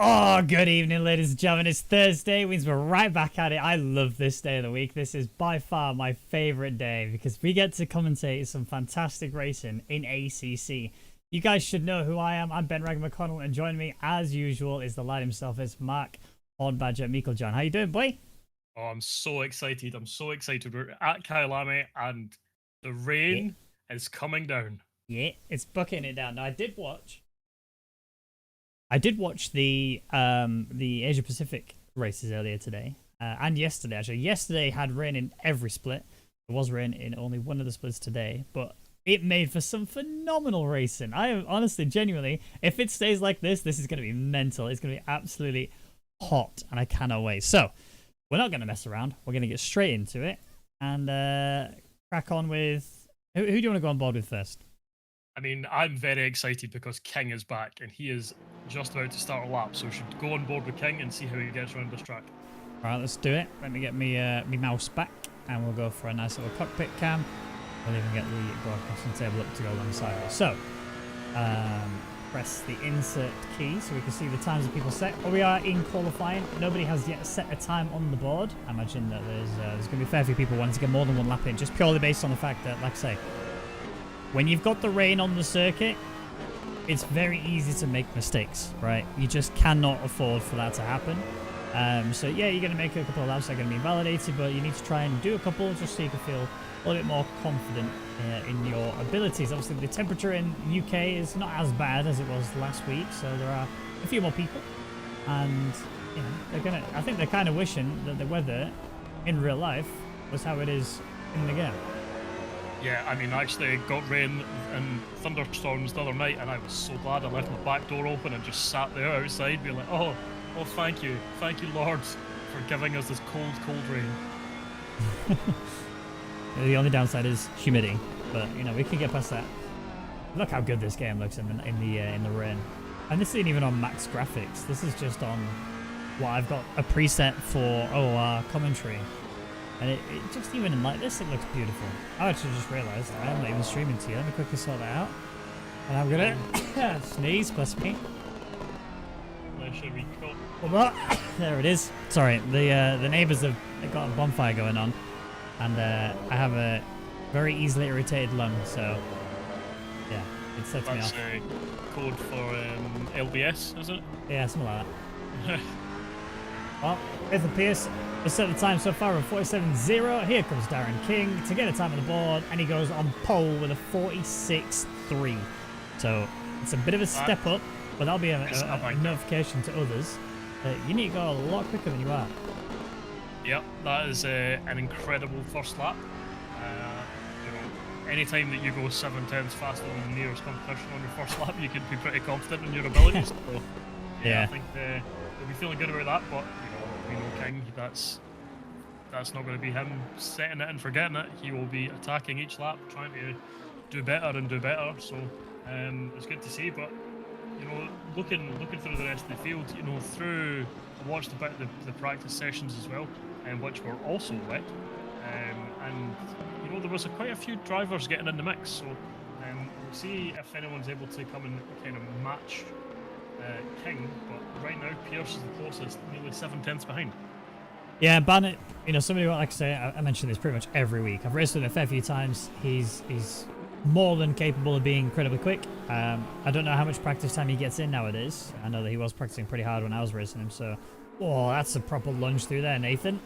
Oh, good evening, ladies and gentlemen. It's Thursday, which means we're right back at it. I love this day of the week. This is by far my favorite day because we get to commentate some fantastic racing in ACC. You guys should know who I am. I'm Ben Ragnar McConnell, and joining me, as usual, is the lad himself. It's Mark Hornbadger Meiklejohn. How you doing, boy? Oh, I'm so excited. I'm so excited. We're at Kyalami and the rain is coming down. Yeah, it's bucketing it down. Now, I did watch the Asia Pacific races earlier today and yesterday. Actually, yesterday had rain in every split. There was rain in only one of the splits today, but it made for some phenomenal racing. I am honestly, genuinely, if it stays like this is going to be mental. It's going to be absolutely hot, and I cannot wait. So we're not going to mess around. We're going to get straight into it and crack on with who do you want to go on board with first? I mean, I'm very excited because King is back and he is just about to start a lap. So we should go on board with King and see how he gets around this track. All right, let's do it. Let me get me mouse back, and we'll go for a nice little cockpit cam. We'll even get the broadcasting table up to go alongside it. So, press the insert key so we can see the times that people set. We are in qualifying. Nobody has yet set a time on the board. I imagine that there's going to be a fair few people wanting to get more than one lap in, just purely based on the fact that, like I say, when you've got the rain on the circuit, it's very easy to make mistakes, right? You just cannot afford for that to happen. So yeah, you're going to make a couple of laps that are going to be invalidated, but you need to try and do a couple just so you can feel a little bit more confident in your abilities. Obviously, the temperature in UK is not as bad as it was last week, so there are a few more people, and you know I think they're kind of wishing that the weather in real life was how it is in the game. Yeah, I mean, I actually got rain and thunderstorms the other night, and I was so glad I left my back door open and just sat there outside, being like, oh, thank you, Lord, for giving us this cold rain. The only downside is humidity, but you know we can get past that. Look how good this game looks in the rain, and this isn't even on max graphics. This is just on what I've got a preset for OOR commentary. And it just even in like this, it looks beautiful. I actually just realised I am not even streaming to you. Let me quickly sort that out. And I'm gonna sneeze, bless me. There it is. Sorry, the neighbours have got a bonfire going on, and I have a very easily irritated lung, so yeah, it sets me off. That's code for LBS, is it? Yeah, something like that. Well, Ethan Pierce has set the time so far of 47.0. Here comes Darren King to get a time on the board, and he goes on pole with a 46.3. So it's a bit of a step up, but that'll be a notification to others that you need to go a lot quicker than you are. Yep, that is an incredible first lap. Anytime that you go 7/10 faster than the nearest competition on your first lap, you can be pretty confident in your abilities. So, yeah, I think we'll be feeling good about that, but we know King, that's not going to be him setting it and forgetting it. He will be attacking each lap, trying to do better and do better. So it's good to see. But looking through the rest of the field, I watched about the practice sessions as well, which were also wet, and there was quite a few drivers getting in the mix. So we'll see if anyone's able to come and kind of match King, but right now Pierce is the closest, nearly 7/10 behind. Yeah, Bannett, somebody like I say, I mention this pretty much every week. I've raced with him a fair few times. He's more than capable of being incredibly quick. I don't know how much practice time he gets in nowadays. I know that he was practicing pretty hard when I was racing him, so that's a proper lunge through there, Nathan.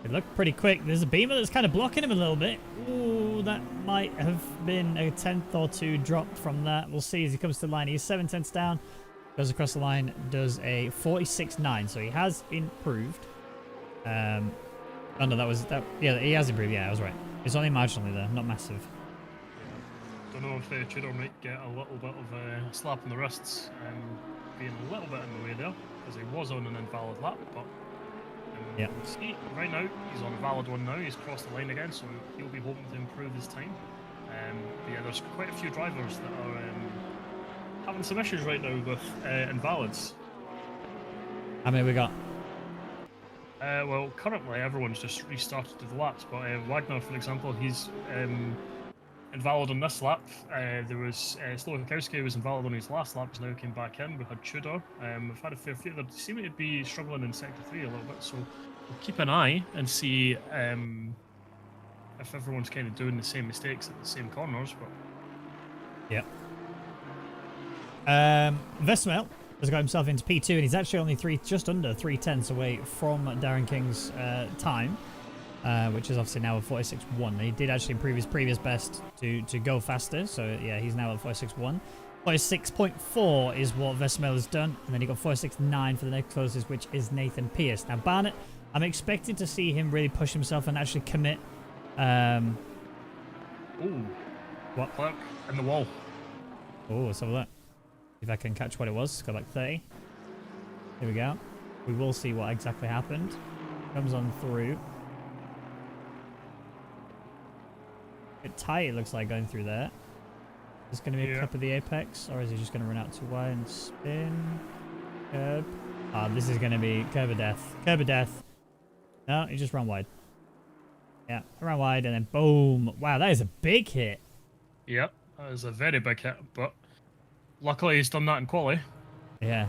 It looked pretty quick. There's a beamer that's kind of blocking him a little bit. Ooh, that might have been a 10th or 2 drop from that. We'll see as he comes to the line. He's 7/10 down. Goes across the line, does a 46.9, so he has improved. Oh no, yeah, he has improved. Yeah, I was right. It's only marginally there, not massive. Don't know if Tudor might get a little bit of a slap on the wrists, being a little bit in the way there, because he was on an invalid lap. But yeah, see, right now he's on a valid one now. He's crossed the line again, so he'll be hoping to improve his time. Yeah, there's quite a few drivers that are having some issues right now with invalids. How many we got? Well, currently everyone's just restarted the laps, but Wagner, for example, he's invalid on this lap. There was Slowakowski was invalid on his last lap. He's now came back in. We had Tudor. We've had a fair few. They seem to be struggling in sector 3 a little bit. So we'll keep an eye and see if everyone's kind of doing the same mistakes at the same corners. But yep. Vesmel has got himself into P2, and he's actually only just under 3/10 away from Darren King's time, which is obviously now at 46.1. He did actually improve his previous best to go faster, so yeah, he's now at 46.1. 46.4 is what Vesmel has done, and then he got 46.9 for the next closest, which is Nathan Pierce. Now Barnett, I'm expecting to see him really push himself and actually commit. Ooh. What? Clock in the wall. Oh, let's have a look. If I can catch what it was. It's got like 30. Here we go. We will see what exactly happened. Comes on through. Bit tight, it looks like, going through there. Is going to be a cup of the apex, or is he just going to run out too wide and spin? Curb. Ah, this is going to be curb of death. Curb of death. No, he just ran wide. Yeah, ran wide and then boom. Wow, that is a big hit. Yep, that is a very big hit, but luckily he's done that in quali. Yeah.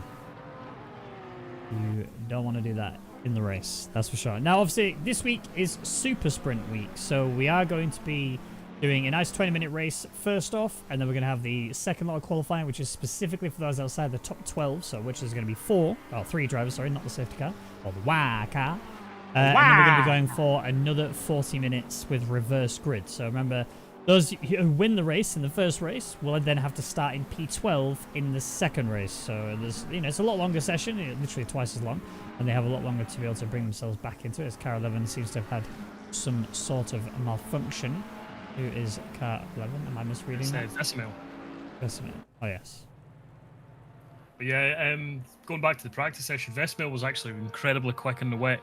You don't want to do that in the race, that's for sure. Now, obviously, this week is Super Sprint week, so we are going to be doing a nice 20-minute race first off, and then we're going to have the second lot of qualifying, which is specifically for those outside the top 12, so which is going to be 3 drivers, sorry, not the safety car, or the WA car. And then we're going to be going for another 40 minutes with reverse grid. So remember, those who win the race in the first race will then have to start in P12 in the second race. So there's, it's a lot longer session, literally twice as long, and they have a lot longer to be able to bring themselves back into it, as car 11 seems to have had some sort of malfunction. Who is car 11? Am I misreading that? Decimel. Decimel. Oh, yes. But yeah, going back to the practice session, Vesmil was actually incredibly quick in the wet.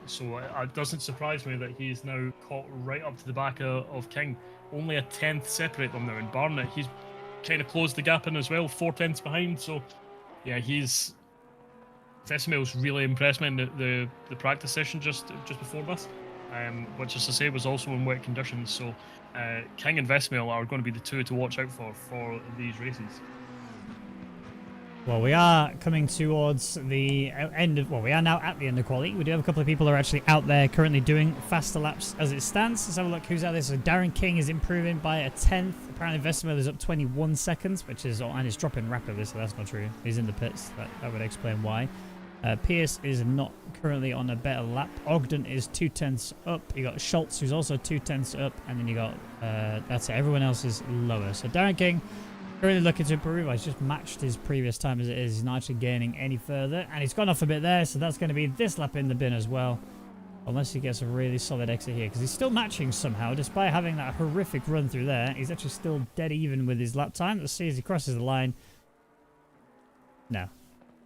So it doesn't surprise me that he's now caught right up to the back of King. Only a 10th separate them now. And Barnett, he's kind of closed the gap in as well, 4/10 behind. So yeah, Vesmil's really impressed me in the practice session just before this. Which, as I say, was also in wet conditions. So King and Vesmil are going to be the two to watch out for these races. Well, we are coming towards the end of... Well, we are now at the end of quality. We do have a couple of people who are actually out there currently doing faster laps as it stands. Let's have a look who's out there. So Darren King is improving by a 10th. Apparently Vesmil is up 21 seconds, which is... And it's dropping rapidly, so that's not true. He's in the pits. That would explain why. Pierce is not currently on a better lap. Ogden is 2/10 up. You got Schultz, who's also 2/10 up. And then you got... that's it. Everyone else is lower. So Darren King... Really looking to improve. He's just matched his previous time as it is. He's not actually gaining any further. And he's gone off a bit there, so that's going to be this lap in the bin as well. Unless he gets a really solid exit here. Because he's still matching somehow. Despite having that horrific run through there, he's actually still dead even with his lap time. Let's see as he crosses the line. No.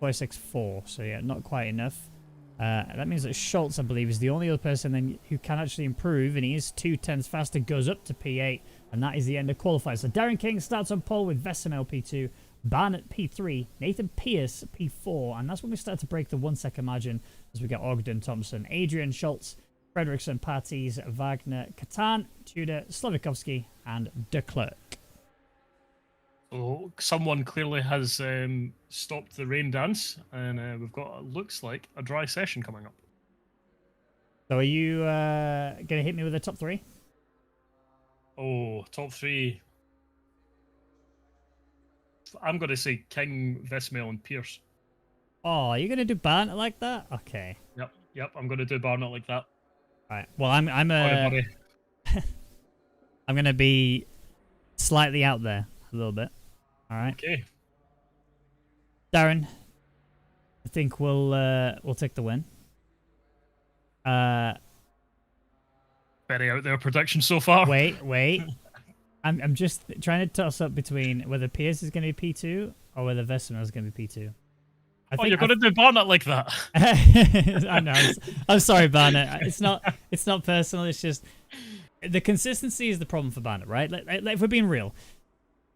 46.4. So yeah, not quite enough. That means that Schultz, I believe, is the only other person then who can actually improve. And he is 2/10 faster. Goes up to P8. And that is the end of qualifiers. So Darren King starts on pole with Vesemel P2, Barnett P3, Nathan Pierce P4. And that's when we start to break the 1 second margin as we get Ogden, Thompson, Adrian, Schultz, Fredrickson, Parties, Wagner, Katan, Tudor, Slovikovsky, and De Klerk. So someone clearly has stopped the rain dance, and we've got, looks like, a dry session coming up. So are you going to hit me with the top 3? Oh, top 3. I'm going to say King, Vesmel, and Pierce. Oh, you're going to do Barnett like that? Okay. Yep, I'm going to do Barnett like that. All right. Well, I'm Sorry, I'm going to be slightly out there a little bit. All right. Okay. Darren, I think we'll take the win. Very out there prediction so far. Wait. I'm just trying to toss up between whether Pierce is going to be P2 or whether Vesemel is going to be P2. You're going to do Barnett like that? I know. I'm sorry, Barnett. It's not personal. It's just the consistency is the problem for Barnett, right? Like if we're being real,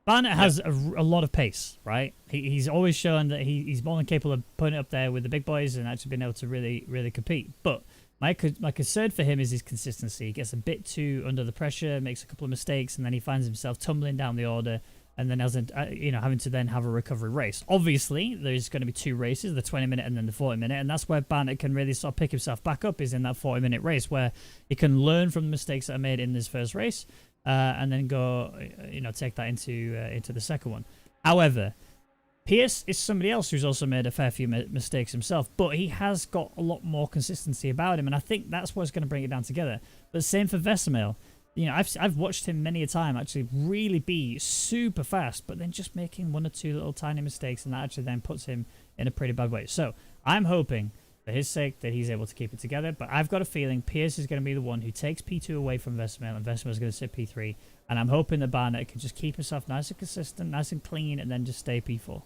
Barnett has a lot of pace, right? He's always shown that he's more than capable of putting it up there with the big boys and actually being able to really, really compete. But My concern for him is his consistency. He gets a bit too under the pressure, makes a couple of mistakes, and then he finds himself tumbling down the order, and then having to then have a recovery race. Obviously, there's going to be 2 races, the 20-minute and then the 40-minute, and that's where Barnett can really sort of pick himself back up, is in that 40-minute race, where he can learn from the mistakes that are made in this first race, and then go, take that into the second one. However, Pierce is somebody else who's also made a fair few mistakes himself, but he has got a lot more consistency about him, and I think that's what's going to bring it down together. But same for Vesemel. I've watched him many a time actually really be super fast, but then just making 1 or 2 little tiny mistakes, and that actually then puts him in a pretty bad way. So I'm hoping, for his sake, that he's able to keep it together, but I've got a feeling Pierce is going to be the one who takes P2 away from Vesemel, and Vesemel is going to sit P3, and I'm hoping that Barnett can just keep himself nice and consistent, nice and clean, and then just stay P4.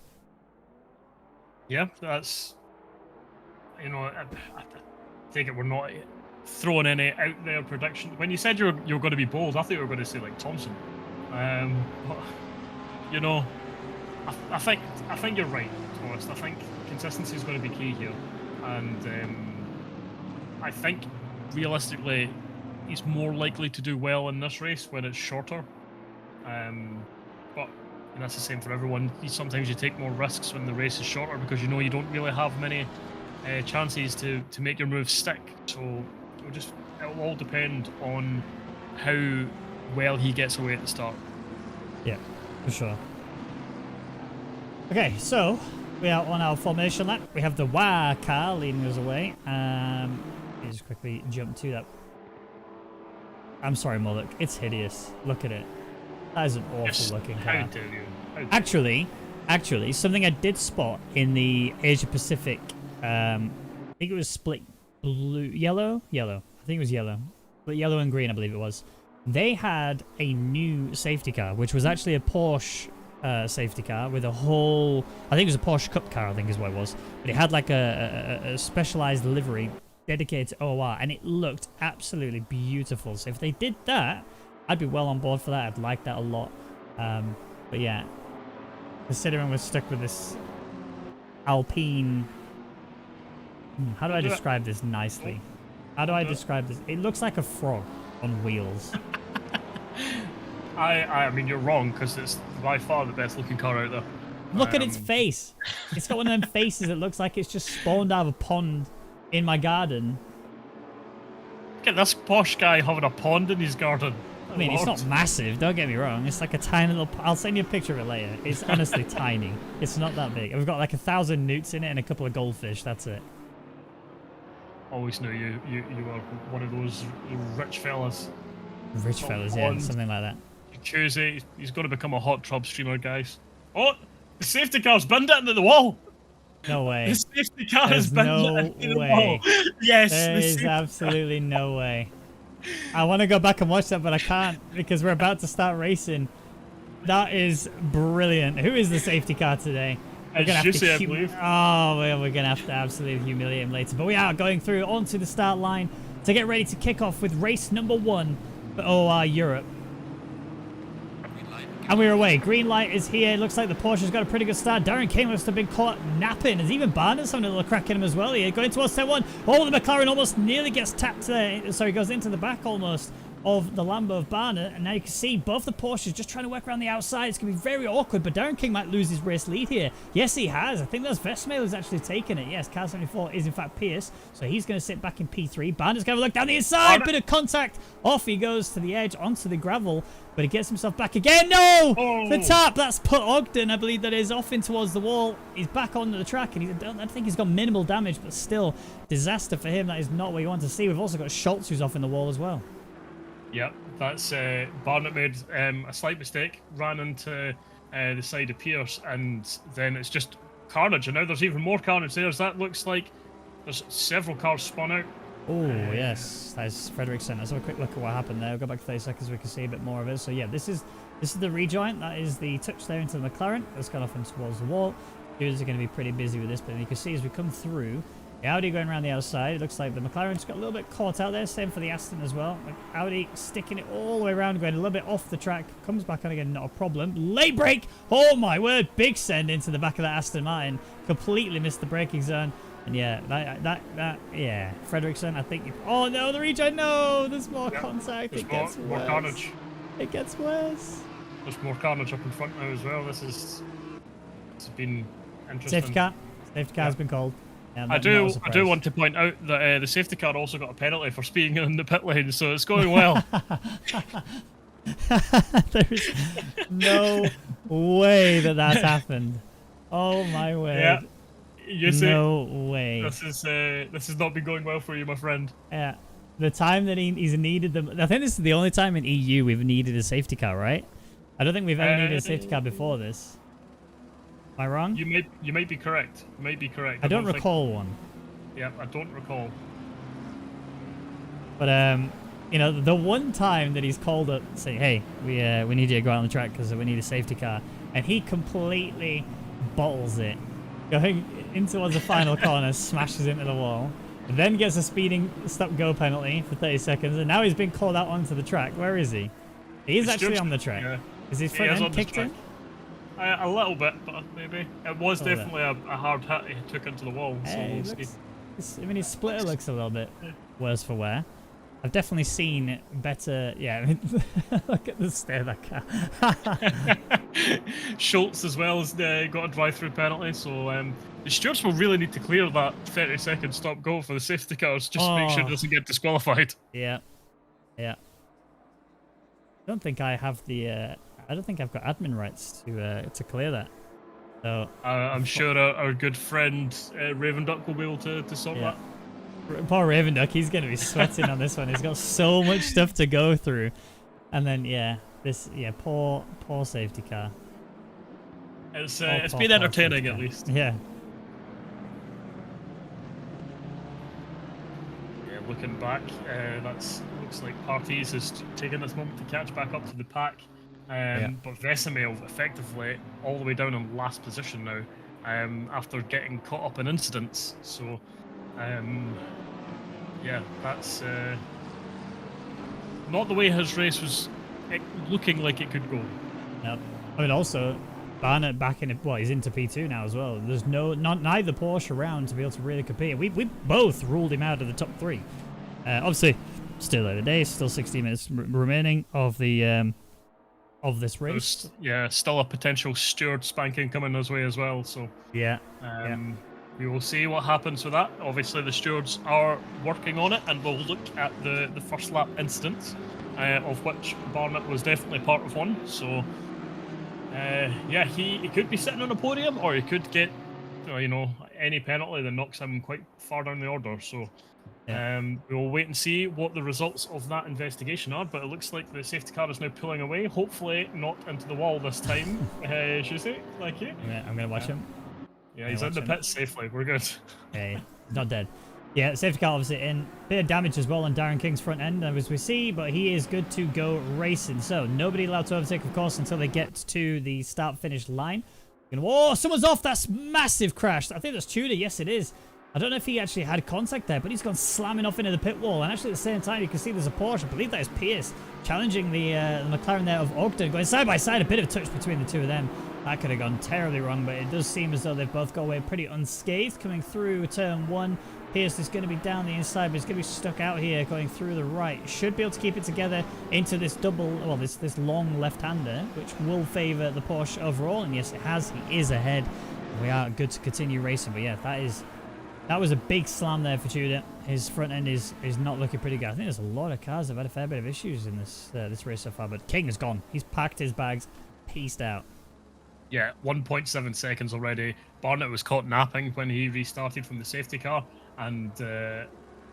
Yeah, that's, I take it we're not throwing any out there prediction. When you said you're going to be bold, I thought you were going to say like Thompson. But I think you're right, Thomas. I think consistency is going to be key here, and I think realistically he's more likely to do well in this race when it's shorter. But that's the same for everyone. Sometimes you take more risks when the race is shorter because you don't really have many chances to make your moves stick. So it'll all depend on how well he gets away at the start. Yeah, for sure. Okay, so we are on our formation lap. We have the WA car leading us away. Let me just quickly jump to that. I'm sorry, Mullock. It's hideous. Look at it. That is an awful looking car. How dare you? Actually, something I did spot in the Asia Pacific, I think it was split yellow. I think it was yellow. But yellow and green, I believe it was. They had a new safety car, which was actually a Porsche safety car with a whole, I think it was a Porsche Cup car, I think is what it was. But it had like a specialized livery dedicated to OOR, and it looked absolutely beautiful. So if they did that, I'd be well on board for that. I'd like that a lot. But yeah, considering we're stuck with this Alpine, how do I describe this nicely? How do I describe this? It looks like a frog on wheels. I mean, you're wrong, because it's by far the best looking car out there. Look at its face. It's got one of them faces that looks like it's just spawned out of a pond in my garden. Look at this posh guy having a pond in his garden. I mean, it's not massive, don't get me wrong. It's like a tiny little... I'll send you a picture of it later. It's honestly tiny. It's not that big. We've got like 1,000 newts in it and a couple of goldfish. That's it. Always knew you were one of those rich fellas. Rich fellas, yeah, something like that. Tuesday, he's going to become a hot tub streamer, guys. Oh, the safety car's binned it into the wall. No way. The safety car has binned it into the wall. Yes. There is absolutely no way. I want to go back and watch that, but I can't because we're about to start racing. That is brilliant. Who is the safety car today? We're gonna have to I believe. Oh, well, we're going to have to absolutely humiliate him later. But we are going through onto the start line to get ready to kick off with race number 1 for OOR Europe. And we're away. Green light is here. Looks like the Porsche's got a pretty good start. Darren King must have been caught napping. As even Barnett's having a little crack in him as well here. Going towards turn 1. Oh, the McLaren almost nearly gets tapped there. So he goes into the back almost of the Lambo of Barnett. And now you can see both the Porsches just trying to work around the outside. It's going to be very awkward. But Darren King might lose his race lead here. Yes, he has. I think that's Vesemel who's actually taken it. Yes, car 74 is in fact Pierce. So he's going to sit back in P3. Barnett's going to look down the inside. Bit of contact. Off he goes to the edge onto the gravel. But he gets himself back again. No! Oh. The tap. That's put Ogden, I believe that is, off in towards the wall. He's back onto the track. And I think he's got minimal damage, but still disaster for him. That is not what you want to see. We've also got Schultz who's off in the wall as well. Yep, that's Barnett made a slight mistake, ran into the side of Pierce, and then it's just carnage. And now there's even more carnage there. That looks like there's several cars spun out. Oh, yes. That's Frederickson. Let's have a quick look at what happened there. We'll go back to 30 seconds so we can see a bit more of it. So, yeah, this is the rejoin. That is the touch there into the McLaren. That's gone off in towards the wall. Dudes are going to be pretty busy with this, but you can see as we come through, the Audi going around the outside. It looks like the McLaren's got a little bit caught out there. Same for the Aston as well. Audi sticking it all the way around, going a little bit off the track. Comes back on again, not a problem. Late brake. Oh, my word. Big send into the back of that Aston Martin. Completely missed the braking zone. And yeah, yeah, Fredrickson, I think. Oh no, the regen! No, there's more contact. There's it gets more worse. carnage. It gets worse. There's more carnage up in front now as well. It's been interesting. Safety car. Safety car has been called. Yeah, I do want to point out that the safety car also got a penalty for speeding in the pit lane, so it's going well. There's no way that that's happened. Oh my word. Yeah. You see, no way. This has not been going well for you, my friend. Yeah. The time that he's needed them. I think this is the only time in EU we've needed a safety car, right? I don't think we've ever needed a safety car before this. Am I wrong? You might be correct. You might be correct. I don't recall one. Yeah, I don't recall. But you know, the one time that he's called up, saying, "Hey, we need you to go out on the track because we need a safety car," and he completely bottles it, going in towards the final corner, smashes into the wall, and then gets a speeding stop-go penalty for 30 seconds, and now he's been called out onto the track. Where is he? He is actually on the track. Yeah. Is his front end kicked in? A little bit, but maybe. It was definitely a hard hit he took into the wall. Hey, so I mean, his splitter looks a little bit worse for wear. I've definitely seen better. Yeah, I mean, look at the state of that car. Schultz as well has got a drive-through penalty, so the stewards will really need to clear that 30-second stop-go for the safety cars, just to make sure it doesn't get disqualified. Yeah, yeah. I don't think I have the. I don't think I've got admin rights to clear that. So I'm sure our good friend Ravenduck will be able to sort that. Poor Ravenduck, he's going to be sweating on this one. He's got so much stuff to go through. And then, poor safety car. It's been entertaining at least. Yeah. Yeah, looking back, looks like Parties is taking this moment to catch back up to the pack. But Vesemir effectively all the way down in last position now, after getting caught up in incidents. So, that's not the way his race was looking like it could go. Yep. I mean, also, Barnett back in, he's into P2 now as well. There's neither Porsche around to be able to really compete. We both ruled him out of the top 3. Obviously, still early days, still 16 minutes remaining of the of this race. Still a potential steward spanking coming his way as well. So we will see what happens with that. Obviously, the stewards are working on it, and we'll look at the first lap incident, of which Barnett was definitely part of one. So, he could be sitting on a podium, or he could get, any penalty that knocks him quite far down the order. So, we will wait and see what the results of that investigation are. But it looks like the safety car is now pulling away. Hopefully, not into the wall this time. Shusi, like you. Yeah, I'm gonna watch him. Yeah, he's in the pits safely. We're good. Okay, he's not dead. Yeah, safety car obviously in. Bit of damage as well on Darren King's front end, as we see, but he is good to go racing. So, nobody allowed to overtake, of course, until they get to the start-finish line. Whoa, someone's off! That's massive crash. I think that's Tudor. Yes, it is. I don't know if he actually had contact there, but he's gone slamming off into the pit wall. And actually at the same time, you can see there's a Porsche. I believe that is Pierce challenging the McLaren there of Ogden. Going side by side, a bit of a touch between the two of them. That could have gone terribly wrong, but it does seem as though they've both got away pretty unscathed. Coming through turn 1, Pierce is going to be down the inside, but he's going to be stuck out here going through the right. Should be able to keep it together into this this long left-hander, which will favour the Porsche overall. And yes, it has. He is ahead. We are good to continue racing, but yeah, that was a big slam there for Tudor. His front end is not looking pretty good. I think there's a lot of cars that have had a fair bit of issues in this race so far, but King is gone. He's packed his bags, peaced out. Yeah, 1.7 seconds already. Barnett was caught napping when he restarted from the safety car, and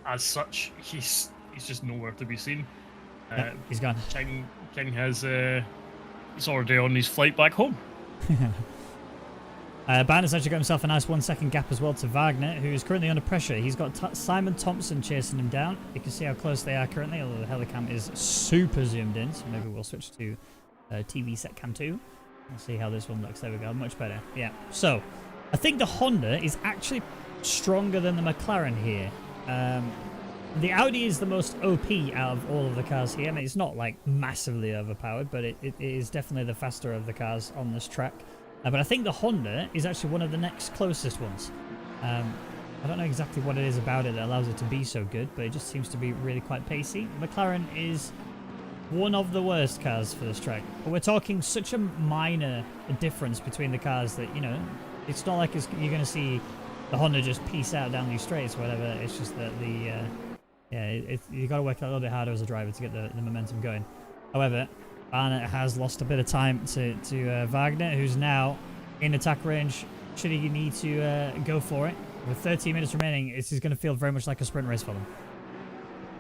as such, he's just nowhere to be seen. He's gone. King has he's already on his flight back home. Barnett's actually got himself a nice 1 second gap as well to Wagner, who is currently under pressure. He's got Simon Thompson chasing him down. You can see how close they are currently, although the helicam is super zoomed in, so maybe we'll switch to TV set cam 2. We'll see how this one looks. There we go, much better. Yeah, so I think the Honda is actually stronger than the McLaren here. The Audi is the most OP out of all of the cars here. I mean, it's not like massively overpowered, but it is definitely the faster of the cars on this track. But I think the Honda is actually one of the next closest ones. I don't know exactly what it is about it that allows it to be so good, but it just seems to be really quite pacey. McLaren is one of the worst cars for this track. But we're talking such a minor difference between the cars that, you know, it's not like you're going to see the Honda just piece out down these straights or whatever. It's just that you got to work a little bit harder as a driver to get the momentum going. However, Barnett has lost a bit of time to Wagner, who's now in attack range. Should he need to go for it? With 13 minutes remaining, this is going to feel very much like a sprint race for them.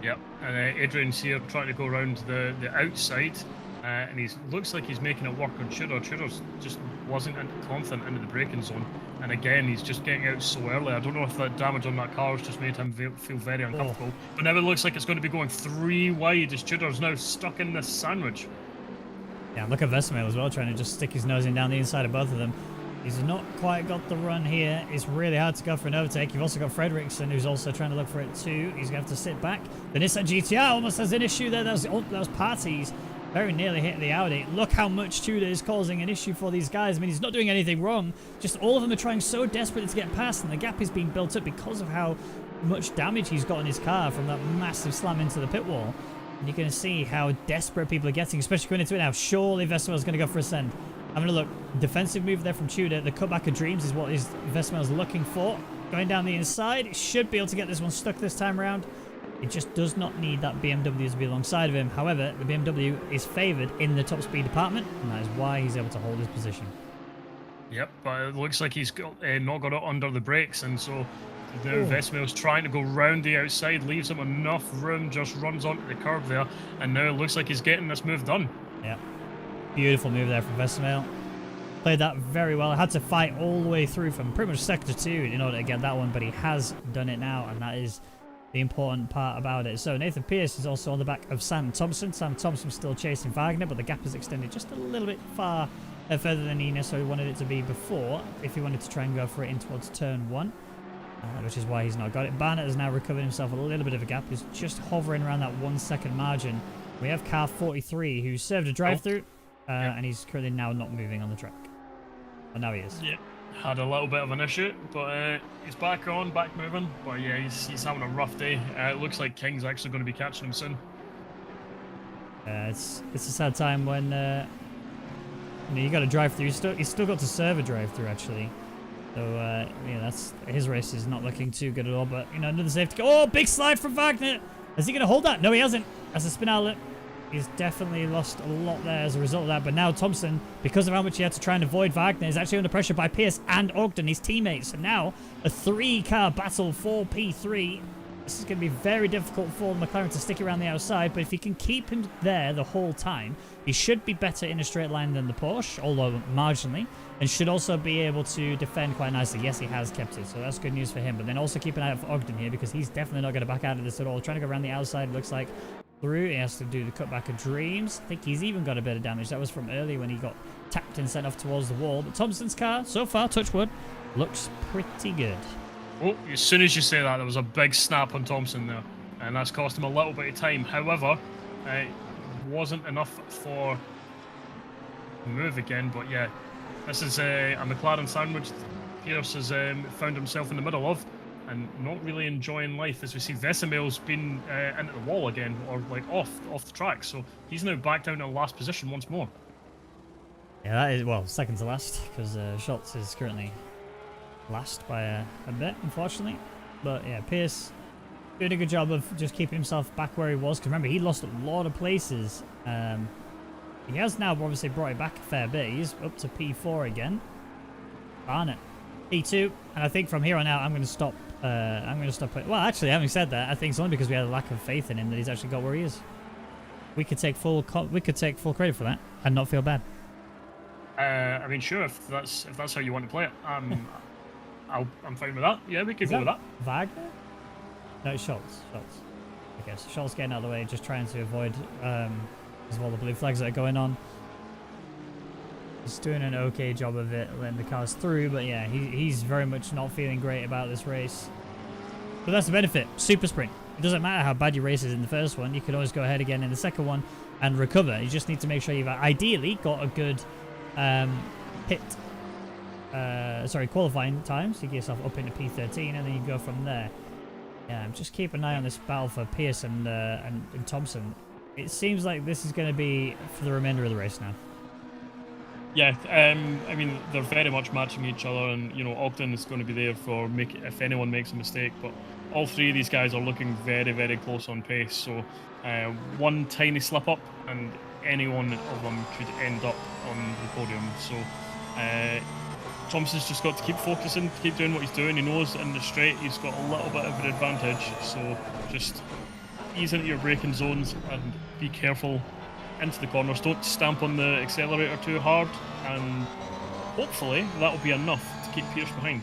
Yep, and Adrian's here trying to go around the outside, and he looks like he's making it work on Tudor. Tudor's just wasn't confident into the braking zone, and again, he's just getting out so early. I don't know if that damage on that car has just made him feel very uncomfortable, but now it looks like it's going to be going 3 wide as Tudor's now stuck in this sandwich. Yeah, look at Vesemel as well, trying to just stick his nose in down the inside of both of them. He's not quite got the run here. It's really hard to go for an overtake. You've also got Fredrickson, who's also trying to look for it too. He's going to have to sit back. The Nissan GTR almost has an issue there. Those parties very nearly hit the Audi. Look how much Tudor is causing an issue for these guys. I mean, he's not doing anything wrong. Just all of them are trying so desperately to get past, and the gap is being built up because of how much damage he's got in his car from that massive slam into the pit wall. And you're going to see how desperate people are getting, especially going into it now. Surely Vesemel's going to go for a send. I'm going to look. Defensive move there from Tudor. The cutback of dreams is what Vesemel's looking for. Going down the inside. It should be able to get this one stuck this time around. It just does not need that BMW to be alongside of him. However, the BMW is favoured in the top speed department, and that is why he's able to hold his position. Yep, but it looks like he's not got it under the brakes, and so now Vesemel's trying to go round the outside, leaves him enough room, just runs onto the curb there, and now it looks like he's getting this move done. Yeah. Beautiful move there from Vesemel. Played that very well. Had to fight all the way through from pretty much sector 2 in order to get that one, but he has done it now, and that is the important part about it. So Nathan Pierce is also on the back of Sam Thompson. Sam Thompson still chasing Wagner, but the gap is extended just a little bit further than he necessarily wanted it to be before, if he wanted to try and go for it in towards turn 1. Which is why he's not got it. Barnett has now recovered himself a little bit of a gap. He's just hovering around that 1 second margin. We have car 43 who served a drive-through. And he's currently now not moving on the track. But now he is. Yeah, had a little bit of an issue, but he's back moving. But yeah, he's having a rough day. It looks like King's actually going to be catching him soon. It's a sad time when you got to drive through. He's still got to serve a drive through actually. So yeah, that's his race is not looking too good at all. But you know, another safety. Oh, big slide from Wagner. Is he going to hold that? No, he hasn't. As a spin outlet. He's definitely lost a lot there as a result of that. But now Thompson, because of how much he had to try and avoid Wagner, is actually under pressure by Pierce and Ogden, his teammates. So now a 3-car battle for P3. This is going to be very difficult for McLaren to stick around the outside. But if he can keep him there the whole time, he should be better in a straight line than the Porsche, although marginally. And should also be able to defend quite nicely. Yes, he has kept it, so that's good news for him. But then also keep an eye out for Ogden here, because he's definitely not going to back out of this at all. Trying to go around the outside, looks like. Through, he has to do the cutback of dreams. I think he's even got a bit of damage. That was from earlier when he got tapped and sent off towards the wall. But Thompson's car, so far, touch wood, looks pretty good. Oh, as soon as you say that, there was a big snap on Thompson there, and that's cost him a little bit of time. However, it wasn't enough for the move again. But yeah, this is a McLaren sandwich Pierce has found himself in the middle of. And not really enjoying life, as we see Vesemel's been into the wall again, or like off the track. So he's now back down to last position once more. Yeah, that is, well, second to last, because Schultz is currently last by a bit, unfortunately. But yeah, Pierce doing a good job of just keeping himself back where he was. Because remember, he lost a lot of places. He has now obviously brought it back a fair bit. He's up to P4 again. Barnett, P2, and I think from here on out, I'm going to stop. Well, actually, having said that, I think it's only because we had a lack of faith in him that he's actually got where he is. We could take full credit for that and not feel bad. I mean, sure, if that's how you want to play it, I'm fine with that. Yeah, we could go with that. Wagner? No, it's Schultz. Okay, so Schultz getting out of the way, just trying to avoid as well the blue flags that are going on. He's doing an okay job of it, letting the cars through, but yeah, he's very much not feeling great about this race. But that's the benefit. Super sprint. It doesn't matter how bad your race is in the first one. You can always go ahead again in the second one and recover. You just need to make sure you've ideally got a good pit qualifying times. You get yourself up into P13, and then you go from there. Yeah, just keep an eye on this battle for Pierce and Thompson. It seems like this is going to be for the remainder of the race now. Yeah, I mean, they're very much matching each other, and, you know, Octane is going to be there for if anyone makes a mistake, but all three of these guys are looking very, very close on pace, so one tiny slip-up, and any one of them could end up on the podium, so Thompson's just got to keep focusing, keep doing what he's doing. He knows in the straight he's got a little bit of an advantage, so just ease into your braking zones and be careful into the corners. Don't stamp on the accelerator too hard, and hopefully that'll be enough to keep Pierce behind.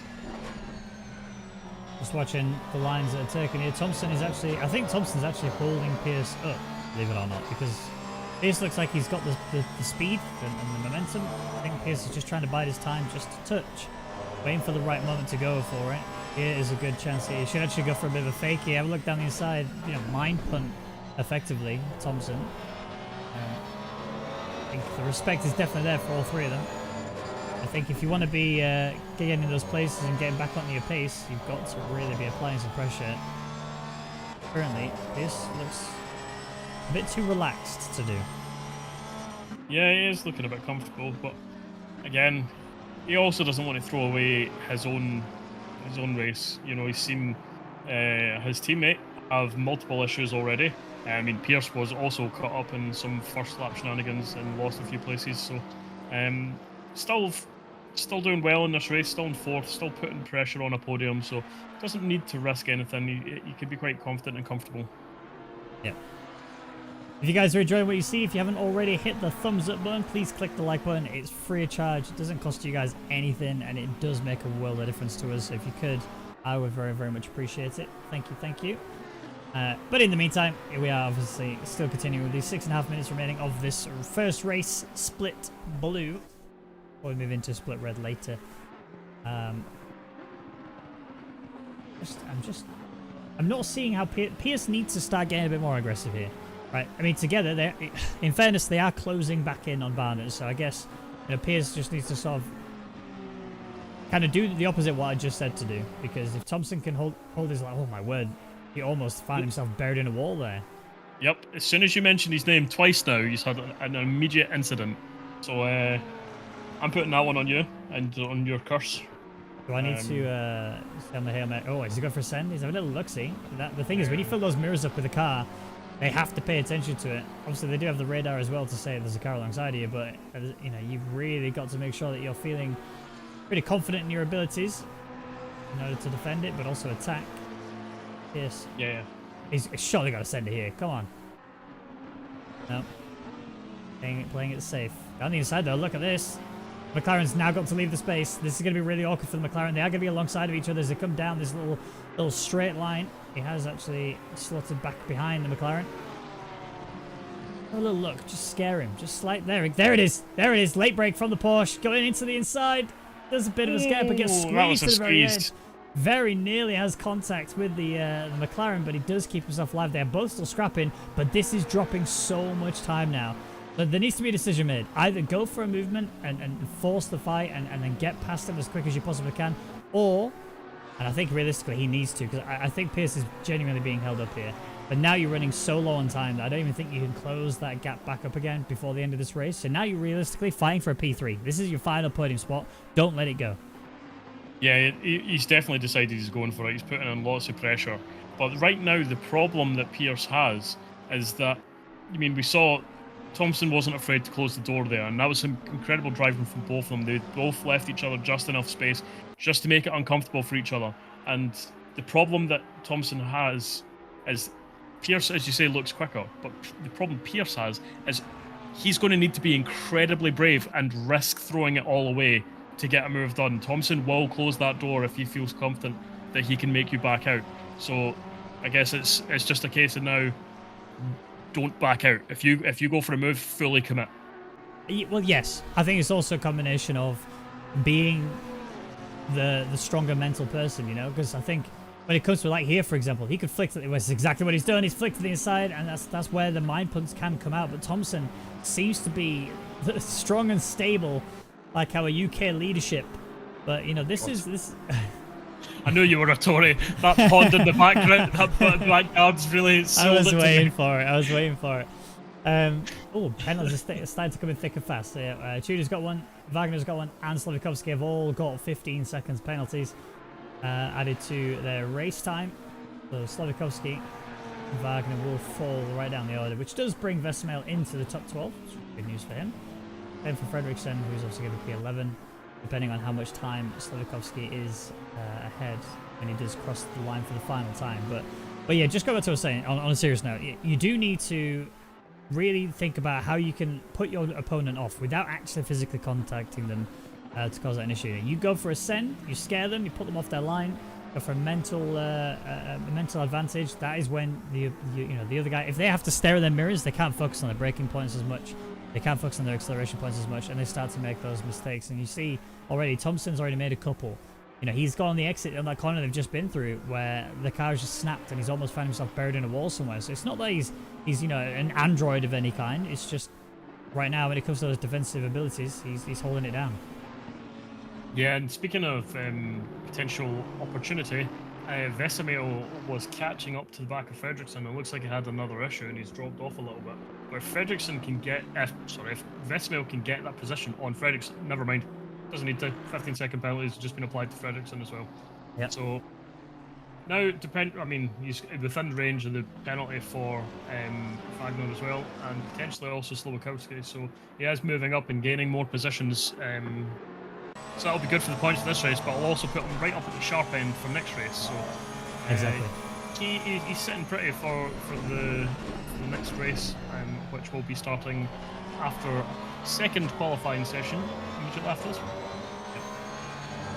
Just watching the lines that are taken here. I think Thompson's actually holding Pierce up, believe it or not, because Pierce looks like he's got the speed and the momentum. I think Pierce is just trying to bide his time just a touch, waiting for the right moment to go for it. Here is a good chance here. He should actually go for a bit of a fake here. Have a look down the inside, you know, mind punt effectively, Thompson. I think the respect is definitely there for all three of them. I think if you want to be getting in those places and getting back onto your pace, you've got to really be applying some pressure. Currently, this looks a bit too relaxed to do. Yeah, he is looking a bit comfortable, but again, he also doesn't want to throw away his own race. You know, he's seen his teammate have multiple issues already. I mean, Pierce was also caught up in some first lap shenanigans and lost a few places, so still doing well in this race, still in fourth, still putting pressure on a podium, so doesn't need to risk anything. He could be quite confident and comfortable. Yeah. If you guys are enjoying what you see, if you haven't already hit the thumbs up button, please click the like button. It's free of charge. It doesn't cost you guys anything, and it does make a world of difference to us. So if you could, I would very, very much appreciate it. Thank you, thank you. But in the meantime, here we are obviously still continuing with these 6.5 minutes remaining of this first race, Split Blue. Before we move into Split Red later. I'm not seeing how Pierce needs to start getting a bit more aggressive here. Right, I mean, together, in fairness, they are closing back in on Barnett, so I guess, you know, Pierce just needs to sort of kind of do the opposite of what I just said to do, because if Thompson can hold his, like, oh my word, he almost found himself buried in a wall there. Yep, as soon as you mentioned his name twice now, he's had an immediate incident, so I'm putting that one on you, and on your curse. Do I need to stay on the Hail Mary? Oh, has he gone for a send? He's having a little look-see. The thing is, when you fill those mirrors up with a car, they have to pay attention to it. Obviously, they do have the radar as well to say there's a car alongside of you, but you know, you've really got to make sure that you're feeling pretty confident in your abilities in order to defend it, but also attack. Yes. Yeah. He's surely got to send it here. Come on. No. Playing it safe. Down the inside, though, look at this. McLaren's now got to leave the space. This is going to be really awkward for the McLaren. They are going to be alongside of each other as they come down this little straight line. He has actually slotted back behind the McLaren. Have a little look. Just scare him. Just slight. There it is. There it is. Late break from the Porsche. Going into the inside. There's a bit of a scare, but gets squeezed to the very end. Very nearly has contact with the McLaren, but he does keep himself alive. They're both still scrapping, but this is dropping so much time now. But there needs to be a decision made. Either go for a movement and force the fight and then get past him as quick as you possibly can, or, and I think realistically he needs to, because I think Pierce is genuinely being held up here. But now you're running so low on time that I don't even think you can close that gap back up again before the end of this race. So now you're realistically fighting for a P3. This is your final podium spot. Don't let it go. Yeah, he's definitely decided he's going for it. He's putting in lots of pressure. But right now, the problem that Pierce has is that, I mean, we saw Thompson wasn't afraid to close the door there, and that was some incredible driving from both of them. They both left each other just enough space just to make it uncomfortable for each other. And the problem that Thompson has is Pierce, as you say, looks quicker, but the problem Pierce has is he's going to need to be incredibly brave and risk throwing it all away to get a move done. Thompson will close that door if he feels confident that he can make you back out. So I guess it's just a case of now, don't back out. If you go for a move, fully commit. Well, yes. I think it's also a combination of being the stronger mental person, you know, because I think when it comes to, like here, for example, he could flick to the, that's exactly what he's done. He's flicked to the inside, and that's where the mind punts can come out. But Thompson seems to be strong and stable, like our UK leadership But you know, this. I knew you were a Tory. That pond in the background, that background's really sold I was it to waiting me. for it. I was waiting for it. Oh, penalties are starting to come in thick and fast. So yeah, Tudor's got one, Wagner's got one, and Slavikovsky have all got 15 seconds penalties added to their race time. So Slavikovsky and Wagner will fall right down the order, which does bring Vesemel into the top 12. Good news for him. Then for Fredriksson, who's obviously going to be P11, depending on how much time Slavikovsky is ahead when he does cross the line for the final time. But yeah, just go back to what I was saying, on a serious note, you do need to really think about how you can put your opponent off without actually physically contacting them to cause that an issue. You go for a send, you scare them, you put them off their line, go for a mental advantage. That is when the other guy, if they have to stare at their mirrors, they can't focus on their braking points as much, they can't focus on their acceleration points as much, and they start to make those mistakes. And you see already, Thompson's already made a couple. You know, he's got on the exit on that corner they've just been through where the car has just snapped and he's almost found himself buried in a wall somewhere. So it's not that he's you know, an android of any kind. It's just right now when it comes to those defensive abilities, he's holding it down. Yeah, and speaking of potential opportunity, Vesemel was catching up to the back of Fredriksson. It looks like he had another issue and he's dropped off a little bit. But if Fredriksson can get, if Vesemel can get that position on Fredriksson, never mind. Doesn't need to. 15-second penalties have just been applied to Fredriksson as well. Yep. So now, I mean, he's within range of the penalty for Wagner as well, and potentially also Slowakowski. So he is moving up and gaining more positions. So that'll be good for the points for this race, but I'll also put him right up at the sharp end for next race. So exactly. He's sitting pretty for the next race, which will be starting after second qualifying session immediately after this one.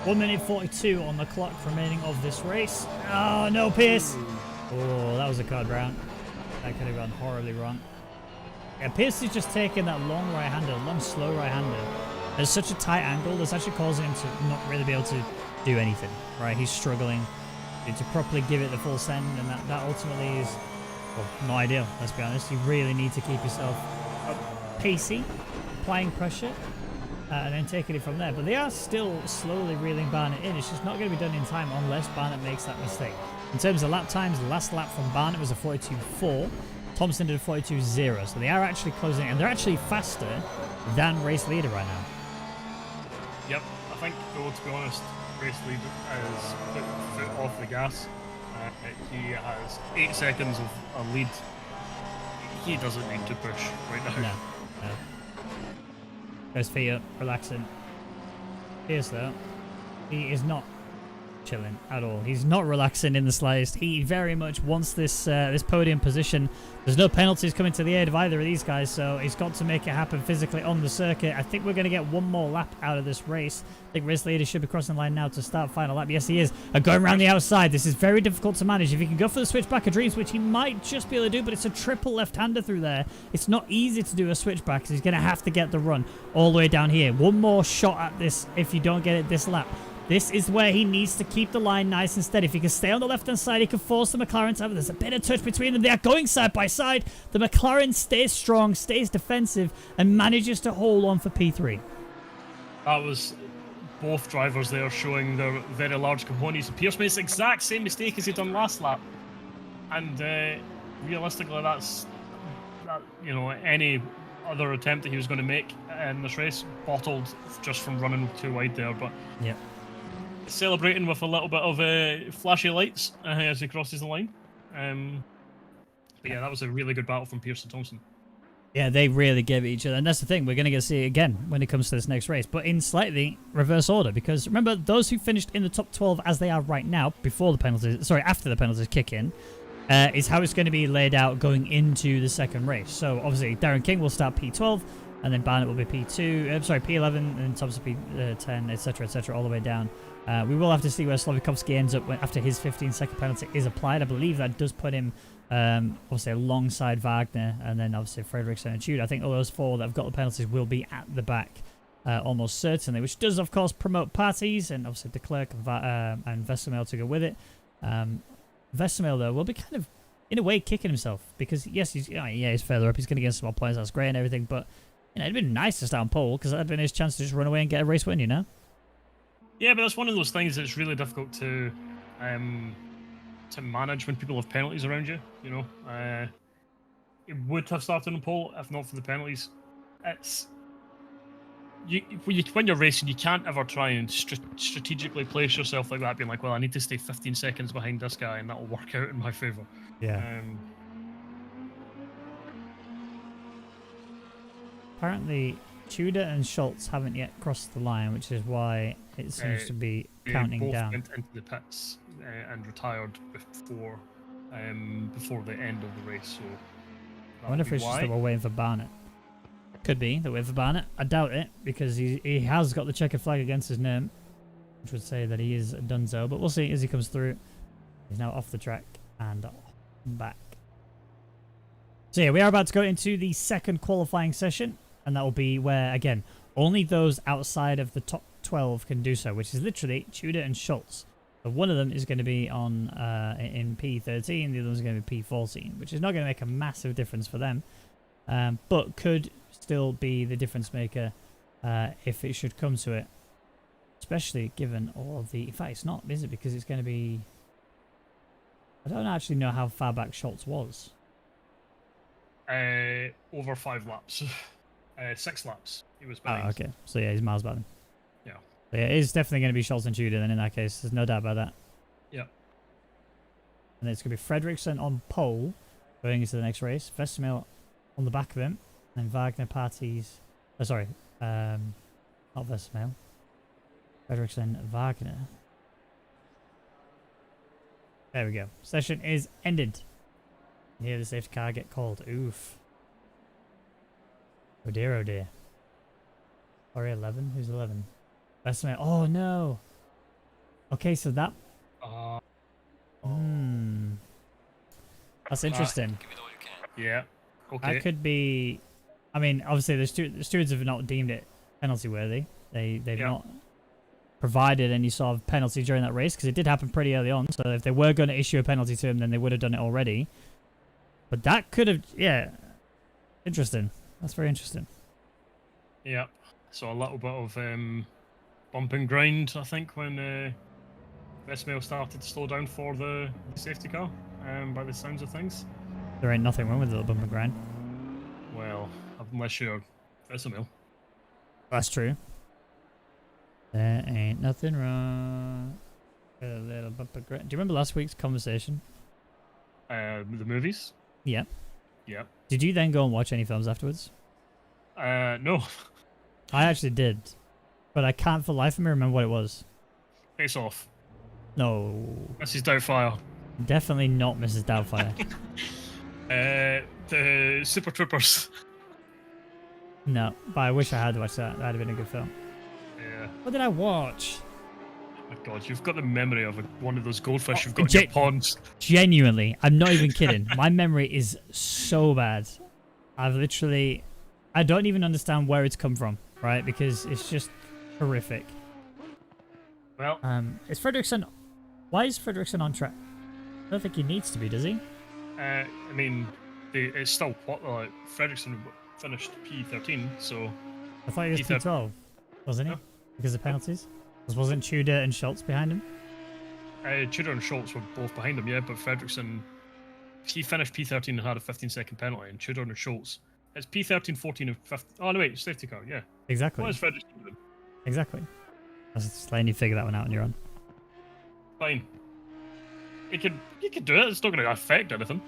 1 minute 42 on the clock remaining of this race. Oh no, Pierce! Oh, that was a card round. That could have gone horribly wrong. Yeah, Pierce is just taking that long right-hander, long slow right-hander. There's such a tight angle that's actually causing him to not really be able to do anything. Right, he's struggling to properly give it the full send, and that ultimately is, well, not ideal. Let's be honest. You really need to keep yourself pacey, applying pressure, and then taking it from there. But they are still slowly reeling Barnett in. It's just not going to be done in time unless Barnett makes that mistake. In terms of lap times, the last lap from Barnett was a 42.4. Thompson did a 42.0. So they are actually closing, and they're actually faster than race leader right now. Yep, I think, though, to be honest, race leader has put the foot off the gas. He has 8 seconds of a lead. He doesn't need to push right now. No. Goes feet up, relaxing. Pierce, though, he is not chilling at all. He's not relaxing in the slightest. He very much wants this this podium position. There's no penalties coming to the aid of either of these guys, so he's got to make it happen physically on the circuit. I think we're going to get one more lap out of this race. I think race leader should be crossing the line now to start final lap. Yes, he is. Going around the outside. This is very difficult to manage. If he can go for the switchback of dreams, which he might just be able to do, but it's a triple left-hander through there. It's not easy to do a switchback, because he's going to have to get the run all the way down here. One more shot at this if you don't get it this lap. This is where he needs to keep the line nice and steady. If he can stay on the left-hand side, he can force the McLaren to have... There's a bit of touch between them. They are going side by side. The McLaren stays strong, stays defensive, and manages to hold on for P3. That was both drivers there showing their very large cojones. Pierce made the exact same mistake as he done last lap. And realistically, that's you know, any other attempt that he was going to make in this race bottled just from running too wide there. But yeah. Celebrating with a little bit of flashy lights as he crosses the line. But yeah, that was a really good battle from Pierce and Thompson. Yeah, they really gave it each other. And that's the thing, we're going to get to see it again when it comes to this next race, but in slightly reverse order. Because remember, those who finished in the top 12 as they are right now, before the penalties, sorry, after the penalties kick in, is how it's going to be laid out going into the second race. So obviously, Darren King will start P12, and then Barnett will be P2, P11, and Thompson P10, etc., all the way down. We will have to see where Slavikovsky ends up after his 15-second penalty is applied. I believe that does put him obviously alongside Wagner, and then obviously Fredriksson and Tudor. I think all those four that have got the penalties will be at the back almost certainly, which does of course promote parties, and obviously de Klerk and Vesemel to go with it. Vesemel though will be kind of in a way kicking himself, because yes, he's further up, he's going to get some more points, that's great and everything, but you know, it'd been nice to start on pole, because that'd been his chance to just run away and get a race win, you know. Yeah, but that's one of those things that's really difficult to manage when people have penalties around you. You know, it would have started on pole if not for the penalties. It's when you're racing, you can't ever try and strategically place yourself like that, being like, well, I need to stay 15 seconds behind this guy, and that'll work out in my favor. Yeah. Apparently, Tudor and Schultz haven't yet crossed the line, which is why it seems to be counting both down. went into the pits and retired before the end of the race. So I wonder if it's just that we're waiting for Barnett. Could be that we're waiting for Barnett. I doubt it, because he has got the checkered flag against his name, which would say that he is done so. But we'll see as he comes through. He's now off the track and back. So yeah, we are about to go into the second qualifying session, and that will be where, again, only those outside of the top 12 can do so, which is literally Tudor and Schultz. So one of them is going to be on in P13, the other one's going to be P14, which is not going to make a massive difference for them, but could still be the difference maker if it should come to it, especially given all of the... In fact, it's not, is it? Because it's going to be... I don't actually know how far back Schultz was. Over 5 laps. 6 laps. He was behind. Oh, okay. So yeah, he's miles back then. Yeah. So yeah, it is definitely going to be Schultz and Tudor then in that case. There's no doubt about that. Yeah. And it's going to be Fredriksson on pole going into the next race. Vestermail on the back of him. And Wagner parties... Oh, sorry. Not Vestermail. Fredriksson, Wagner. There we go. Session is ended. You hear the safety car get called. Oof. Oh dear, oh dear. Sorry, 11? Who's 11? Vestermail. Oh no! Okay, so that... That's interesting. Yeah. Okay. That could be... I mean, obviously the stewards have not deemed it penalty worthy. They've not provided any sort of penalty during that race, because it did happen pretty early on. So if they were going to issue a penalty to him, then they would have done it already. But that could have... Yeah. Interesting. That's very interesting. Yeah. So a little bit of bump and grind, I think, when Vestermail started to slow down for the safety car, by the sounds of things. There ain't nothing wrong with the little bump and grind. Well, unless you're Vestermail. That's true. There ain't nothing wrong with a little bump and grind. Do you remember last week's conversation? The movies? Yeah. Yeah. Did you then go and watch any films afterwards? No. I actually did. But I can't for the life of me remember what it was. Face Off. No. Mrs. Doubtfire. Definitely not Mrs. Doubtfire. The Super Troopers. No, but I wish I had watched that. That'd have been a good film. Yeah. What did I watch? Oh my God, you've got the memory of one of those goldfish you've got in your ponds. Genuinely, I'm not even kidding. My memory is so bad. I've literally... I don't even understand where it's come from, right? Because it's just horrific. Well... Is Fredriksson... Why is Fredriksson on track? I don't think he needs to be, does he? I mean, it's still... Like, Fredriksson finished P13, so... I thought he was P12, wasn't he? No. Because of penalties? Wasn't Tudor and Schultz behind him? Tudor and Schultz were both behind him, yeah, but Fredriksson, he finished P13 and had a 15-second penalty, and Tudor and Schultz, it's P13, 14, and 15. Oh, no, wait, safety car, yeah. Exactly. What is Fredriksson doing? Exactly. I was just letting you figure that one out on your own. Fine. You could do it, it's not going to affect anything.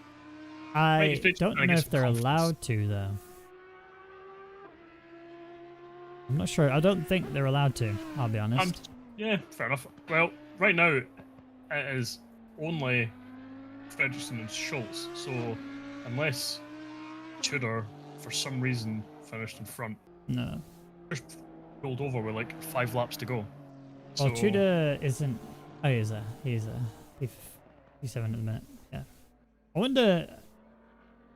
I don't know if they're allowed to, though. I'm not sure. I don't think they're allowed to, I'll be honest. Yeah, fair enough. Well, right now, it is only Fredriksson and Schultz, so unless Tudor, for some reason, finished in front, no, just rolled over with like 5 laps to go. Well, so... Tudor isn't... Oh, he's a P7 at the minute, yeah. I wonder...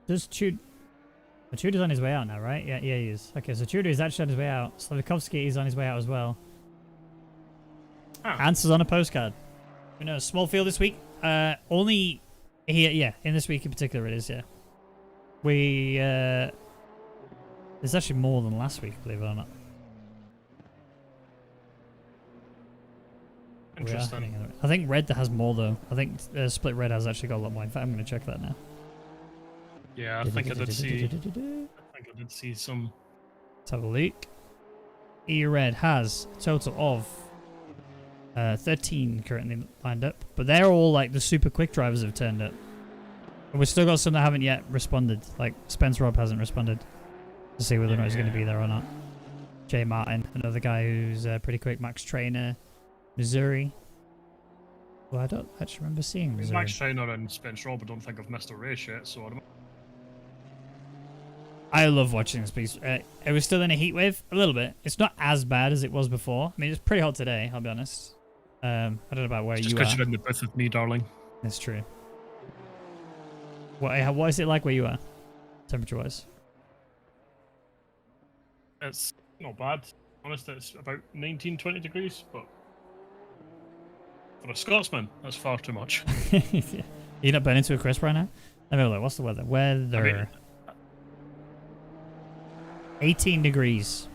Does Tudor... Tudor's on his way out now, right? Yeah, he is. Okay, so Tudor is actually on his way out. Slavikovsky is on his way out as well. Answers on a postcard. We know, small field this week. Only here, yeah, in this week in particular it is, yeah. We, there's actually more than last week, believe it or not. Interesting. I think red has more though. I think split red has actually got a lot more. In fact, I'm going to check that now. Yeah, I think I did see some. Let's have a look. E-red has a total of 13 currently lined up, but they're all like the super quick drivers have turned up. But we've still got some that haven't yet responded. Like Spence Robb hasn't responded to see whether or not he's going to be there or not. Jay Martin, another guy who's pretty quick. Max Trainer, Missouri. Well, I don't actually remember seeing Missouri. Max Trainer and Spence Robb, I don't think I've missed a race yet, so I don't. I love watching this piece. It was still in a heat wave a little bit. It's not as bad as it was before. I mean, it's pretty hot today, I'll be honest. I don't know about where you are. Just because you're in the booth with me, darling. That's true. What is it like where you are, temperature-wise? It's not bad. Honestly, it's about 19, 20 degrees, but for a Scotsman, that's far too much. Yeah. You're not burning to a crisp right now? Let me have a look. What's the weather? Weather. I mean, 18 degrees.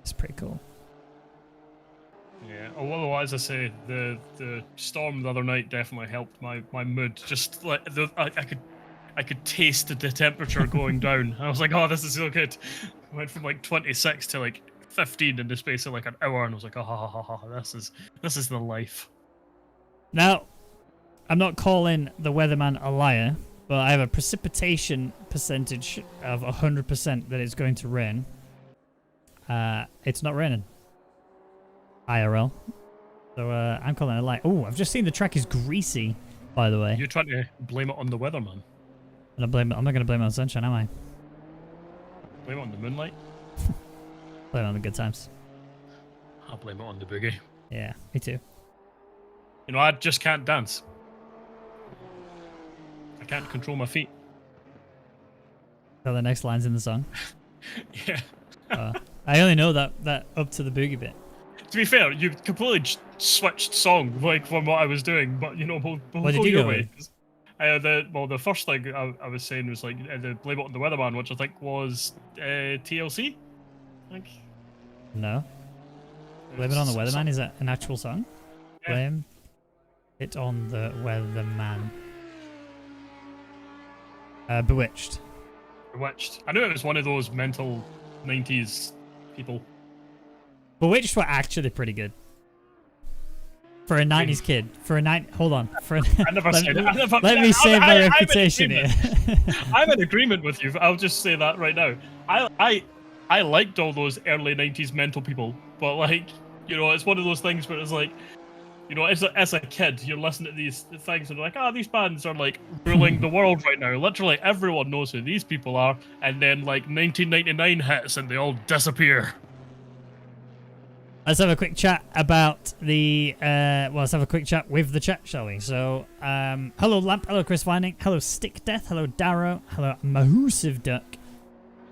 It's pretty cool. Yeah, otherwise I say the storm the other night definitely helped my mood. Just like I could taste the temperature going down. I was like, oh, this is so good. I went from like 26 to like 15 in the space of like an hour, and I was like, oh, this is the life. Now, I'm not calling the weatherman a liar, but I have a precipitation percentage of 100% that it's going to rain. It's not raining. IRL. So I'm calling it a lie. Oh, I've just seen the track is greasy, by the way. You're trying to blame it on the weather, man. I'm not going to blame it on sunshine, am I? Blame it on the moonlight? Blame it on the good times. I'll blame it on the boogie. Yeah, me too. You know, I just can't dance. I can't control my feet. So the next line's in the song. Yeah. I only know that up to the boogie bit. To be fair, you completely switched song like from what I was doing, but you know, we'll what go did you your go way. The first thing I was saying was like the blame it on the weatherman, which I think was TLC. Like, no. Blame it on the weatherman. Is that an actual song? Yeah. Blame it on the weatherman. Bewitched. Bewitched. I knew it was one of those mental 90s people. Bewitched were actually pretty good. For a 90s kid. For a hold on. For I never said it. Let me save my reputation here. I'm in agreement with you. I'll just say that right now. I liked all those early 90s mental people, but like, you know, it's one of those things where it's like, you know, as a kid, you're listening to these things and you're like, these bands are like ruling the world right now. Literally everyone knows who these people are, and then like 1999 hits and they all disappear. Let's have a quick chat about the, let's have a quick chat with the chat, shall we? So, hello Lamp, hello Chris Vining, hello Stick Death, hello Darrow, hello Mahusive Duck,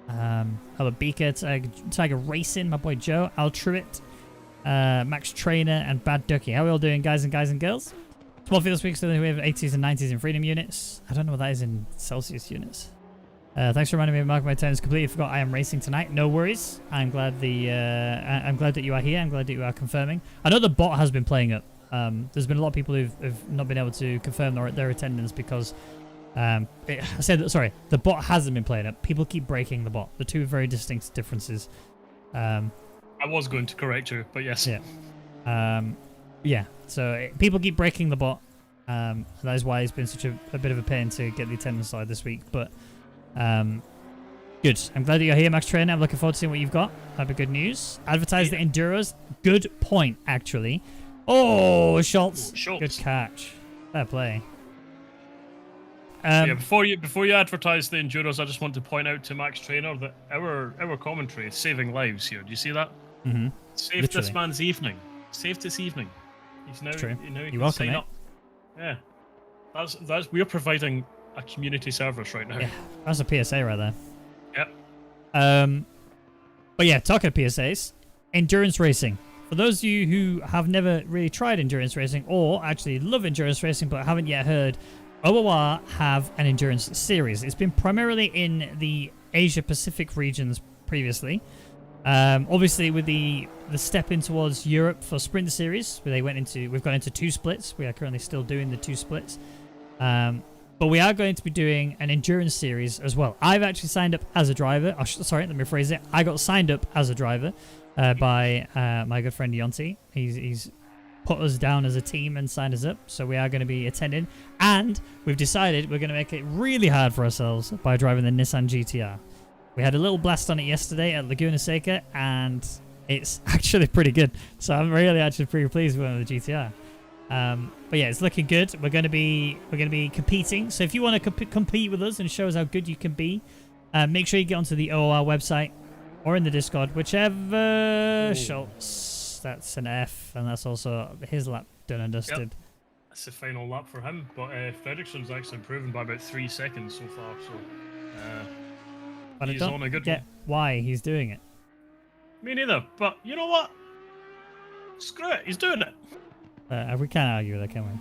hello Beaker, Tiger Racing, my boy Joe, Altruit, Max Trainer, and Bad Ducky. How are we all doing, guys and girls? Small field this week, so we have 80s and 90s in freedom units. I don't know what that is in Celsius units. Thanks for reminding me of marking my turns. Completely forgot I am racing tonight. No worries. I'm glad I'm glad that you are here. I'm glad that you are confirming. I know the bot has been playing up. There's been a lot of people who've not been able to confirm their attendance because the bot hasn't been playing up. People keep breaking the bot. The two very distinct differences. I was going to correct you, but yes. Yeah. So people keep breaking the bot. That is why it's been such a bit of a pain to get the attendance side this week. But good. I'm glad that you're here, Max Trainer. I'm looking forward to seeing what you've got. That'd be good news. Advertise the Enduros. Good point, actually. Oh, Schultz. Good catch. Fair play. Before you advertise the Enduros, I just want to point out to Max Trainer that our commentary is saving lives here. Do you see that? Mm-hmm. Saved this man's evening. Saved this evening. He's now, true. You're welcome, sign up. Yeah. That's we're providing a community service right now. Yeah, that's a PSA right there. Yep. But yeah, talking of PSAs, endurance racing. For those of you who have never really tried endurance racing or actually love endurance racing but haven't yet heard, OOR have an endurance series. It's been primarily in the Asia Pacific regions previously. Obviously, with the step in towards Europe for Sprint Series, where we've gone into 2 splits. We are currently still doing the 2 splits. But we are going to be doing an endurance series as well. I've actually signed up as a driver. Oh, sorry, let me rephrase it. I got signed up as a driver by my good friend Yonti. He's put us down as a team and signed us up. So we are going to be attending. And we've decided we're going to make it really hard for ourselves by driving the Nissan GTR. We had a little blast on it yesterday at Laguna Seca, and it's actually pretty good. So I'm really actually pretty pleased with the GTR. But yeah, it's looking good. We're going to be competing. So if you want to compete with us and show us how good you can be, make sure you get onto the OOR website or in the Discord, whichever. Ooh. Schultz, that's an F, and that's also his lap done and dusted. Yep. That's the final lap for him, but Fredrickson's actually improving by about 3 seconds so far. So but I don't get why he's doing it. Me neither. But you know what? Screw it. He's doing it. We can't argue with that, can we?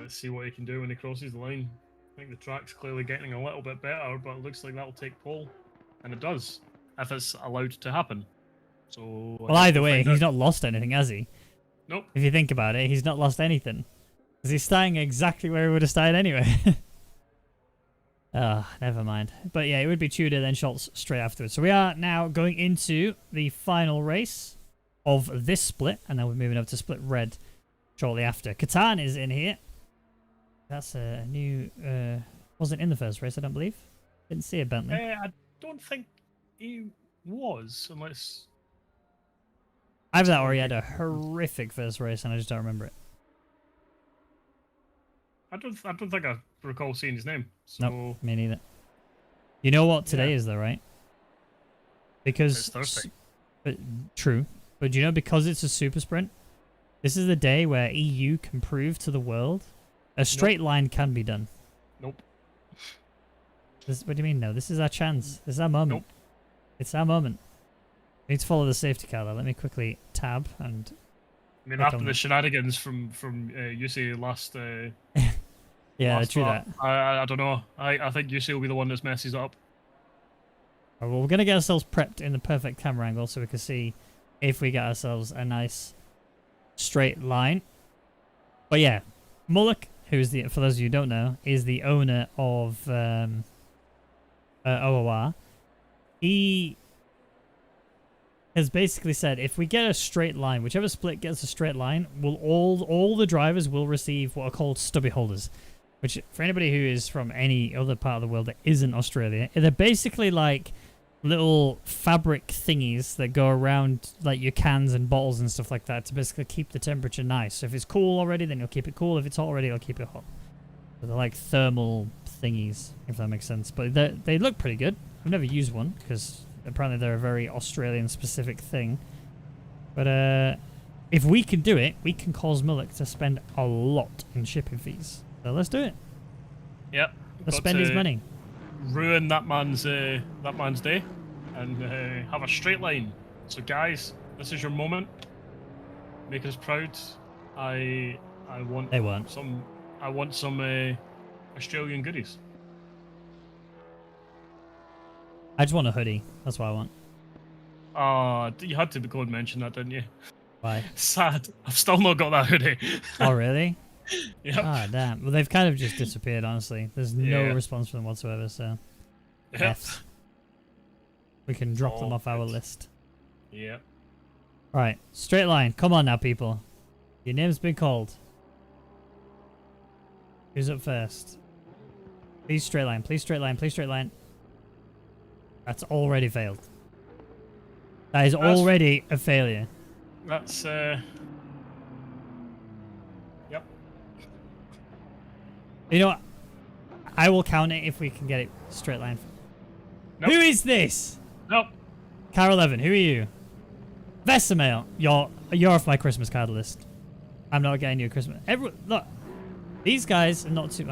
Let's see what he can do when he crosses the line. I think the track's clearly getting a little bit better, but it looks like that'll take pole. And it does, if it's allowed to happen. So. Well, either way, he's not lost anything, has he? Nope. If you think about it, he's not lost anything. Because he's starting exactly where he would have started anyway. Never mind. But yeah, it would be Tudor, then Schultz straight afterwards. So we are now going into the final race of this split, and then we're moving over to split red shortly after. Katan is in here. That's a new... wasn't in the first race, I don't believe. Didn't see a Bentley. I don't think he was, unless... Either that or he had a horrific first race, and I just don't remember it. I don't think I recall seeing his name. So... Nope, me neither. You know what today is, though, right? Because... It's Thursday. True. But do you know, because it's a super sprint, this is the day where EU can prove to the world a straight line can be done. Nope. What do you mean, no? This is our chance. This is our moment. Nope. It's our moment. We need to follow the safety car, though. Let me quickly tab and... I mean, after the shenanigans from UC last... yeah, last true lap, that. I don't know. I think UC will be the one that messes up. Well, we're going to get ourselves prepped in the perfect camera angle so we can see if we get ourselves a nice straight line. But yeah, Mullock, who's the, for those of you who don't know, is the owner of OOR. He has basically said if we get a straight line, whichever split gets a straight line, will all the drivers will receive what are called stubby holders. Which, for anybody who is from any other part of the world that isn't Australia, they're basically like little fabric thingies that go around like your cans and bottles and stuff like that to basically keep the temperature nice. So if it's cool already, then you'll keep it cool. If it's hot already, you'll keep it hot. So they're like thermal thingies, if that makes sense. But they look pretty good. I've never used one because apparently they're a very Australian specific thing. But if we can do it, we can cause Mullock to spend a lot in shipping fees. So let's do it. Yep. Let's spend his money. Ruin that man's day and have a straight line. So guys, this is your moment. Make us proud. I want they won't. some Australian goodies. I just want a hoodie. That's what I want. You had to go and mention that, didn't you? Why? Sad. I've still not got that hoodie. Oh really? Yep. Ah, damn. Well, they've kind of just disappeared, honestly. There's no response from them whatsoever, so... Yep. F. We can drop them off our list. Yeah. Right, straight line. Come on now, people. Your name's been called. Who's up first? Please straight line, please straight line, please straight line. That's already failed. That is already a failure. That's, You know what? I will count it if we can get it straight line. Nope. Who is this? Nope. Car 11, who are you? Vesamale, you're off my Christmas card list. I'm not getting you a Christmas. Look, these guys are not too.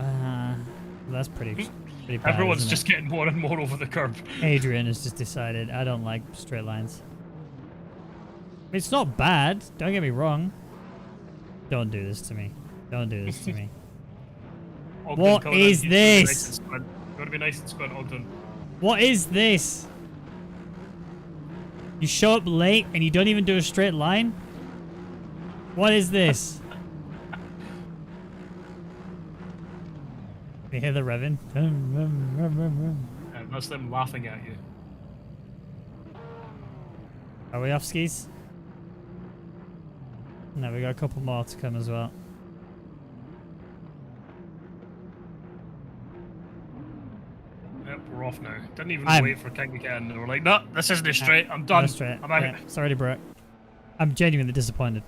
That's pretty bad. Everyone's just getting more and more over the curb. Adrian has just decided I don't like straight lines. It's not bad. Don't get me wrong. Don't do this to me. Don't do this to me. Ogden, what is this? Got to be nice and squint, Ogden. What is this? You show up late and you don't even do a straight line? What is this? You hear the revving? That's them laughing at you. Are we off skis? No, we got a couple more to come as well. Yep, we're off now. Didn't even wait for King to get in. They were like, no, this isn't a straight. I'm done. Straight. I'm out. Yeah, sorry, bro. I'm genuinely disappointed.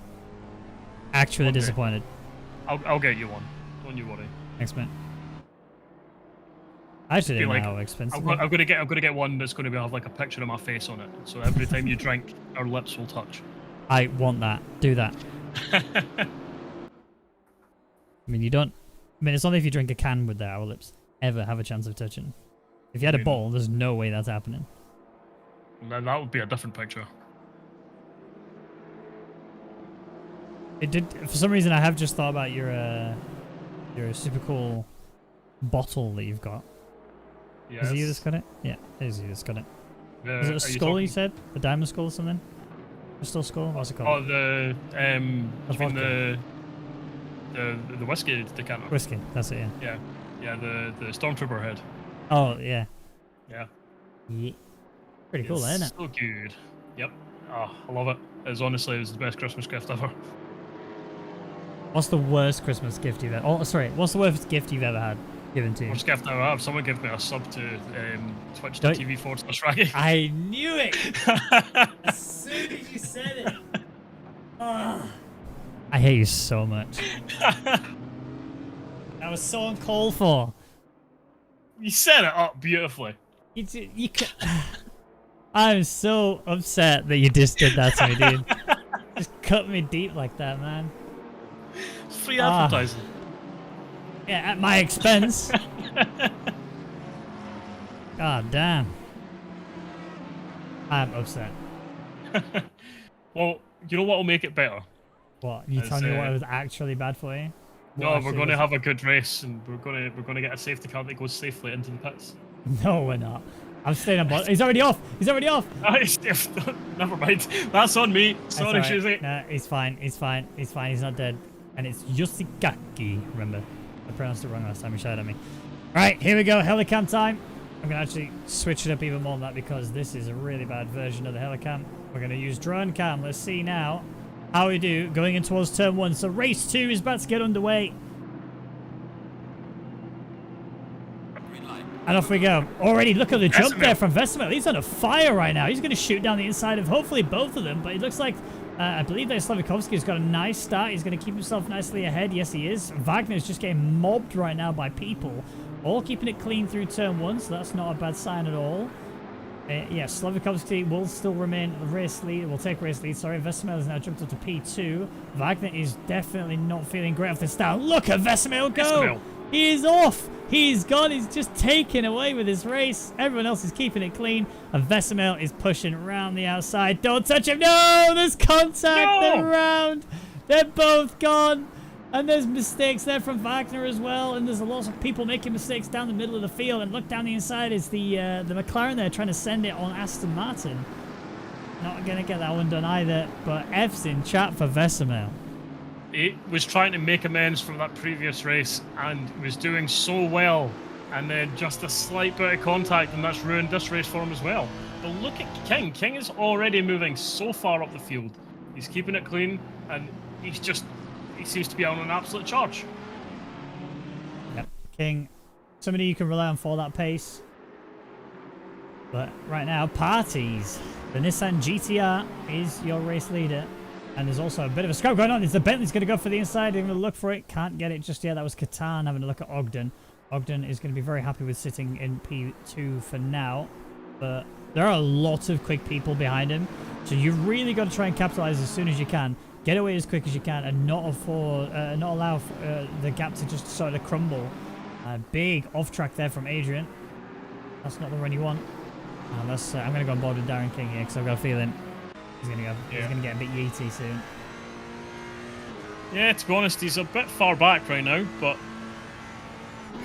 Actually disappointed. I'll get you one. Don't you worry. Thanks, man. I actually didn't know like, how expensive. I'm gonna get one that's gonna have like a picture of my face on it. So every time you drink, our lips will touch. I want that. Do that. I mean, you don't. I mean, it's only if you drink a can with our lips ever have a chance of touching. If you had a bottle, there's no way that's happening. Then that would be a different picture. It did. For some reason, I have just thought about your super cool bottle that you've got. Yes. Is it you that's got it? Yeah, it is you that's got it. Is it a skull you said? A diamond skull or something? Crystal skull? What's it called? Oh, the whiskey decanter. Whiskey, that's it, yeah. Yeah, the stormtrooper head. Oh, yeah. Yeah. Yeah. Pretty cool, isn't it? So good. Yep. Oh, I love it. It was the best Christmas gift ever. What's the worst Christmas gift you've ever... Oh, sorry. What's the worst gift you've ever had given to you? Worst gift I ever have. Someone gave me a sub to twitch.tv/Raggy. I knew it! As soon as you said it. Oh. I hate you so much. That was so uncalled for. You set it up beautifully. You I'm so upset that you just did that to me, dude. Just cut me deep like that, man. It's free advertising. Yeah, at my expense. God damn. I'm upset. Well, you know what will make it better? What? You telling me what was actually bad for you? No, we're going to have a good race, and we're going to get a safety car that goes safely into the pits. No, we're not. I'm staying on board. He's already off. He's already off. Never mind. That's on me. Sorry, Shizzy. No, he's fine. He's fine. He's fine. He's not dead. And it's Yoshikaki. Remember, I pronounced it wrong last time you shouted at me. All right, here we go. Helicam time. I'm going to actually switch it up even more than that because this is a really bad version of the helicam. We're going to use drone cam. Let's see now how we do going in towards turn 1. So race 2 is about to get underway. And off we go. Already, look at the jump there from Vesemel. He's on a fire right now. He's going to shoot down the inside of hopefully both of them. But it looks like, I believe that Slavikovsky's got a nice start. He's going to keep himself nicely ahead. Yes, he is. Wagner's just getting mobbed right now by people. All keeping it clean through turn 1, so that's not a bad sign at all. Yeah, Slavikovsky will still remain the race lead. Will take race lead. Sorry, Vesemel has now jumped up to P2. Wagner is definitely not feeling great off the start. Look at Vesemel go! He is off! He's gone. He's just taken away with his race. Everyone else is keeping it clean. And Vesemel is pushing around the outside. Don't touch him. No! There's contact. No! They're around. They're both gone. And there's mistakes there from Wagner as well. And there's a lot of people making mistakes down the middle of the field. And look down the inside is the McLaren there trying to send it on Aston Martin. Not going to get that one done either. But F's in chat for Vesemel. He was trying to make amends from that previous race and was doing so well, and then just a slight bit of contact, and that's ruined this race for him as well. But look at King. King is already moving so far up the field. He's keeping it clean, and he seems to be on an absolute charge. Yep, King, somebody you can rely on for that pace. But right now, Parties, the Nissan GTR is your race leader. And there's also a bit of a scrap going on. It's the Bentley's going to go for the inside. They're going to look for it. Can't get it just yet. That was Catan having a look at Ogden. Ogden is going to be very happy with sitting in P2 for now. But there are a lot of quick people behind him. So you've really got to try and capitalize as soon as you can. Get away as quick as you can and not allow the gap to just sort of crumble. Big off track there from Adrian. That's not the run you want. I'm going to go on board with Darren King here because I've got a feeling he's going to get a bit yeety soon. Yeah, to be honest, he's a bit far back right now, but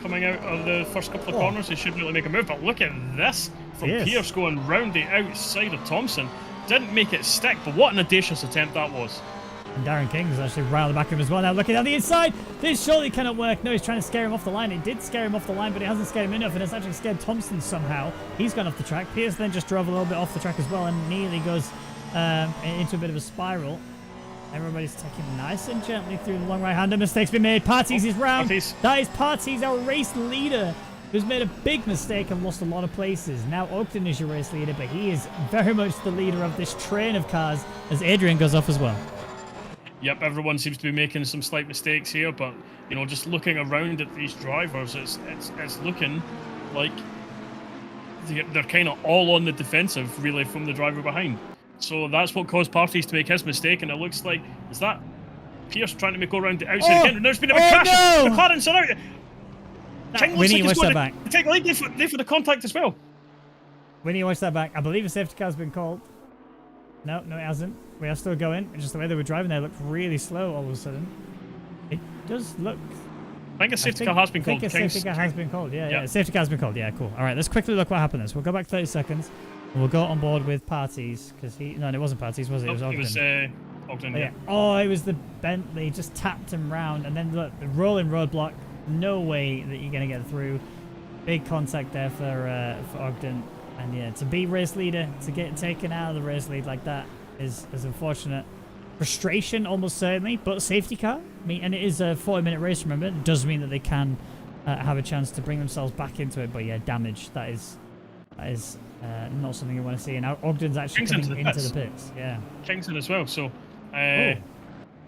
coming out of the first couple of corners, he should really make a move. But look at this. from Pierce going round the outside of Thompson. Didn't make it stick, but what an audacious attempt that was. And Darren King is actually right on the back of him as well. Now looking down the inside. This surely cannot work. No, he's trying to scare him off the line. It did scare him off the line, but it hasn't scared him enough, and it's actually scared Thompson somehow. He's gone off the track. Pierce then just drove a little bit off the track as well and nearly goes into a bit of a spiral. Everybody's taking nice and gently through the long right-hander. Mistakes been made. Parties is round. That is Parties, our race leader, who's made a big mistake and lost a lot of places. Now Octane is your race leader, but he is very much the leader of this train of cars as Adrian goes off as well. Yep, everyone seems to be making some slight mistakes here, but you know, just looking around at these drivers, it's looking like they're kind of all on the defensive, really, from the driver behind. So that's what caused Parties to make his mistake, and it looks like, is that Pierce trying to go around the outside again? And there's been a big crash. The McLaren's out. King looks like he's going to take a lead there for the contact as well. We need to watch that back. I believe a safety car's been called. No, it hasn't. We are still going. It's just the way they were driving there looked really slow all of a sudden. It does look... I think a safety car has been called. I think a safety car has been called. Yeah. Safety car has been called. Yeah, cool. All right, let's quickly look what happened. We'll go back 30 seconds. And we'll go on board with Parties, because he... No, it wasn't Parties, was it? It was Ogden. It was Ogden, yeah. Oh, it was the Bentley. Just tapped him round. And then look, the rolling roadblock. No way that you're going to get through. Big contact there for Ogden. And yeah, to be race leader, to get taken out of the race lead like that is unfortunate. Frustration, almost certainly, but safety car. I mean, and it is a 40-minute race, remember? It does mean that they can have a chance to bring themselves back into it. But yeah, damage. That is not something you want to see. And now Ogden's actually coming into the pits. Yeah. Kingston as well. So,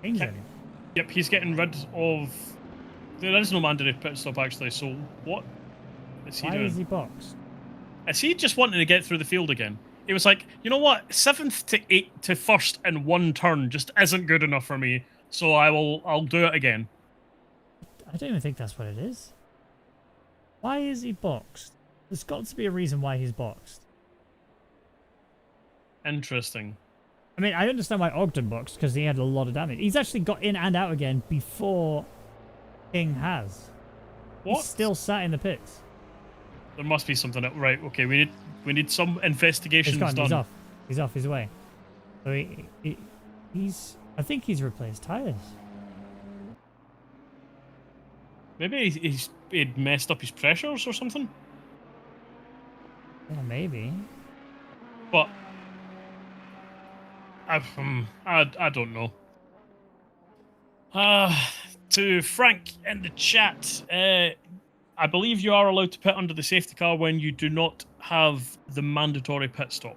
Kingston. Yep, he's getting rid of. There is no mandatory pit stop actually. So what is he doing? Why is he boxed? Is he just wanting to get through the field again? He was like, you know what, 7th to 8th to 1st in one turn just isn't good enough for me, so I'll do it again. I don't even think that's what it is. Why is he boxed? There's got to be a reason why he's boxed. Interesting. I mean, I understand why Ogden boxed, because he had a lot of damage. He's actually got in and out again before King has. What? He's still sat in the pits. There must be something up. Right, okay, we need some investigations done. He's off. He's off his way. So he's... I think he's replaced tyres. Maybe he'd messed up his pressures or something? Yeah, maybe. But... I don't know. To Frank in the chat, I believe you are allowed to pit under the safety car when you do not have the mandatory pit stop.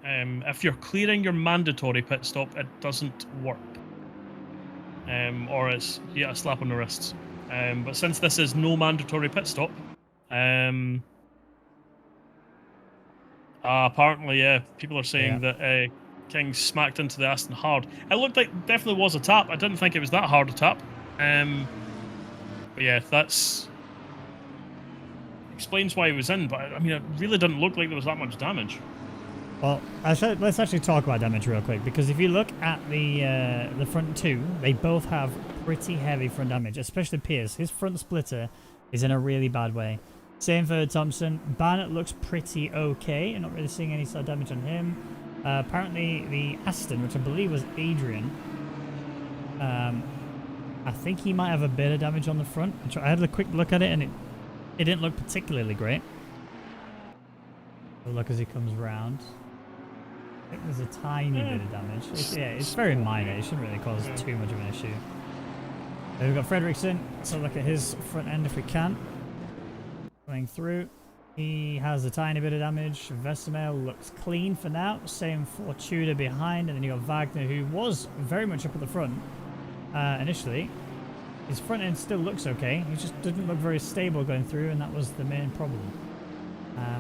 If you're clearing your mandatory pit stop, it doesn't work. Or it's you get a slap on the wrists. But since this is no mandatory pit stop, apparently, yeah, people are saying that King smacked into the Aston hard. It looked like it definitely was a tap. I didn't think it was that hard a tap. But yeah, that's explains why he was in. But I mean, it really didn't look like there was that much damage. Well, let's actually talk about damage real quick, because if you look at the front two, they both have pretty heavy front damage, especially Pierce. His front splitter is in a really bad way. Same for Thompson. Barnett looks pretty okay. I'm not really seeing any sort of damage on him. Apparently the Aston, which I believe was Adrian, I think he might have a bit of damage on the front. I had a quick look at it, and it didn't look particularly great. We'll look as he comes round. I think there's a tiny bit of damage. It's very minor. It shouldn't really cause too much of an issue. Then we've got Fredrickson. Let's have a look at his front end if we can. Going through. He has a tiny bit of damage. Vesemel looks clean for now. Same for Tudor behind. And then you got Wagner, who was very much up at the front initially. His front end still looks okay. He just didn't look very stable going through, and that was the main problem.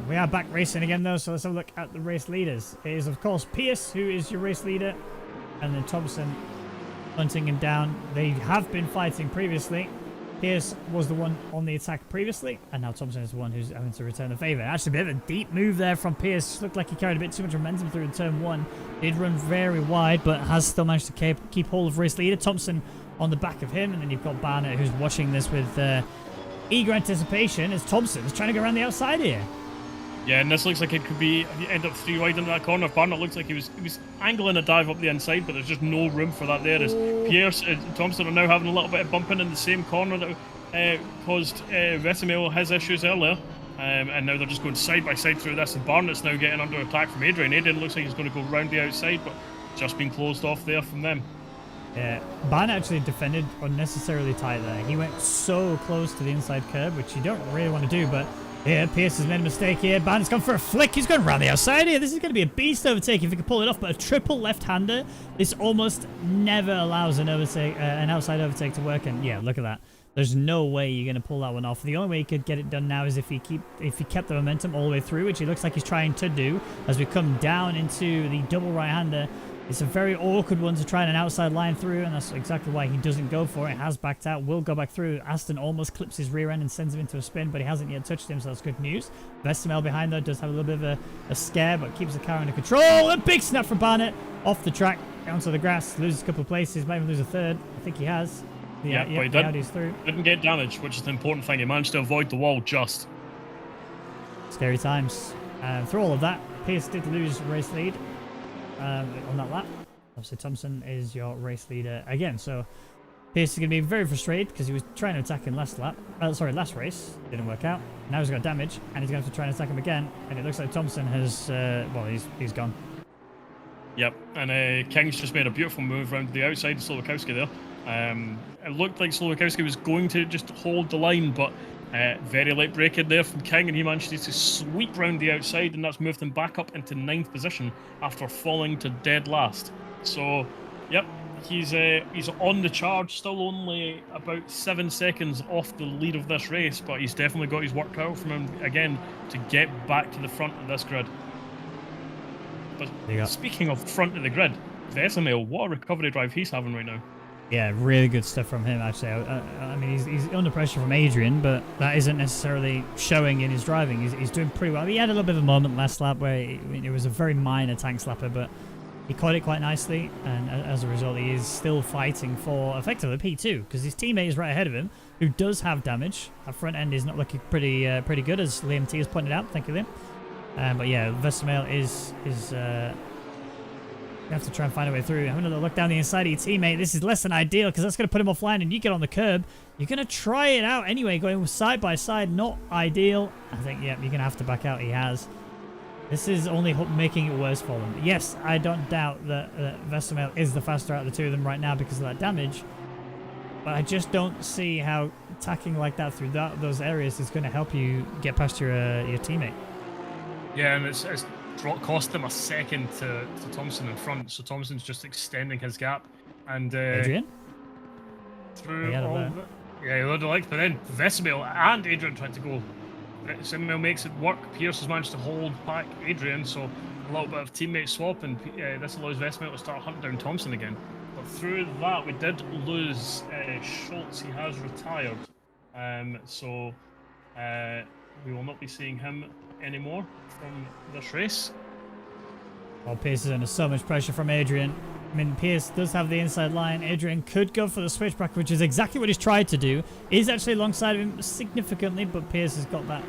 We are back racing again, though, so let's have a look at the race leaders. It is, of course, Pierce, who is your race leader, and then Thompson hunting him down. They have been fighting previously. Pierce was the one on the attack previously, and now Thompson is the one who's having to return the favour. Actually, a bit of a deep move there from Pierce. Just looked like he carried a bit too much momentum through in turn one. Did run very wide, but has still managed to keep hold of race leader. Thompson on the back of him, and then you've got Barnett, who's watching this with eager anticipation as Thompson is trying to go around the outside here. Yeah, and this looks like it could be end up 3 wide into that corner. Barnett looks like he was angling a dive up the inside, but there's just no room for that there. As Pierce and Thompson are now having a little bit of bumping in the same corner that caused Vesemel his issues earlier. And now they're just going side by side through this, and Barnett's now getting under attack from Adrian. Adrian looks like he's going to go round the outside, but just been closed off there from them. Yeah, Barnett actually defended unnecessarily tight there. He went so close to the inside curb, which you don't really want to do, but yeah, Pierce has made a mistake here. Barnett's gone for a flick. He's going around the outside here. This is going to be a beast overtake if he can pull it off, but a triple left-hander, this almost never allows an outside overtake to work, and yeah, look at that. There's no way you're going to pull that one off. The only way he could get it done now is if he kept the momentum all the way through, which he looks like he's trying to do as we come down into the double right-hander. It's a very awkward one to try an outside line through, and that's exactly why he doesn't go for it. Has backed out, will go back through. Aston almost clips his rear end and sends him into a spin, but he hasn't yet touched him, so that's good news. Vesemel behind, though, does have a little bit of a scare, but keeps the car under control. A big snap from Barnett off the track, down to the grass, loses a couple of places, might even lose a third. I think he has. Yeah, but he didn't get damaged, which is the important thing. He managed to avoid the wall just. Scary times. Through all of that, Pierce did lose race lead on that lap. Obviously, Thompson is your race leader again. So Pierce is going to be very frustrated because he was trying to attack him last race. Didn't work out. Now he's got damage, and he's going to have to try and attack him again. And it looks like Thompson has, well, he's gone. Yep, and King's just made a beautiful move around the outside of Slowakowski there. It looked like Slowakowski was going to just hold the line, but very late break in there from King, and he managed to sweep round the outside, and that's moved him back up into 9th position after falling to dead last. So, yep, he's on the charge, still only about 7 seconds off the lead of this race, but he's definitely got his work cut out from him again to get back to the front of this grid. But speaking of front of the grid, Vesemel, what a recovery drive he's having right now. Yeah, really good stuff from him, actually. I mean, he's under pressure from Adrian, but that isn't necessarily showing in his driving. He's doing pretty well. He had a little bit of a moment last lap where it was a very minor tank slapper, but he caught it quite nicely, and as a result, he is still fighting for, effectively, P2, because his teammate is right ahead of him, who does have damage. Our front end is not looking pretty good, as Liam T has pointed out. Thank you, Liam. But yeah, Vesemel is you have to try and find a way through. Having a little look down the inside of your teammate. This is less than ideal because that's going to put him offline, and you get on the curb. You're going to try it out anyway, going side by side. Not ideal. I think, yeah, you're going to have to back out. He has. This is only making it worse for them. Yes, I don't doubt that Vesemel is the faster out of the two of them right now because of that damage. But I just don't see how attacking like that through those areas is going to help you get past your teammate. Yeah, and it's cost him a second to Thompson in front, so Thompson's just extending his gap. And Adrian? Through all of it. Yeah, he loaded the legs, but then Vesemel and Adrian tried to go. Vesemel makes it work. Pierce has managed to hold back Adrian, so a little bit of teammate swap, and this allows Vesemel to start hunting down Thompson again. But through that, we did lose Schultz. He has retired, so we will not be seeing him anymore from this race. Well, Pierce is under so much pressure from Adrian. I mean, Pierce does have the inside line. Adrian could go for the switchback, which is exactly what he's tried to do. He's actually alongside of him significantly, but Pierce has got that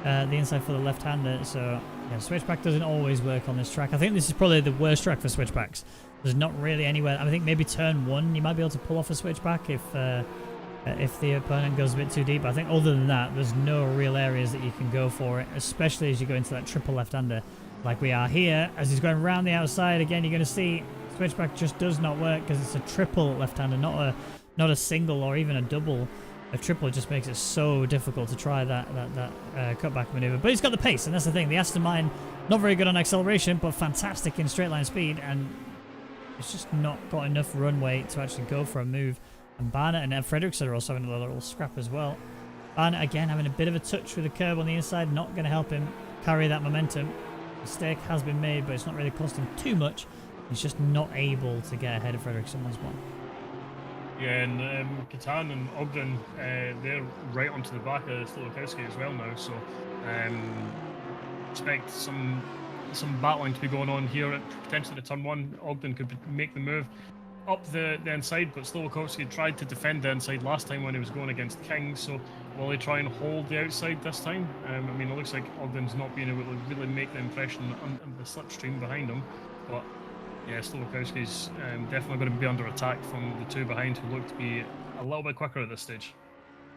the inside for the left-hander. So, yeah, switchback doesn't always work on this track. I think this is probably the worst track for switchbacks. There's not really anywhere. I think maybe turn 1, you might be able to pull off a switchback if the opponent goes a bit too deep. I think other than that, there's no real areas that you can go for it, especially as you go into that triple left-hander like we are here. As he's going around the outside again, you're going to see switchback just does not work because it's a triple left-hander, not a single or even a double. A triple just makes it so difficult to try that cutback maneuver. But he's got the pace, and that's the thing. The Aston Martin, not very good on acceleration, but fantastic in straight line speed, and it's just not got enough runway to actually go for a move. And Barnett and Fredrickson are also having a little scrap as well. Barnett, again, having a bit of a touch with the curb on the inside, not going to help him carry that momentum. Mistake has been made, but it's not really costing too much. He's just not able to get ahead of Fredrickson once more. Yeah, and Katan and Ogden, they're right onto the back of Slowakowski as well now, so expect some battling to be going on here at potentially the turn 1. Ogden could make the move. up the inside, but Slowakowski tried to defend the inside last time when he was going against King, so will he try and hold the outside this time? I mean, it looks like Ogden's not being able to really make the impression on the slipstream behind him, but yeah, Slowakowski's definitely going to be under attack from the two behind, who look to be a little bit quicker at this stage.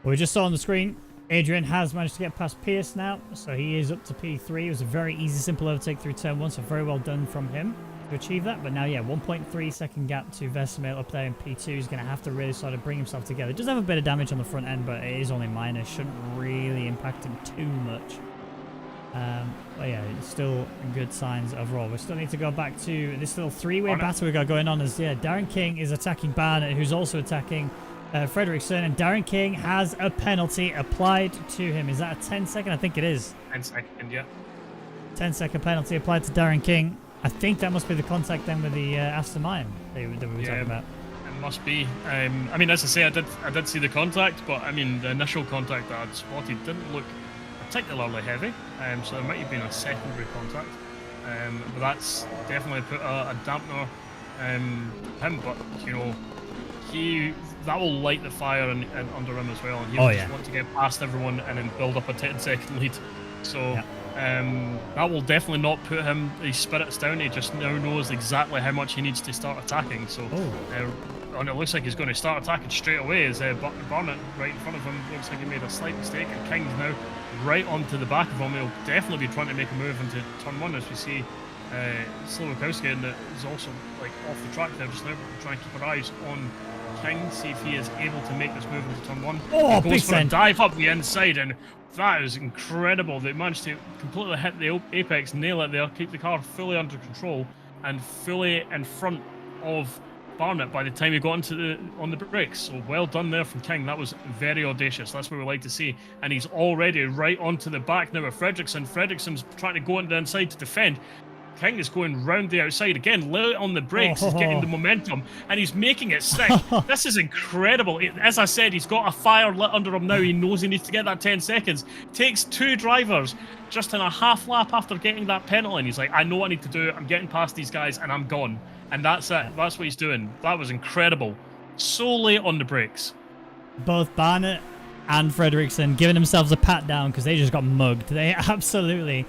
Well, we just saw on the screen, Adrian has managed to get past Pierce now, so he is up to P3. It was a very easy, simple overtake through turn 1, so very well done from him to achieve that. But now, yeah, 1.3 second gap to Vesemir up there in P2. He's going to have to really sort of bring himself together. It does have a bit of damage on the front end, but it is only minor. Shouldn't really impact him too much. But yeah, it's still good signs overall. We still need to go back to this little three-way battle we got going on as, yeah, Darren King is attacking Barnett, who's also attacking Fredrickson, and Darren King has a penalty applied to him. Is that a 10-second? I think it is. 10-second, yeah. 10-second penalty applied to Darren King. I think that must be the contact then with the Aston Martin that we were talking about. It must be. I mean, as I say, I did see the contact, but I mean, the initial contact that I'd spotted didn't look particularly heavy, so there might have been a secondary contact. But that's definitely put a dampener him. But you know, that will light the fire under him as well, and he'll just want to get past everyone and then build up a 10-second lead. So that will definitely not put his spirits down. He just now knows exactly how much he needs to start attacking. So and it looks like he's going to start attacking straight away as Barnett right in front of him looks like he made a slight mistake, and King's now right onto the back of him. He'll definitely be trying to make a move into turn 1 as we see Slowakowski, and is also like off the track there just now. We're trying to keep our eyes on King, see if he is able to make this move into turn 1. Oh, he goes for a dive up the inside, and that is incredible. They managed to completely hit the apex, nail it there, keep the car fully under control and fully in front of Barnett by the time he got on the brakes. So well done there from King. That was very audacious. That's what we like to see. And he's already right onto the back now with Fredrickson. Fredrickson's trying to go into the inside to defend. King is going round the outside again, late on the brakes. He's getting the momentum and he's making it stick. This is incredible. As I said, he's got a fire lit under him now. He knows he needs to get that 10 seconds. Takes 2 drivers just in a half lap after getting that penalty, and he's like, I know what I need to do. I'm getting past these guys and I'm gone. And that's it. That's what he's doing. That was incredible. So late on the brakes. Both Barnett and Fredrickson giving themselves a pat down because they just got mugged. They absolutely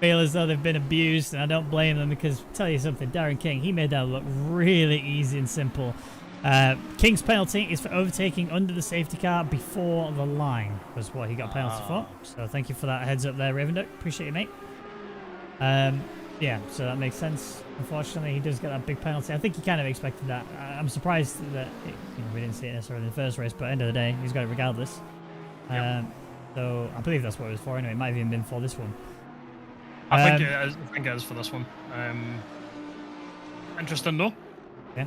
feel as though they've been abused, and I don't blame them because, I'll tell you something, Darren King, he made that look really easy and simple. King's penalty is for overtaking under the safety car before the line, was what he got a penalty for. So thank you for that heads up there, Ravenduck. Appreciate it, mate. Yeah, so that makes sense. Unfortunately, he does get that big penalty. I think he kind of expected that. I'm surprised that we didn't see it necessarily in the first race, but at the end of the day, he's got it regardless. So I believe that's what it was for anyway. It might have even been for this one. I think it is for this one. Interesting though. Yeah.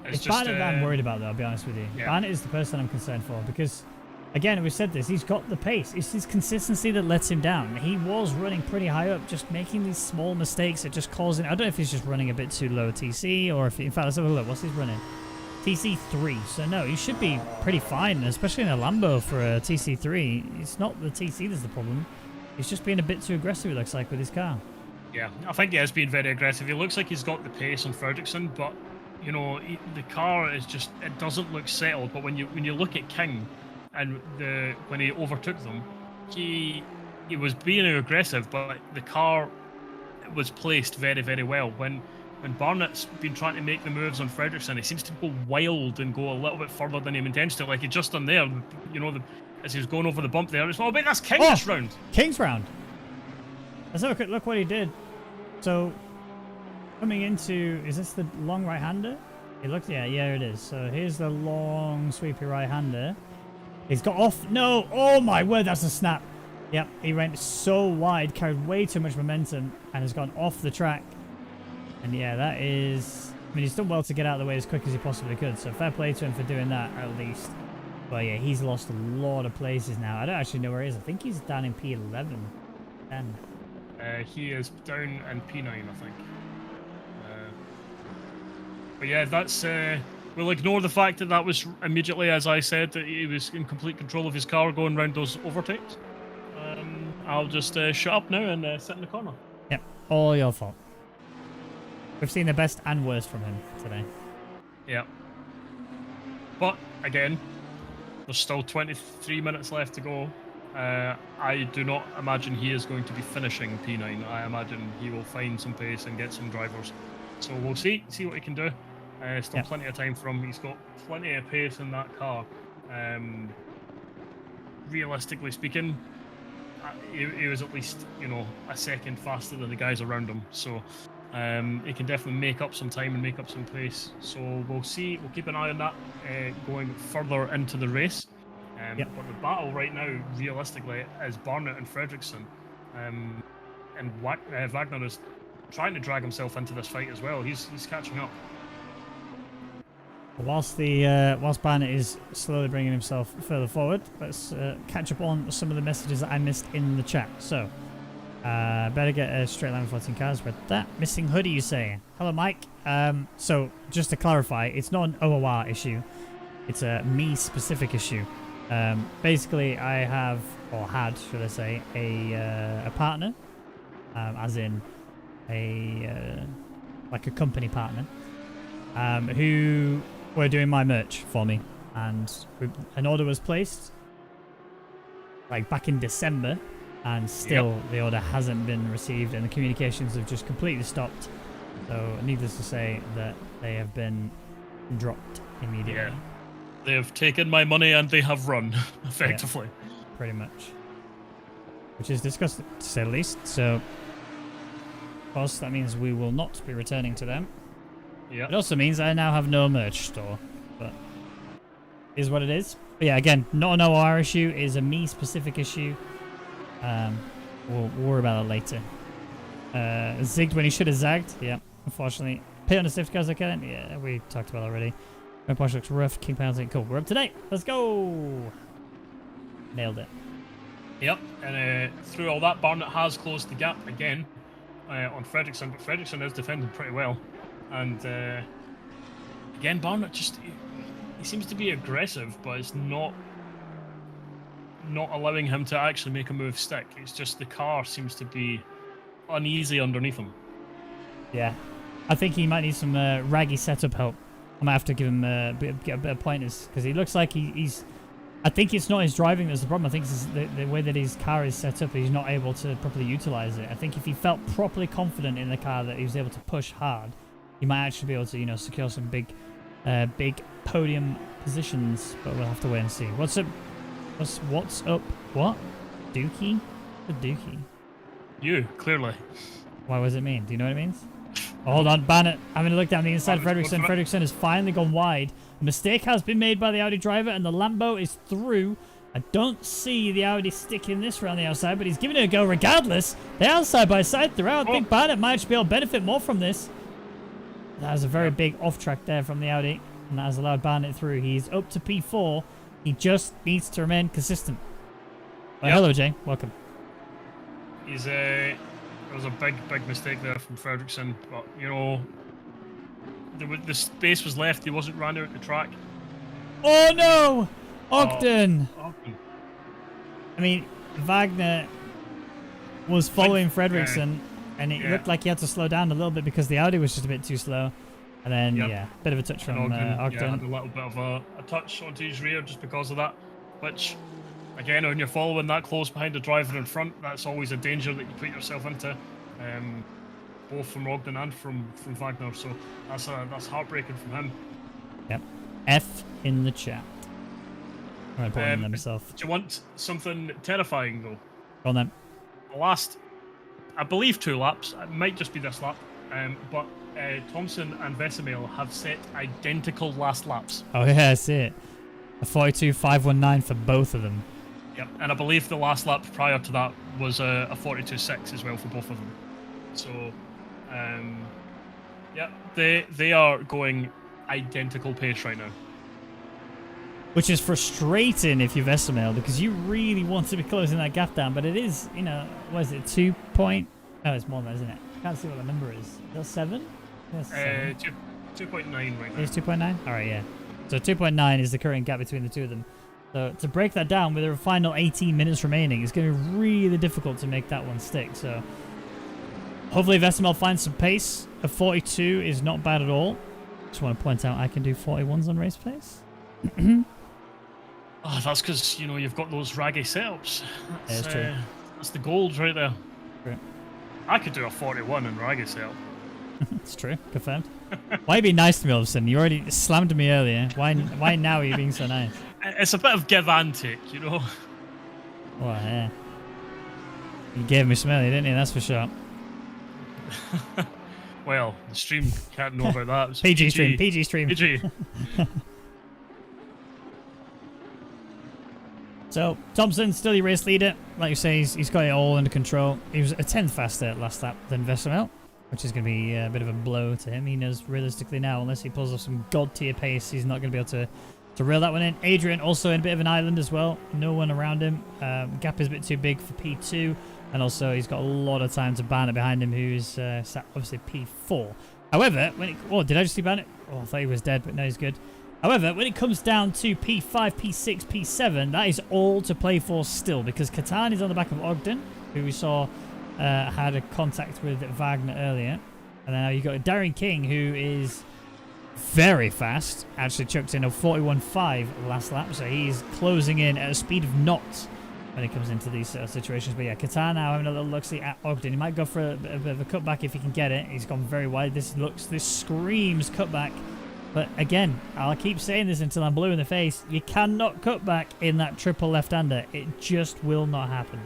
It's just Barnett that I'm worried about, though, I'll be honest with you. Yeah. Barnett is the person I'm concerned for because, again, we said this, he's got the pace. It's his consistency that lets him down. He was running pretty high up, just making these small mistakes that just causing... I don't know if he's just running a bit too low TC, or if... In fact, let's have a look. What's he running? TC3. So, no, he should be pretty fine, especially in a Lambo for a TC3. It's not the TC that's the problem. He's just being a bit too aggressive, it looks like, with his car. Yeah, I think he has been very aggressive. He looks like he's got the pace on Fredrickson, but, you know, the car is just... It doesn't look settled, but when you look at King... And when he overtook them, he was being aggressive, but the car was placed very, very well. When Barnett's been trying to make the moves on Fredrickson, he seems to go wild and go a little bit further than he intends to. Like he just done there, you know, as he was going over the bump there. It's, oh, but that's King this round. King's round. Let's have a quick look what he did. So coming into, is this the long right-hander? It looks, yeah, it is. So here's the long sweepy right-hander. He's got off. No. Oh, my word. That's a snap. Yep. He went so wide, carried way too much momentum, and has gone off the track. And yeah, that is... I mean, he's done well to get out of the way as quick as he possibly could. So fair play to him for doing that, at least. But yeah, he's lost a lot of places now. I don't actually know where he is. I think he's down in P11. 10. He is down in P9, I think. But yeah, that's... We'll ignore the fact that was immediately, as I said, that he was in complete control of his car going around those overtakes. I'll just shut up now and sit in the corner. Yep, all your fault. We've seen the best and worst from him today. Yeah. But, again, there's still 23 minutes left to go. I do not imagine he is going to be finishing P9. I imagine he will find some pace and get some drivers. So we'll see what he can do. Still plenty of time for him. He's got plenty of pace in that car. Realistically speaking, he was at least, a second faster than the guys around him. So he can definitely make up some time and make up some pace. So we'll see. We'll keep an eye on that going further into the race. But the battle right now, realistically, is Barnett and Fredriksson. And Wagner is trying to drag himself into this fight as well. He's catching up. Whilst Barnett is slowly bringing himself further forward, let's catch up on some of the messages that I missed in the chat. So, better get a straight line 14 cars with that. Missing hoodie, you say? Hello, Mike. So, just to clarify, it's not an OOR issue. It's a me-specific issue. Basically, I have, or had, should I say, a partner, as in like a company partner, who were doing my merch for me, and an order was placed like back in December, and still the order hasn't been received, and the communications have just completely stopped. So, needless to say, that they have been dropped immediately. Yeah. They have taken my money and they have run, effectively. Yeah, pretty much. Which is disgusting, to say the least. So, of course, that means we will not be returning to them. Yeah. It also means I now have no merch store, but it is what it is. But yeah, again, not an OR issue. It is a me-specific issue. We'll worry about it later. Zigged when he should have zagged. Yeah, unfortunately. Pit on the safety cars, okay then? Yeah, we talked about it already. My Porsche looks rough. King penalty. Cool. We're up to date. Let's go. Nailed it. Yep. And through all that, Barnett has closed the gap again on Fredriksson, but Fredriksson is defending pretty well. And again, Barnett just he seems to be aggressive, but it's not allowing him to actually make a move stick. It's just the car seems to be uneasy underneath him. Yeah, I think he might need some raggy setup help. I might have to give him get a bit of pointers, because he looks like he's. I think it's not his driving that's the problem. I think it's the way that his car is set up. He's not able to properly utilize it. I think if he felt properly confident in the car that he was able to push hard, he might actually be able to, secure some big podium positions. But we'll have to wait and see. What's up? What's up? What? Dookie? The Dookie? You, clearly. Why was it mean? Do you know what it means? Oh, hold on, Barnett. Having a look down the inside, Fredriksson. Fredriksson has finally gone wide. A mistake has been made by the Audi driver, and the Lambo is through. I don't see the Audi sticking this around the outside, but he's giving it a go regardless. They are side by side throughout. I think Barnett might actually be able to benefit more from this. That was a very big off track there from the Audi, and that has allowed Barnett through. He's up to P4. He just needs to remain consistent. Well, hello, Jay. Welcome. There was a big mistake there from Fredriksson, but the space was left. He wasn't running out the track. Oh no, Octane! I mean, Wagner was following Fredriksson, and it looked like he had to slow down a little bit because the Audi was just a bit too slow. And then, bit of a touch from Octane. Yeah, had a little bit of a touch onto his rear just because of that, which. Again, when you're following that close behind the driver in front, that's always a danger that you put yourself into, both from Ogden and from Wagner. So that's heartbreaking from him. Yep. F in the chat. I'm going to put it in myself. Do you want something terrifying, though? Go on then. The last, I believe 2 laps, it might just be this lap, but Thompson and Vesemel have set identical last laps. Oh, yeah, I see it. A 42.519 for both of them. Yep, and I believe the last lap prior to that was a 42.6 as well for both of them. So, they are going identical pace right now. Which is frustrating if you're Vesemel, because you really want to be closing that gap down, but it is, what is it, 2 point? Oh, it's more than that, isn't it? I can't see what the number is. Is that 7? Yes, 2.9 right now. It is 2.9? Alright, yeah. So 2.9 is the current gap between the two of them. So to break that down with the final 18 minutes remaining, it's going to be really difficult to make that one stick. So Hopefully Vesemel finds some pace. A 42 is not bad at all. Just want to point out I can do 41s on race pace. Oh, that's because, you know, you've got those raggy setups. That's true. That's the gold right there. True. I could do a 41 in raggy setup. It's true. Confirmed. Why are you being nice to me all of a sudden? You already slammed me earlier. Why now are you being so nice? It's a bit of give and take, you know? Well, yeah. You gave me some earlier, didn't you? That's for sure. Well, the stream can't know about that. It's PG stream. PG stream. PG. So, Thompson, still your race leader. Like you say, he's got it all under control. He was a 10th faster last lap than Vesemel, which is going to be a bit of a blow to him. He knows realistically now, unless he pulls off some god tier pace, he's not going to be able to reel that one in. Adrian also in a bit of an island as well. No one around him. Gap is a bit too big for P2. And also, he's got a lot of time to ban it behind him, who's sat obviously P4. However, when it... Oh, did I just see ban it? Oh, I thought he was dead, but no, he's good. However, when it comes down to P5, P6, P7, that is all to play for still, because Catan is on the back of Ogden, who we saw had a contact with Wagner earlier. And then now you've got Darren King, who is very fast. Actually chucked in a 41.5 last lap, so he's closing in at a speed of knots when it comes into these situations. But yeah, Catan now having a little look-see at Ogden. He might go for a bit of a cutback if he can get it. He's gone very wide. This screams cutback. But again, I'll keep saying this until I'm blue in the face. You cannot cut back in that triple left-hander. It just will not happen.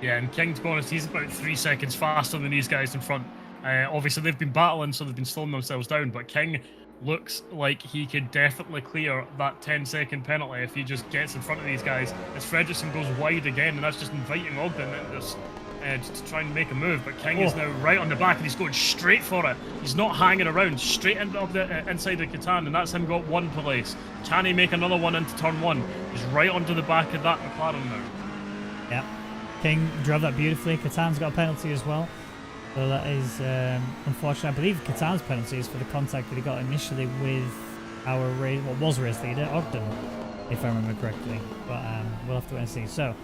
Yeah, and King, to be honest, he's about 3 seconds faster than these guys in front. Obviously, they've been battling, so they've been slowing themselves down. But King looks like he could definitely clear that 10-second penalty if he just gets in front of these guys. As Fredrickson goes wide again, and that's just inviting Ogden to try and make a move. But King is now right on the back, and he's going straight for it. He's not hanging around, straight into the inside of Catan, and that's him got one place. Can he make another one into turn one? He's right onto the back of that McLaren now. Yeah, King drove that beautifully. Catan's got a penalty as well. So that is unfortunate. I believe Catan's penalty is for the contact that he got initially with our race, what was race leader, Ogden, if I remember correctly. But we'll have to wait and see. So,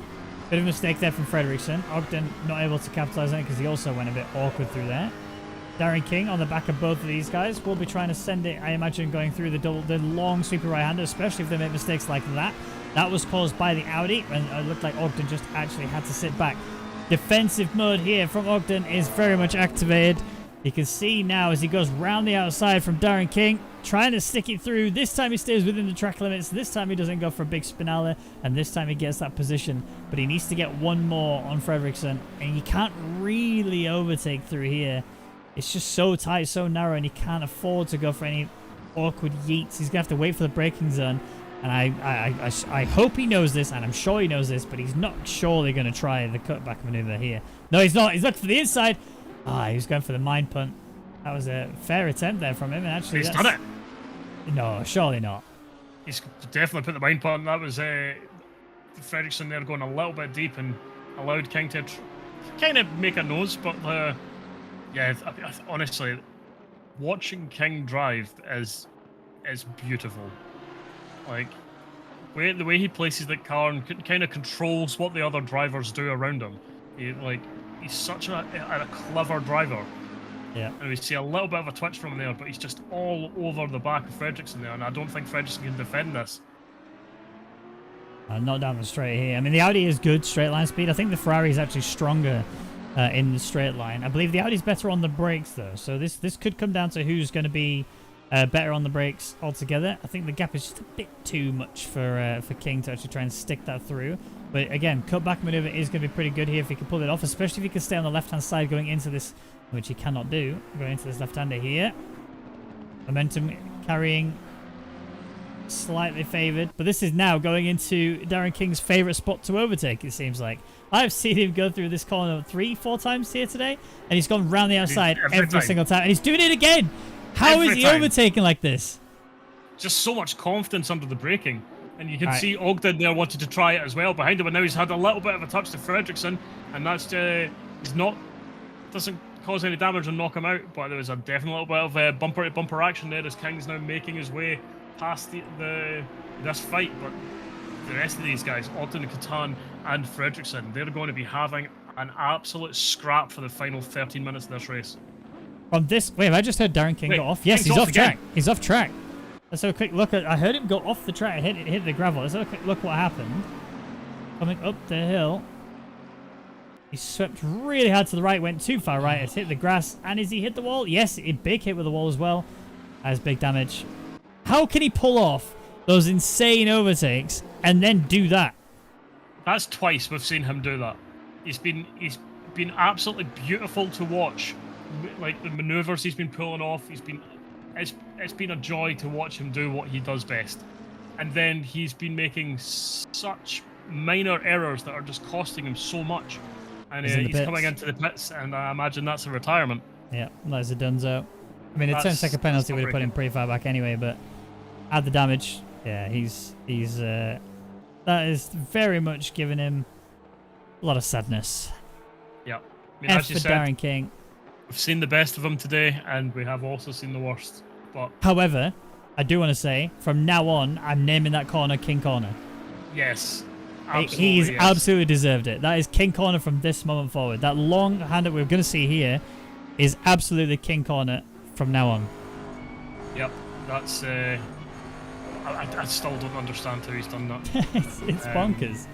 bit of a mistake there from Fredrickson. Ogden not able to capitalise on it because he also went a bit awkward through there. Darren King on the back of both of these guys will be trying to send it, I imagine, going through the long sweeper right-hander, especially if they make mistakes like that. That was caused by the Audi, and it looked like Ogden just actually had to sit back. Defensive mode here from Ogden is very much activated. You can see now as he goes round the outside from Darren King, trying to stick it through. This time he stays within the track limits. This time he doesn't go for a big spinale, and this time he gets that position. But he needs to get one more on Fredrickson, and you can't really overtake through here. It's just so tight, so narrow, and he can't afford to go for any awkward yeets. He's going to have to wait for the braking zone. And I hope he knows this, and I'm sure he knows this, but he's not surely going to try the cutback maneuver here. No, he's not. He's looking for the inside. He was going for the mind punt. That was a fair attempt there from him. And actually, he's done it. No, surely not. He's definitely put the mind punt. That was Fredrickson there going a little bit deep and allowed King to kind of make a nose. But yeah, honestly, watching King drive is beautiful. Like, the way he places the car and kind of controls what the other drivers do around him. He's such a clever driver. Yeah. And we see a little bit of a twitch from him there, but he's just all over the back of Fredrickson there, and I don't think Fredrickson can defend this. Not down the straight here. I mean, the Audi is good straight line speed. I think the Ferrari is actually stronger in the straight line. I believe the Audi's better on the brakes, though. So this could come down to who's going to be better on the brakes altogether. I think the gap is just a bit too much for King to actually try and stick that through. But again, cutback maneuver is going to be pretty good here if he can pull it off, especially if he can stay on the left-hand side going into this, which he cannot do, going into this left-hander here. Momentum carrying slightly favoured, but this is now going into Darren King's favourite spot to overtake, it seems like. I've seen him go through this corner 3-4 times here today, and he's gone round the outside every single time, and he's doing it again! How is he overtaking like this? Just so much confidence under the braking. And you can see Ogden there wanted to try it as well behind him, but now he's had a little bit of a touch to Fredrickson, and that's doesn't cause any damage and knock him out, but there was a definite little bit of bumper to bumper action there as King's now making his way past this fight. But the rest of these guys, Ogden, Catan and Fredrickson, they're going to be having an absolute scrap for the final 13 minutes of this race. From this, wait, have I just heard Darren King go off? Yes, he's off track. He's off track. Let's have a quick look at. I heard him go off the track, hit the gravel. Let's have a quick look what happened. Coming up the hill, he swept really hard to the right, went too far right. It's hit the grass, and has he hit the wall? Yes, a big hit with the wall as well. Has big damage. How can he pull off those insane overtakes and then do that? That's twice we've seen him do that. He's been absolutely beautiful to watch. Like the maneuvers he's been pulling off, it's been a joy to watch him do what he does best. And then he's been making such minor errors that are just costing him so much. And he's coming into the pits, and I imagine that's a retirement. Yeah, that's a dunzo. I mean, a 10-second penalty would have put him pretty far back anyway, but add the damage. Yeah, he's that is very much giving him a lot of sadness. Yeah. I mean, F as you for said, Darren King. We've seen the best of him today, and we have also seen the worst. But however, I do want to say, from now on, I'm naming that corner King Corner. Yes. He's absolutely deserved it. That is King Corner from this moment forward. That long hand that we're going to see here is absolutely King Corner from now on. Yep. That's... I still don't understand how he's done that. it's bonkers.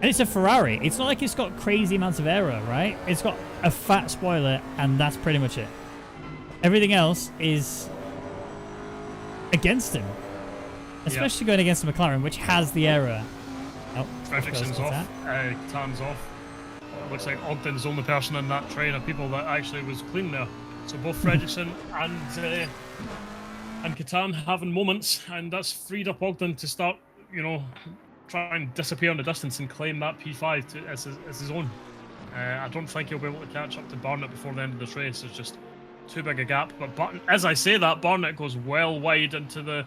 And it's a Ferrari. It's not like it's got crazy amounts of error, right? It's got a fat spoiler, and that's pretty much it. Everything else is against him. Especially going against the McLaren, which has the error. Oh, Fredriksson's off. Tan's off. It looks like Ogden's the only person in that train of people that actually was clean there. So both Fredriksson and Catan having moments, and that's freed up Ogden to start, try and disappear in the distance and claim that P5 as his own. I don't think he'll be able to catch up to Barnett before the end of this race. It's just too big a gap. But as I say that, Barnett goes well wide into the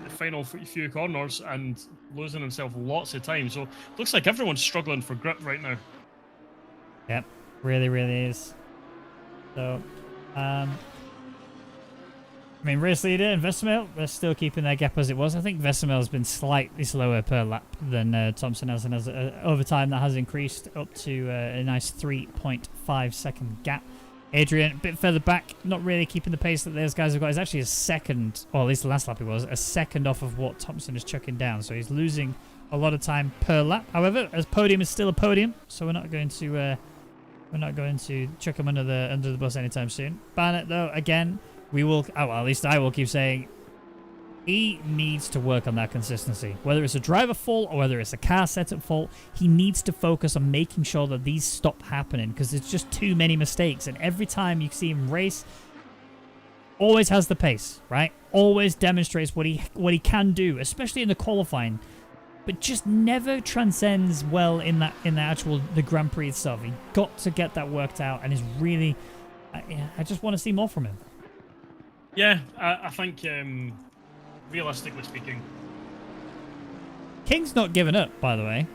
final few corners and losing himself lots of time. So it looks like everyone's struggling for grip right now. Yep, really, really is. So, I mean, race leader and Vesemel, they're still keeping their gap as it was. I think Vesemel's been slightly slower per lap than Thompson has, and over time that has increased up to a nice 3.5 second gap. Adrian, a bit further back, not really keeping the pace that those guys have got. He's actually a second, or at least the last lap he was, a second off of what Thompson is chucking down. So he's losing a lot of time per lap. However, as podium is still a podium, so we're not going to chuck him under the bus anytime soon. Barnett, though, again, we will, at least I will keep saying, he needs to work on that consistency. Whether it's a driver fault or whether it's a car setup fault, he needs to focus on making sure that these stop happening, because there's just too many mistakes. And every time you see him race, always has the pace, right? Always demonstrates what he can do, especially in the qualifying, but just never transcends well in the Grand Prix itself. He got to get that worked out, and is really, I just want to see more from him. Yeah, I think. Realistically speaking, King's not given up, by the way.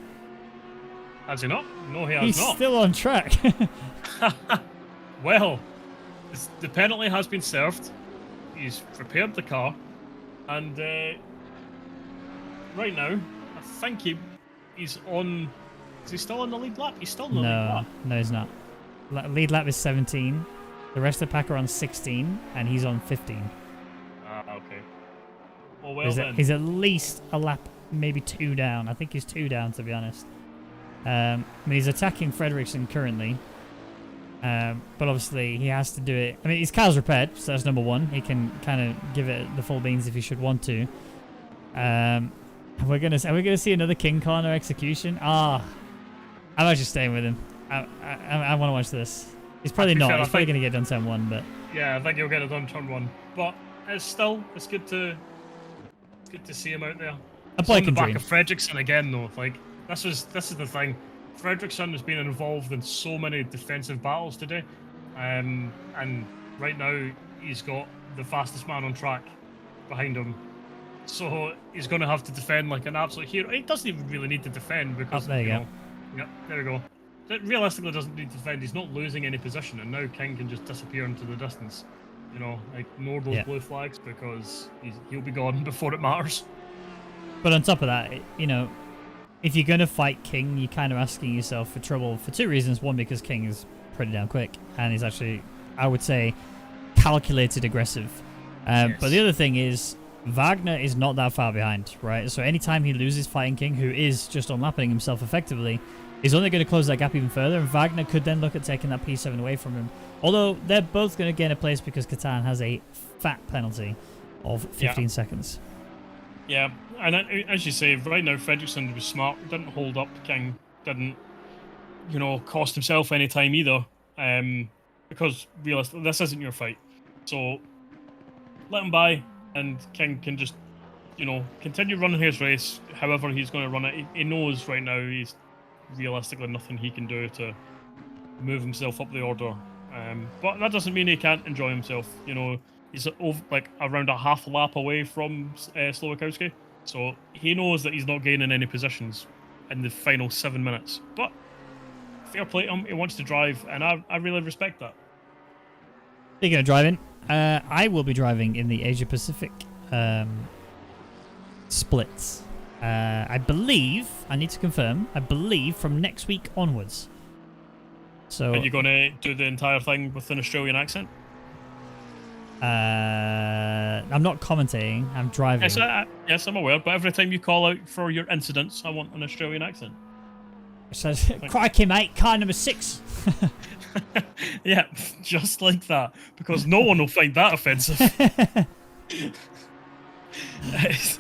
Has he not? No, he has He's not. He's still on track. Well, the penalty has been served. He's repaired the car, and right now, I think he's on. Is he still on the lead lap? He's still on the lead lap. No, he's not. Lead lap is 17. The rest of the pack are on 16, and he's on 15. Okay. Well, he's at least a lap, maybe 2 down. I think he's 2 down, to be honest. I mean, he's attacking Fredriksson currently. But obviously, he has to do it. I mean, his car's repaired, so that's number one. He can kind of give it the full beans if he should want to. Are we gonna see another King Corner execution? I'm actually staying with him. I want to watch this. He's probably not. He's probably going to get done turn 1, but... Yeah, I think he'll get it done turn 1. But it's good to see him out there. A boy can dream. On the back of Fredriksson again, though. Like, this is the thing. Fredriksson has been involved in so many defensive battles today. And right now, he's got the fastest man on track behind him. So he's going to have to defend like an absolute hero. He doesn't even really need to defend because... there you go. Yep, there we go. Realistically doesn't need to defend. He's not losing any position, and now King can just disappear into the distance. Ignore those blue flags because he'll be gone before it matters. But on top of that, if you're going to fight King, you're kind of asking yourself for trouble for two reasons. One, because King is pretty damn quick, and he's actually, I would say, calculated aggressive. Yes. But the other thing is, Wagner is not that far behind, right? So anytime he loses fighting King, who is just unlapping himself effectively, he's only going to close that gap even further, and Wagner could then look at taking that P7 away from him. Although they're both going to gain a place because Catan has a fat penalty of 15 seconds. Yeah, and as you say, right now Fredrickson was smart, didn't hold up King, didn't, you know, cost himself any time either, because realistically, this isn't your fight. So let him by, and King can just, you know, continue running his race however he's going to run it. He knows right now he's realistically nothing he can do to move himself up the order. But that doesn't mean he can't enjoy himself. You know, he's like around a half lap away from Slowakowski, so he knows that he's not gaining any positions in the final 7 minutes. But fair play to him, he wants to drive, and I really respect that. Speaking of driving, I will be driving in the Asia Pacific splits. I believe, I need to confirm, I believe from next week onwards. So, are you going to do the entire thing with an Australian accent? I'm not commentating, I'm driving. Yes, I'm aware, but every time you call out for your incidents, I want an Australian accent. It says, crikey mate, car number 6. Yeah, just like that, because no one will find that offensive.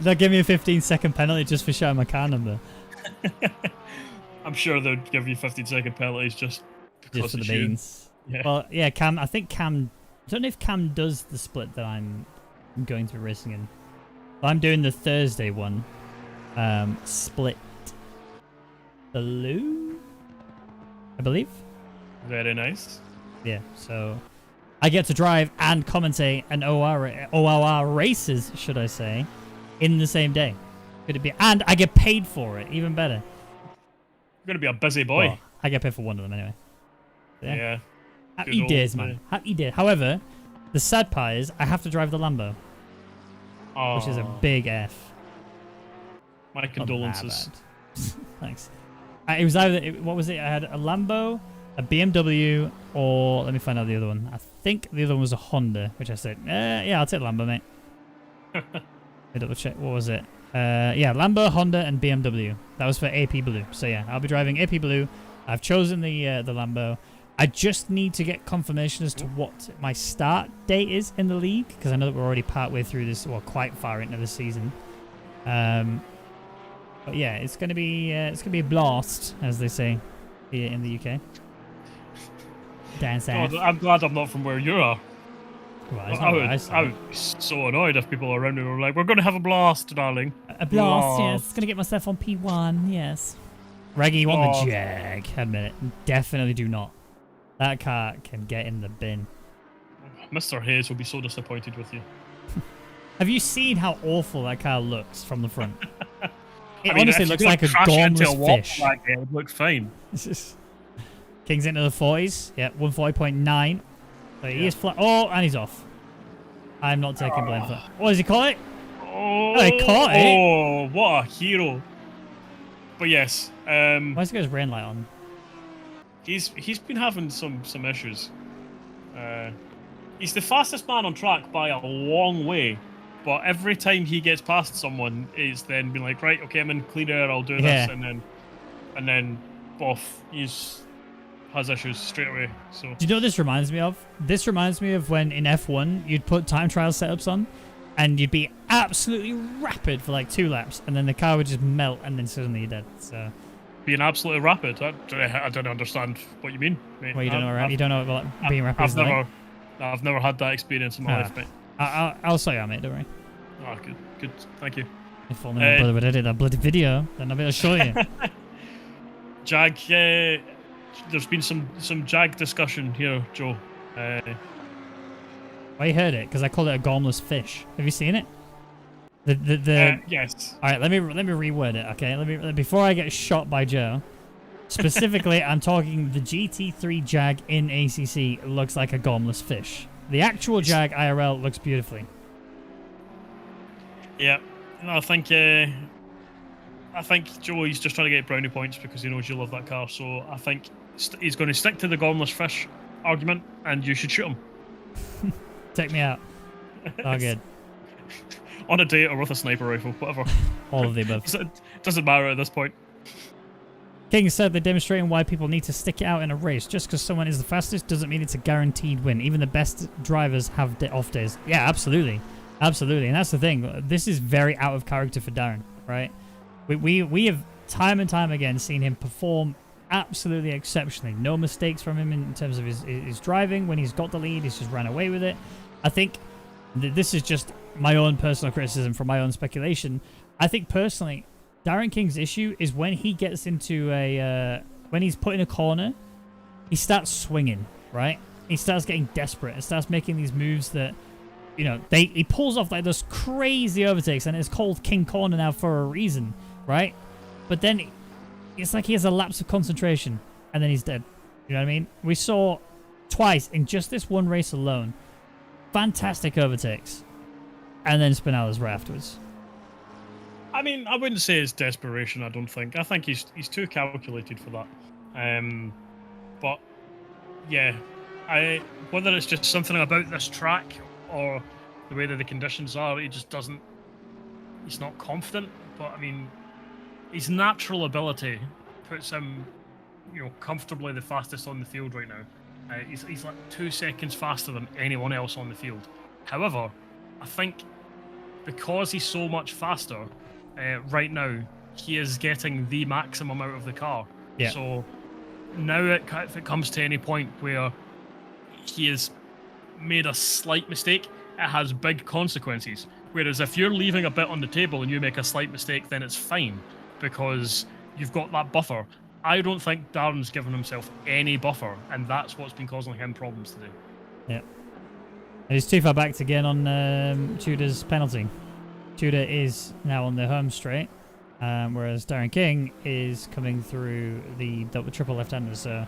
They'll give me a 15-second penalty just for shouting my car number. I'm sure they'd give you 15-second penalties just because for the beans. Yeah. Well, yeah, Cam. I think Cam. I don't know if Cam does the split that I'm going to be racing in. But I'm doing the Thursday one. Split blue, I believe. Very nice. Yeah, so I get to drive and commentate an OOR races, should I say, in the same day. Could it be? And I get paid for it, even better. You're gonna be a busy boy. Well, I get paid for one of them anyway. Yeah. Happy days, man. Happy days. However, the sad part is I have to drive the Lambo, which is a big F. My condolences. Thanks. It was either, what was it? I had a Lambo, a BMW, or let me find out the other one. I think the other one was a Honda, which I said, yeah, I'll take Lambo, mate. Let me double check. What was it? Yeah, Lambo, Honda, and BMW. That was for AP Blue. So yeah, I'll be driving AP Blue. I've chosen the Lambo. I just need to get confirmation as to what my start date is in the league, because I know that we're already partway through this, well, quite far into the season. But yeah, it's gonna be a blast, as they say here in the UK. Down south. I'm glad I'm not from where you are. Well, I would be so annoyed if people around me were like, "We're going to have a blast, darling." A blast, yes. Gonna get myself on P1, yes. Reggie, you want the Jag? Admit it. Definitely do not. That car can get in the bin. Mr. Hayes will be so disappointed with you. Have you seen how awful that car looks from the front? It I mean, honestly looks like a gormless fish. It would look fine. King's into the 40s. Yeah, 140.9. So he is flat. Oh, and he's off. I'm not taking blame for that. What does he call it? Oh, he caught it. Oh, what a hero. But yes. Why has he got his rain light on? He's been having some issues. He's the fastest man on track by a long way, but every time he gets past someone, it's then been like, right, okay, I'm in clean air, I'll do this, and then boff, has issues straight away. So do you know what this reminds me of? This reminds me of when in F1 you'd put time trial setups on, and you'd be absolutely rapid for like 2 laps, and then the car would just melt, and then suddenly you're dead. So. Being absolutely rapid? I don't understand what you mean, mate. Well, you don't know what being rapid is like? I've never had that experience in my life, mate. I'll show you, mate, don't worry. Oh, good, thank you. If only my brother would edit that bloody video, then I'll be able to show you. Jag, there's been some Jag discussion here, Joe. I heard it, because I called it a gormless fish. Have you seen it? Yes. All right, let me reword it. Okay, before I get shot by Joe. Specifically, I'm talking the GT3 Jag in ACC looks like a gormless fish. The actual Jag IRL looks beautifully. Yeah, I think I think Joey's just trying to get brownie points because he knows you love that car. So I think he's going to stick to the gomless fish argument, and you should shoot him. Take me out. Oh, good. On a date or with a sniper rifle, whatever. All of the above. It doesn't matter at this point. King said they're demonstrating why people need to stick it out in a race. Just because someone is the fastest doesn't mean it's a guaranteed win. Even the best drivers have off days. Yeah, absolutely. Absolutely. And that's the thing. This is very out of character for Darren, right? We have time and time again seen him perform absolutely exceptionally. No mistakes from him in terms of his driving. When he's got the lead, he's just ran away with it. I think this is just my own personal criticism from my own speculation. I think personally, Darren King's issue is when he gets into when he's put in a corner, he starts swinging, right? He starts getting desperate and starts making these moves that, you know, he pulls off like those crazy overtakes, and it's called King Corner now for a reason, right? But then it's like he has a lapse of concentration and then he's dead. You know what I mean? We saw twice in just this one race alone, fantastic overtakes, and then Spinelli's right afterwards. I mean, I wouldn't say it's desperation. I don't think. I think he's too calculated for that. But yeah, whether it's just something about this track or the way that the conditions are, he just doesn't. He's not confident. But I mean, his natural ability puts him, you know, comfortably the fastest on the field right now. He's like 2 seconds faster than anyone else on the field. However, I think because he's so much faster. Right now, he is getting the maximum out of the car. Yeah. So now, if it comes to any point where he has made a slight mistake, it has big consequences. Whereas if you're leaving a bit on the table and you make a slight mistake, then it's fine because you've got that buffer. I don't think Darren's given himself any buffer, and that's what's been causing him problems today. Yeah. And he's too far back to get on Tudor's penalty. Tudor is now on the home straight, whereas Darren King is coming through the triple left-hander, so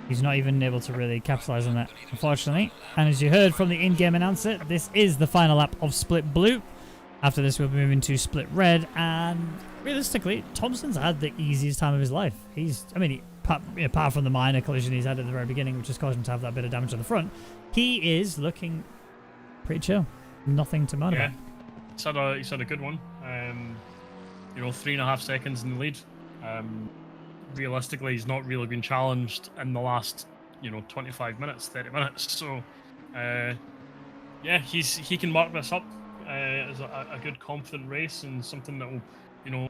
he's not even able to really capitalize on that, unfortunately. And as you heard from the in-game announcer, this is the final lap of Split Blue. After this, we'll be moving to Split Red, and realistically, Thompson's had the easiest time of his life. Apart from the minor collision he's had at the very beginning, which has caused him to have that bit of damage on the front, he is looking pretty chill. Nothing to moan about. He's had a good one. 3.5 seconds in the lead. Realistically, he's not really been challenged in the last, 25 minutes, 30 minutes. So, he can mark this up as a good, confident race and something that will,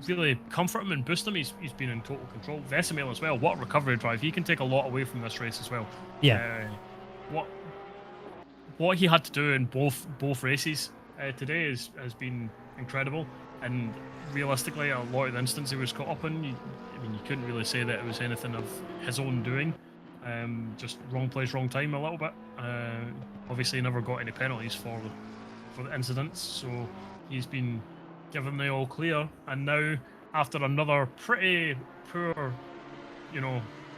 really comfort him and boost him. He's been in total control. Vesemel as well. What a recovery drive! He can take a lot away from this race as well. Yeah. What he had to do in both races today has been incredible, and realistically, a lot of the instances he was caught up in, you couldn't really say that it was anything of his own doing. Just wrong place, wrong time a little bit. Obviously, he never got any penalties for the incidents, so he's been given the all clear. And now, after another pretty poor,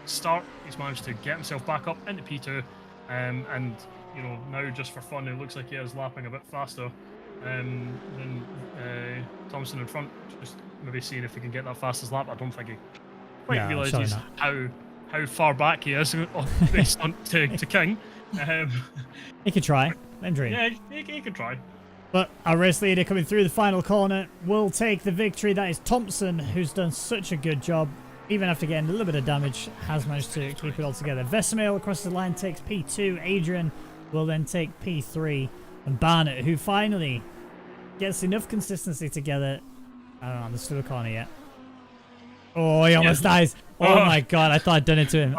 start, he's managed to get himself back up into P2, and now just for fun, it looks like he is lapping a bit faster than Thompson in front. Just maybe seeing if he can get that fastest lap. I don't think he quite realises how far back he is based on to King. He could try. Yeah, he could try. But our race leader coming through the final corner will take the victory. That is Thompson, who's done such a good job. Even after getting a little bit of damage, has managed to keep it all together. Vesemel across the line takes P2. Adrian will then take P3. And Barnett, who finally gets enough consistency together. I don't know, there's still a corner yet. Oh, he almost dies. Oh my god, I thought I'd done it to him.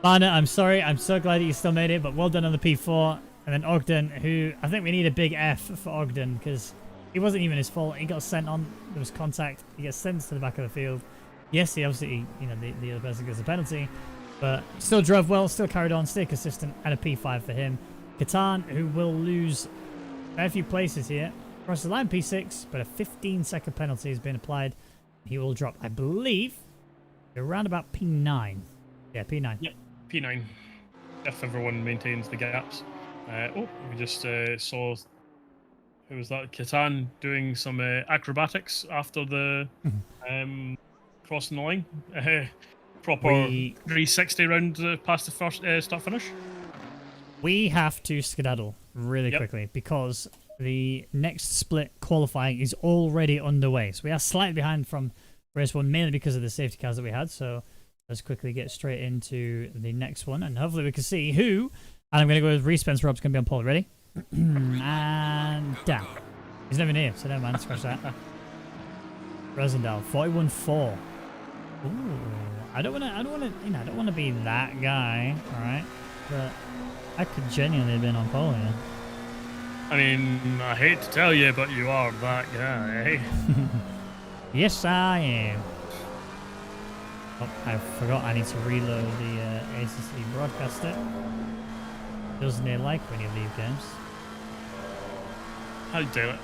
Barnett, I'm sorry. I'm so glad that you still made it, but well done on the P4. And then Ogden, who I think we need a big F for Ogden because it wasn't even his fault. He got sent on. There was contact. He gets sent to the back of the field. Yes, he obviously, the other person gets a penalty, but still drove well, still carried on, stayed consistent, and a P5 for him. Catan, who will lose a few places here, across the line P6, but a 15-second penalty has been applied. He will drop, I believe, around about P9. Yeah, P9. Yeah, P9. If everyone maintains the gaps. We just saw who was that? Catan doing some acrobatics after the crossing the line. Proper 360 round past the first start finish. We have to skedaddle really quickly because the next split qualifying is already underway. So we are slightly behind from race 1, mainly because of the safety cars that we had. So let's quickly get straight into the next one, and hopefully we can see who. And I'm going to go with Reese. Rob's going to be on pole. Ready? And down. He's never near, so never mind. Scratch that. Rosendal, 41.4. Ooh, I don't want to be that guy. All right, but I could genuinely have been on pole here. I mean, I hate to tell you, but you are that guy, eh? Yes, I am. Oh, I forgot I need to reload the ACC broadcaster. Doesn't he like when you leave games? How do it?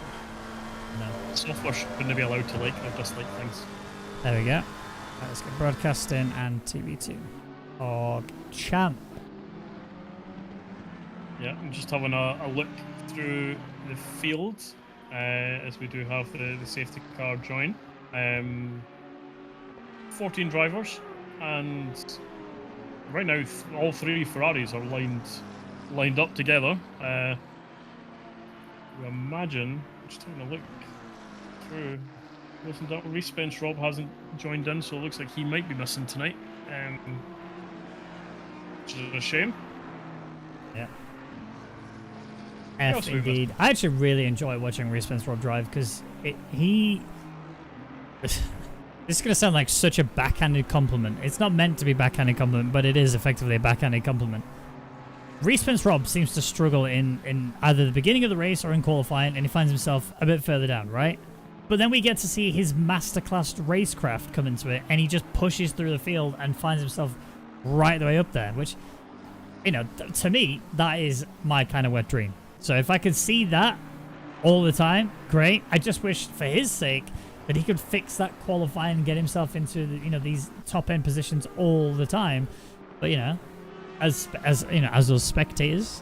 No. Software shouldn't be allowed to like or dislike things. There we go. Right, let's get broadcasting and TV2. Org champ. Yeah, I'm just having a look through the field as we do have the safety car join. 14 drivers, and right now all 3 Ferraris are lined up together. We imagine, just taking a look through, Reese Rob hasn't joined in, so it looks like he might be missing tonight, which is a shame. Yeah. F indeed. I actually really enjoy watching Reese Rob drive because he. This is going to sound like such a backhanded compliment. It's not meant to be backhanded compliment, but it is effectively a backhanded compliment. Reese Rob seems to struggle in either the beginning of the race or in qualifying, and he finds himself a bit further down, right? But then we get to see his masterclass racecraft come into it, and he just pushes through the field and finds himself right the way up there, which, you know, to me, that is my kind of wet dream. So if I could see that all the time, great. I just wish, for his sake, that he could fix that qualifying and get himself into the, you know, these top end positions all the time. But you know, as you know, as those spectators,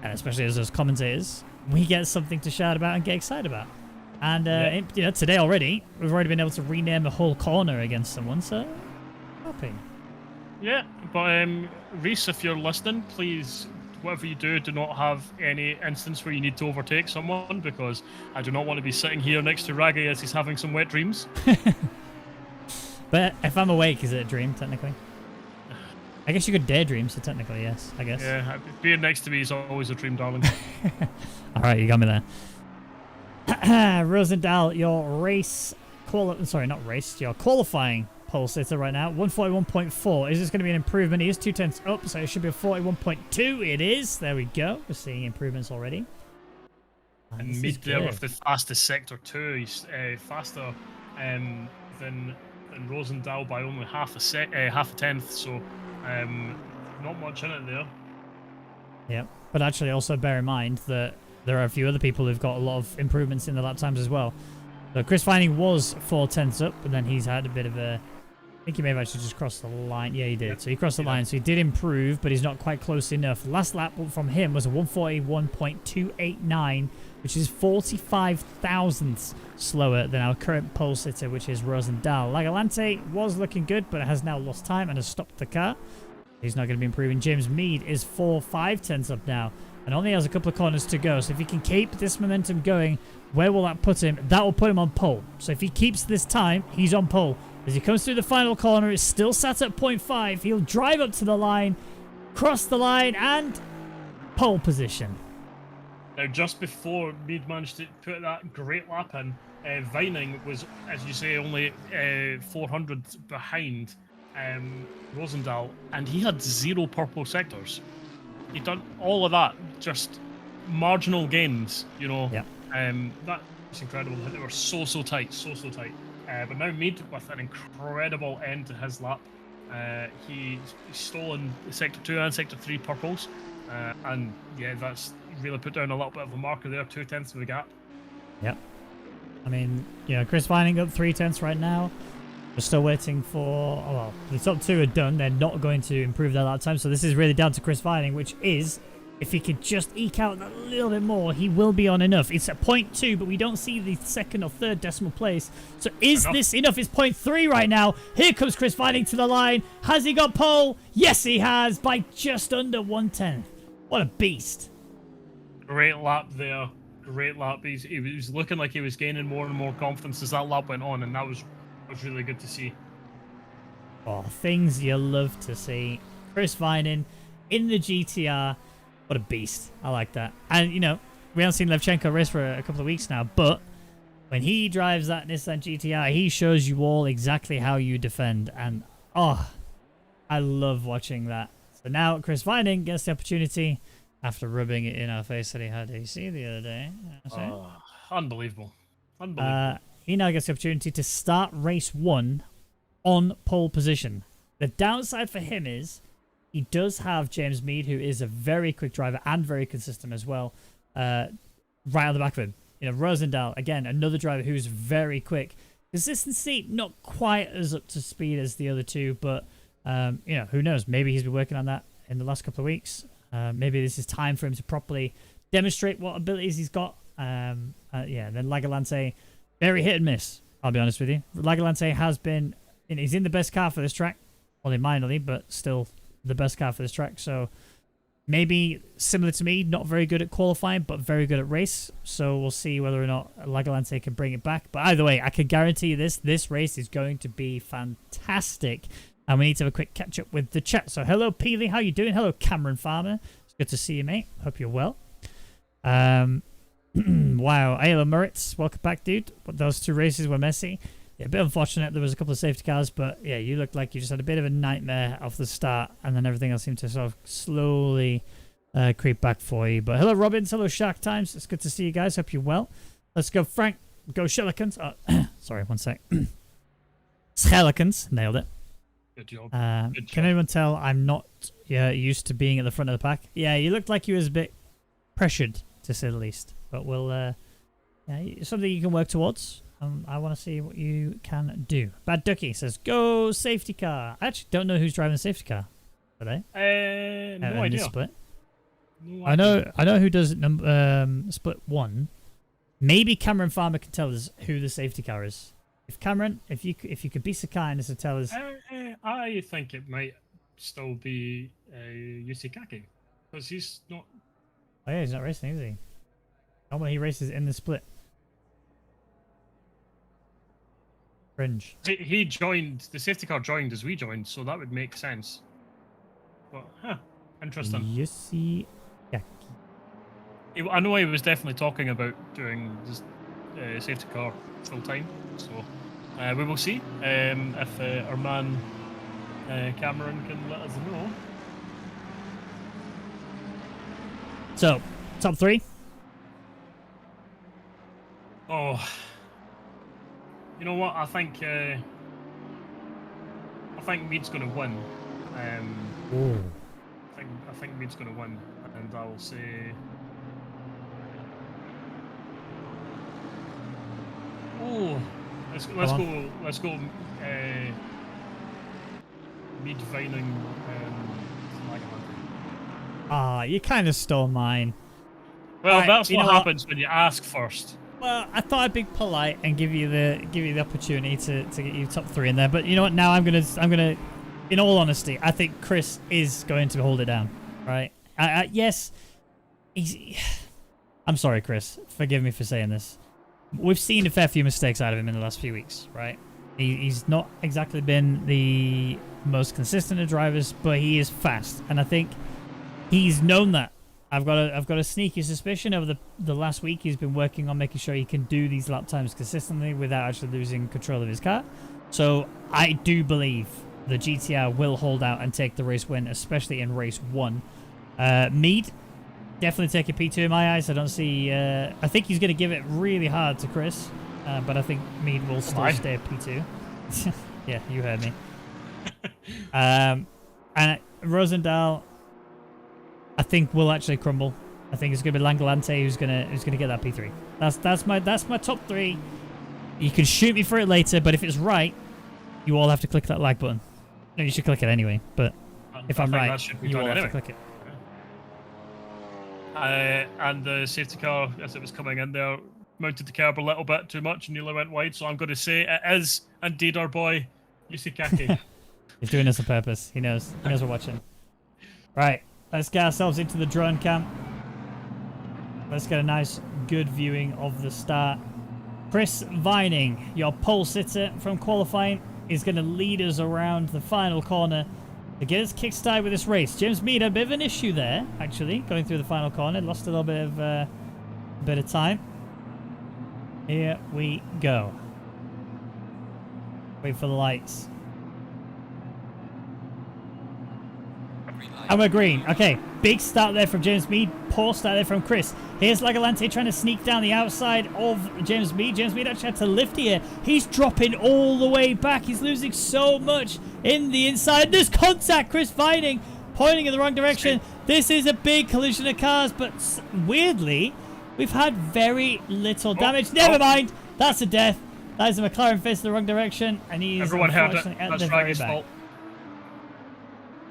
and especially as those commentators, we get something to shout about and get excited about. And you know, today already we've already been able to rename a whole corner against someone. So happy. Yeah, but Reese, if you're listening, please, whatever you do, do not have any instance where you need to overtake someone, because I do not want to be sitting here next to Raggy as he's having some wet dreams. But if I'm awake, is it a dream, technically? I guess you could daydream, so technically, yes, I guess. Yeah, being next to me is always a dream, darling. Alright, you got me there. Rosendal, your your qualifying pole sitter right now, 141.4. Is this going to be an improvement? He is 2/10 up, so it should be a 41.2. It is. There we go. We're seeing improvements already. And mid there with the fastest sector too. He's faster than Rosendal by only half a tenth. So not much in it there. Yeah, but actually also bear in mind that there are a few other people who've got a lot of improvements in the lap times as well. So Chris Vining was 4/10 up, but then he's had a bit of a... I think he may have actually just crossed the line. Yeah, he did. Yep. So he crossed the line, so he did improve, but he's not quite close enough. Last lap from him was a 141.289, which is 45 thousandths slower than our current pole sitter, which is Rosendal. Lagalante was looking good, but has now lost time and has stopped the car. He's not going to be improving. James Mead is 4/5 up now, and only has a couple of corners to go. So if he can keep this momentum going, where will that put him? That will put him on pole. So if he keeps this time, he's on pole. As he comes through the final corner, it's still sat at 0.5. He'll drive up to the line, cross the line, and pole position. Now, just before Mead managed to put that great lap in, Vining was, as you say, only 400 behind Rosendal, and he had 0 purple sectors. He'd done all of that, just marginal gains, you know. Yep. That's incredible. They were so tight, so tight. But now Mead with an incredible end to his lap. He's stolen Sector 2 and Sector 3 purples. And yeah, that's really put down a little bit of a marker there, 2/10 of the gap. Yep. I mean, you know, Chris Vining up 3/10 right now. We're still waiting for... Oh, well, the top 2 are done. They're not going to improve their lap time. So this is really down to Chris Vining, which is If he could just eke out a little bit more, he will be on enough. It's at 0.2, but we don't see the second or third decimal place. So is this enough? It's 0.3 right now. Here comes Chris Vining to the line. Has he got pole? Yes, he has, by just under 1/10. What a beast. Great lap there. Great lap. He was looking like he was gaining more and more confidence as that lap went on, and that was really good to see. Oh, things you love to see. Chris Vining in the GTR. What a beast. I like that. And, you know, we haven't seen Levchenko race for a couple of weeks now, but when he drives that Nissan GTR, he shows you all exactly how you defend. And, oh, I love watching that. So now Chris Vining gets the opportunity, after rubbing it in our face that he had AC the other day. Unbelievable. Unbelievable. He now gets the opportunity to start race 1 on pole position. The downside for him is he does have James Mead, who is a very quick driver and very consistent as well, right on the back of him. You know, Rosendahl, again, another driver who's very quick. Consistency, not quite as up to speed as the other two, but, you know, who knows? Maybe he's been working on that in the last couple of weeks. Maybe this is time for him to properly demonstrate what abilities he's got. Yeah, then Lagolante, very hit and miss, I'll be honest with you. Lagolante has been, he's in the best car for this track, only minorly, but still the best car for this track. So maybe similar to me, not very good at qualifying, but very good at race. So we'll see whether or not Lagolante can bring it back. But either way, I can guarantee you this race is going to be fantastic. And we need to have a quick catch up with the chat. So hello, Peely, how you doing? Hello, Cameron Farmer. It's good to see you, mate. Hope you're well. Wow, Ayla Moritz, welcome back, dude. But those two races were messy. Yeah, a bit unfortunate. There was a couple of safety cars, but yeah, you looked like you just had a bit of a nightmare off the start, and then everything else seemed to sort of slowly creep back for you. But hello, Robbins. Hello, Shark Times. It's good to see you guys. Hope you're well. Let's go, Frank. Go, Shellikins. Oh, sorry, one sec. Shellikins. Nailed it. Good job. Good job. Can anyone tell I'm not used to being at the front of the pack? Yeah, you looked like you was a bit pressured, to say the least. But we'll, yeah, something you can work towards. I want to see what you can do. Bad Ducky says, go safety car. I actually don't know who's driving the safety car today. No idea. Split. No idea. I know who does split 1. Maybe Cameron Farmer can tell us who the safety car is. If Cameron, if you could be so kind as to tell us. I think it might still be Yusikaki, because he's not. Oh yeah, he's not racing, is he? Normally he races in the split. Fringe. He joined, the safety car joined as we joined, so that would make sense. But, interesting. Yusikaki. I know he was definitely talking about doing this safety car full time, so we will see if our man Cameron can let us know. So, top 3? Oh, you know what? I think Mead's going to win. I think Mead's going to win, and I'll say. Oh, let's go. Mead Vining. You kind of stole mine. Well, that's what happens when you ask first. Well, I thought I'd be polite and give you the opportunity to get you top 3 in there. But you know what? Now I'm gonna, in all honesty, I think Chris is going to hold it down. Right? Yes, I'm sorry, Chris. Forgive me for saying this. We've seen a fair few mistakes out of him in the last few weeks, right? He's not exactly been the most consistent of drivers, but he is fast, and I think he's known that. I've got a sneaky suspicion over the last week he's been working on making sure he can do these lap times consistently without actually losing control of his car. So I do believe the GTR will hold out and take the race win, especially in race 1. Mead, definitely take a P2 in my eyes. I don't see. I think he's going to give it really hard to Chris, but I think Mead will still stay a P2. Yeah, you heard me. And Rosendahl, I think will actually crumble. I think it's going to be Langolante who's going to get that P3. That's my top 3. You can shoot me for it later, but if it's right, you all have to click that like button. No, you should click it anyway. But if I'm right, you all have to click it. And the safety car, as it was coming in there, mounted the curb a little bit too much and nearly went wide. So I'm going to say it is indeed our boy, Yusikaki. He's doing this on purpose. He knows. He knows we're watching. Right, let's get ourselves into the drone cam. Let's get a nice, good viewing of the start. Chris Vining, your pole sitter from qualifying, is going to lead us around the final corner to get us kick-started with this race. James Mead had a bit of an issue there, actually, going through the final corner. Lost a little bit of time. Here we go. Wait for the lights. And we're green. Okay, big start there from James Mead. Poor start there from Chris. Here's Lagalante trying to sneak down the outside of James Mead. James Mead actually had to lift here. He's dropping all the way back. He's losing so much in the inside. There's contact. Chris Vining pointing in the wrong direction. This is a big collision of cars, but weirdly, we've had very little damage. Never mind. That's a death. That is a McLaren facing the wrong direction, and he's Everyone heard it. at That's the very Raggy's back. fault.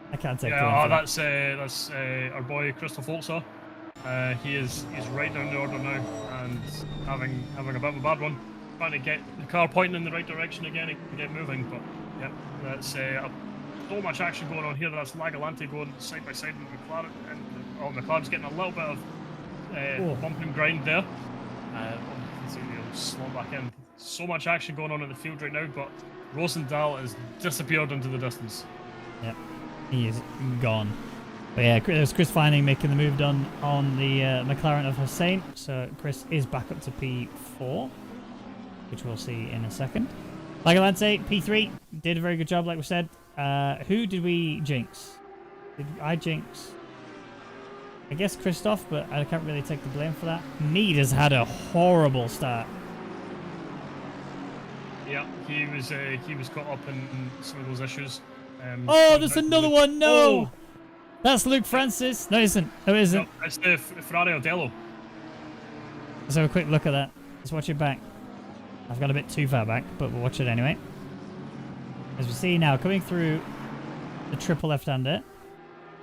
I can't take that's our boy Crystal Foltzer. He's right down the order now and having a bit of a bad one. Trying to get the car pointing in the right direction again and get moving, but yeah, that's so much action going on here. That's Lagalante going side by side with McLaren, and McLaren's getting a little bit of bump and grind there. Let's see, he'll slow back in. So much action going on in the field right now, but Rosendahl has disappeared into the distance. Yep. He is gone. But yeah, there's Chris Vining making the move done on the McLaren of Hussein. So Chris is back up to P4, which we'll see in a second. Lagalante, P3, did a very good job, like we said. Who did we jinx? Did I jinx? I guess Christoph, but I can't really take the blame for that. Mead has had a horrible start. Yeah, he was caught up in some of those issues. There's another one. No, oh. That's Luke Francis. No, it isn't. No, it isn't. No, it's the Ferrari Odello. Let's have a quick look at that. Let's watch it back. I've gone a bit too far back, but we'll watch it anyway. As we see now, coming through the triple left-hander.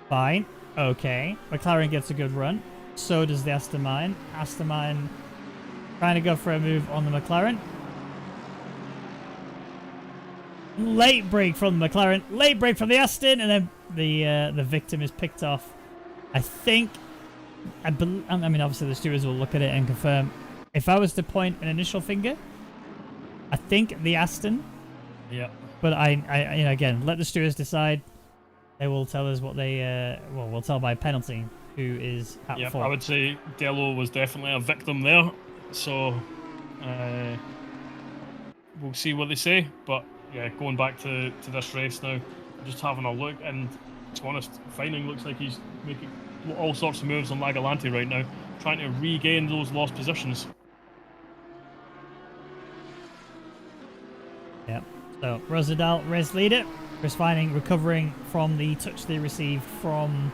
Fine. Okay. McLaren gets a good run. So does the Aston Martin. Aston Martin trying to go for a move on the McLaren. Late break from the McLaren, late break from the Aston, and then the victim is picked off. I think, I mean, obviously the stewards will look at it and confirm. If I was to point an initial finger, I think the Aston. Yeah. But I again, let the stewards decide. They will tell us what they, we'll tell by penalty who is at fault. I would say Dello was definitely a victim there. So, we'll see what they say, but. Yeah, going back to this race now, just having a look, and to be honest, Vining looks like he's making all sorts of moves on Lagalante right now, trying to regain those lost positions. Yeah, so Rosendahl, race leader. Chris Vining recovering from the touch they received from,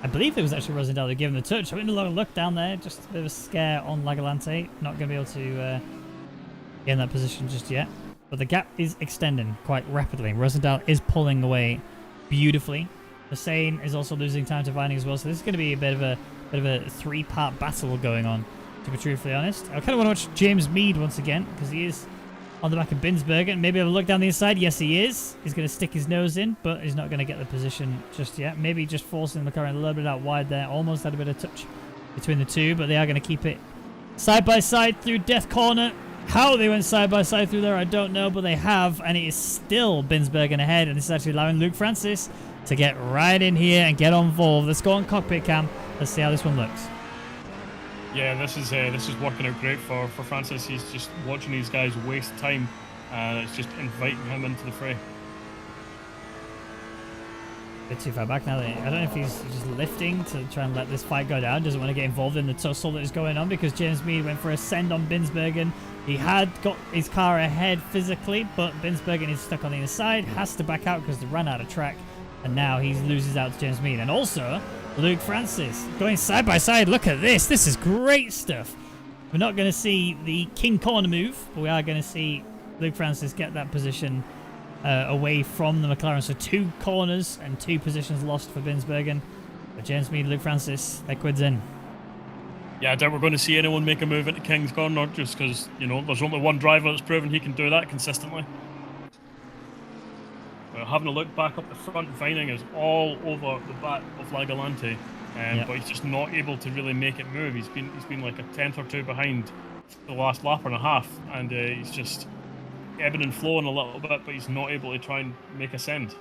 I believe it was actually Rosendahl who gave him the touch. I went a look down there, just a bit of a scare on Lagalante. Not going to be able to get in that position just yet. But the gap is extending quite rapidly. Rosendahl is pulling away beautifully. Hussein is also losing time to Vining as well. So this is going to be a bit of a three-part battle going on, to be truthfully honest. I kind of want to watch James Mead once again, because he is on the back of Binsbergen. Maybe have a look down the inside. Yes, he is. He's going to stick his nose in, but he's not going to get the position just yet. Maybe just forcing the McLaren a little bit out wide there. Almost had a bit of touch between the two, but they are going to keep it side by side through Death Corner. How they went side by side through there, I don't know, but they have, and it is still Binsbergen ahead, and this is actually allowing Luke Francis to get right in here and get involved. Let's go on cockpit cam. Let's see how this one looks. Yeah, this is working out great for Francis. He's just watching these guys waste time, and it's just inviting him into the fray. A bit too far back now. I don't know if he's just lifting to try and let this fight go down. Doesn't want to get involved in the tussle that is going on, because James Mead went for a send on Binsbergen. He had got his car ahead physically, but Binsbergen is stuck on the inside, has to back out because they ran out of track, and now he loses out to James Mead. And also, Luke Francis going side by side. Look at this. This is great stuff. We're not going to see the King Corner move, but we are going to see Luke Francis get that position away from the McLaren. So 2 corners and 2 positions lost for Binsbergen. But James Mead, Luke Francis, that quid's in. Yeah, I doubt we're going to see anyone make a move into King's Corner just because, you know, there's only one driver that's proven he can do that consistently. Having a look back up the front, Vining is all over the back of Lagalante, but he's just not able to really make it move. He's been like a tenth or two behind the last lap and a half, and he's just ebbing and flowing a little bit, but he's not able to try and make a send.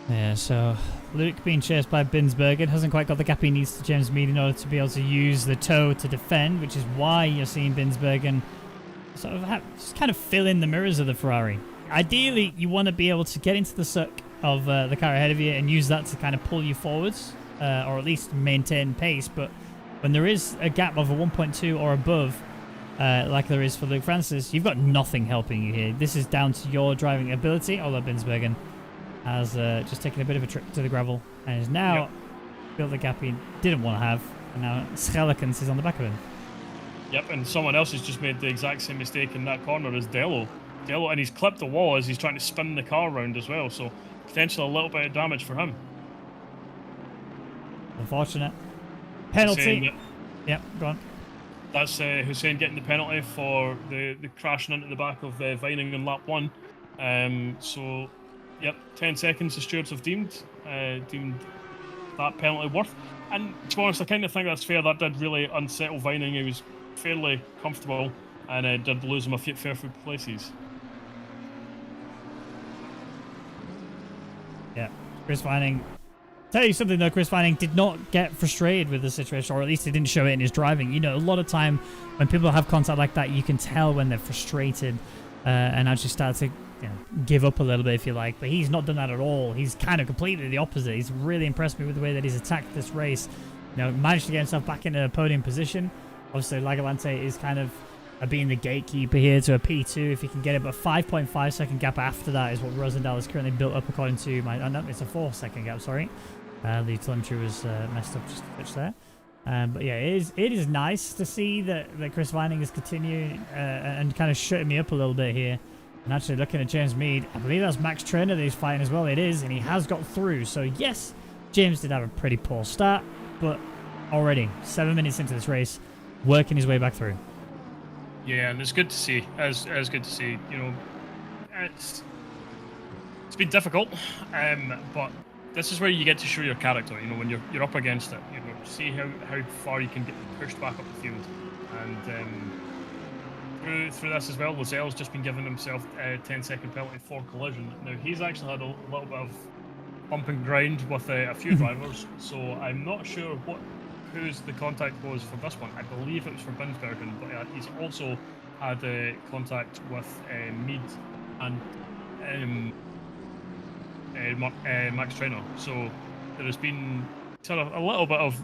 Yeah, so Luke being chased by Binsbergen hasn't quite got the gap he needs to James Mead in order to be able to use the toe to defend, which is why you're seeing Binsbergen sort of just kind of fill in the mirrors of the Ferrari. Ideally, you want to be able to get into the suck of the car ahead of you and use that to kind of pull you forwards, or at least maintain pace. But when there is a gap of a 1.2 or above, like there is for Luke Francis, you've got nothing helping you here. This is down to your driving ability, although Binsbergen has just taken a bit of a trip to the gravel and is now built the gap he didn't want to have, and now Schellekens is on the back of him. Yep, and someone else has just made the exact same mistake in that corner as Dello. And he's clipped the wall as he's trying to spin the car around as well, so potentially a little bit of damage for him. Unfortunate. Penalty. Yep, go on. That's Hussein getting the penalty for the crashing into the back of Vining in lap 1. So, yep, 10 seconds the stewards have deemed that penalty worth. And to be honest, I kind of think that's fair. That did really unsettle Vining. He was fairly comfortable and did lose him a fair few places. Yeah, Chris Vining. Tell you something though, Chris Vining did not get frustrated with the situation, or at least he didn't show it in his driving. You know, a lot of time when people have contact like that, you can tell when they're frustrated and actually start to give up a little bit, if you like. But he's not done that at all. He's kind of completely the opposite. He's really impressed me with the way that he's attacked this race. You know, managed to get himself back into a podium position. Obviously, Lagalante is kind of being the gatekeeper here to a P2 if he can get it, but 5.5 second gap after that is what Rosendal is currently built up according to my... Oh, no, it's a 4 second gap, sorry. The telemetry was messed up just a touch there. But yeah, it is nice to see that Chris Vining is continuing and kind of shutting me up a little bit here. And actually looking at James Mead, I believe that's Max Trainer that he's fighting as well. It is, and he has got through. So yes, James did have a pretty poor start, but already 7 minutes into this race, working his way back through. Yeah, and it's good to see. As good to see. You know, it's been difficult, but this is where you get to show your character. You know, when you're up against it, you know, see how far you can get pushed back up the field. And through this as well, Lozel's just been giving himself a 10-second penalty for collision. Now he's actually had a little bit of bump and grind with a few drivers, so I'm not sure whose the contact was for this one. I believe it was for Binsbergen, but he's also had contact with Mead and Max Trainer. So there has been sort of a little bit of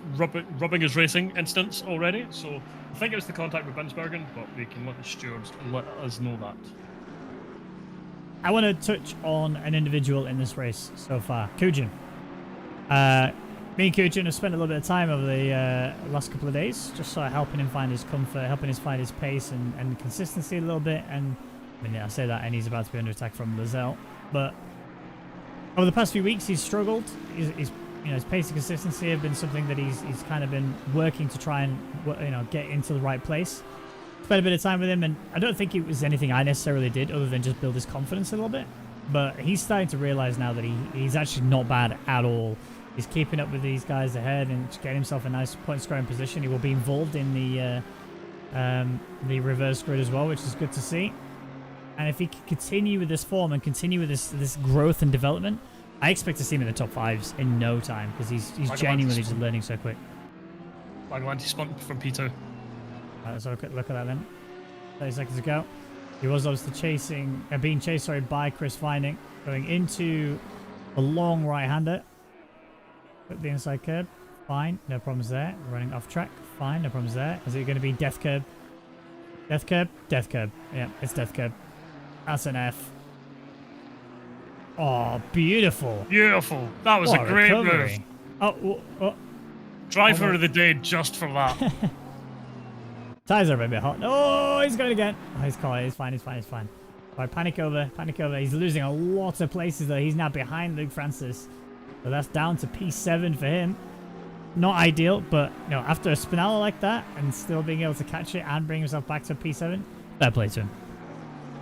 rubbing his racing instance already. So I think it was the contact with Binsbergen, but we can let the stewards let us know that. I want to touch on an individual in this race so far, Kujin. Me and Kujin have spent a little bit of time over the last couple of days, just sort of helping him find his comfort, helping him find his pace and consistency a little bit. And I mean, I say that, and he's about to be under attack from Lozel. But over the past few weeks, he's struggled. His pace and consistency have been something that he's kind of been working to try and get into the right place. Spent a bit of time with him, and I don't think it was anything I necessarily did other than just build his confidence a little bit. But he's starting to realize now that he's actually not bad at all. He's keeping up with these guys ahead and getting himself a nice point scoring position. He will be involved in the reverse grid as well, which is good to see. And if he can continue with this form and continue with this growth and development, I expect to see him in the top 5s in no time, because he's genuinely just learning so quick. Lagalante spun from P2. Let's have a quick look at that then. 30 seconds ago. He was obviously being chased by Chris Vining, going into a long right-hander. Put the inside curb. Fine, no problems there. Running off track. Fine, no problems there. Is it going to be death curb? Death curb? Death curb. Yeah, it's death curb. That's an F. Oh, beautiful. Beautiful. That was a great recovery. Move. Oh. Driver of the day just for that. Tires are a bit hot. Oh, he's going again. Oh, he's fine. He's fine. All right, panic over. He's losing a lot of places though. He's now behind Luke Francis. So that's down to P7 for him. not ideal, but you know, after a Spinella like that and still being able to catch it and bring himself back to a P7, fair play to him.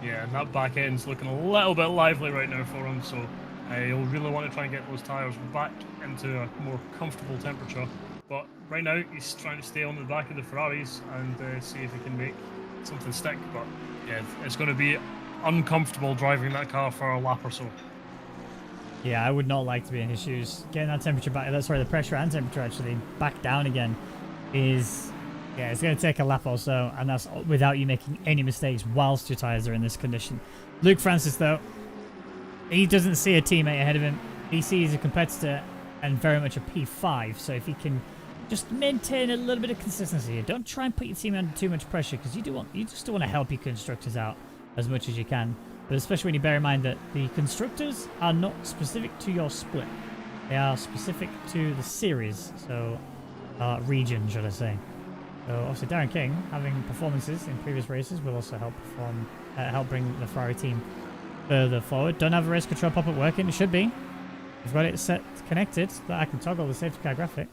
Yeah, and that back end's looking a little bit lively right now for him, so he'll really want to try and get those tyres back into a more comfortable temperature. But right now, he's trying to stay on the back of the Ferraris and see if he can make something stick. But yeah, it's going to be uncomfortable driving that car for a lap or so. Yeah, I would not like to be in his shoes. Getting that temperature back, the pressure and temperature actually back down again is, yeah, it's going to take a lap or so, and that's without you making any mistakes whilst your tyres are in this condition. Luke Francis, though, he doesn't see a teammate ahead of him. He sees a competitor and very much a P5, so if he can just maintain a little bit of consistency here. Don't try and put your team under too much pressure, because you just want to help your constructors out as much as you can. But especially when you bear in mind that the constructors are not specific to your split. They are specific to the series, so region, should I say. So obviously Darren King, having performances in previous races, will also help bring the Ferrari team further forward. Don't have a race control pop-up working. It should be. I've got it set connected so that I can toggle the safety car graphic.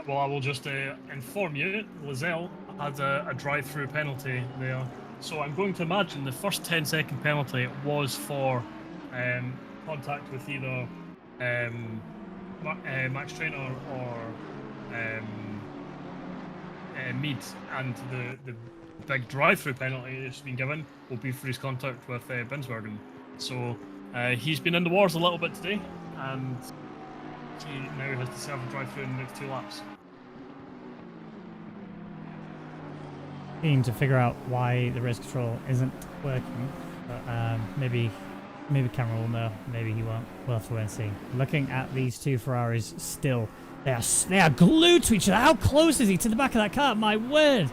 Well, I will just inform you, Lizelle had a drive-through penalty there. So I'm going to imagine the first 10-second penalty was for contact with either Max Trainer or Mead, and the big drive-through penalty that's been given will be for his contact with Binsbergen. So he's been in the wars a little bit today, and he now has to serve a drive-through in the next 2 laps. Keen to figure out why the race control isn't working, but maybe Cameron will know, maybe he won't. We'll have to wait and see. Looking at these two Ferraris, still they are glued to each other. How close is he to the back of that car? My word!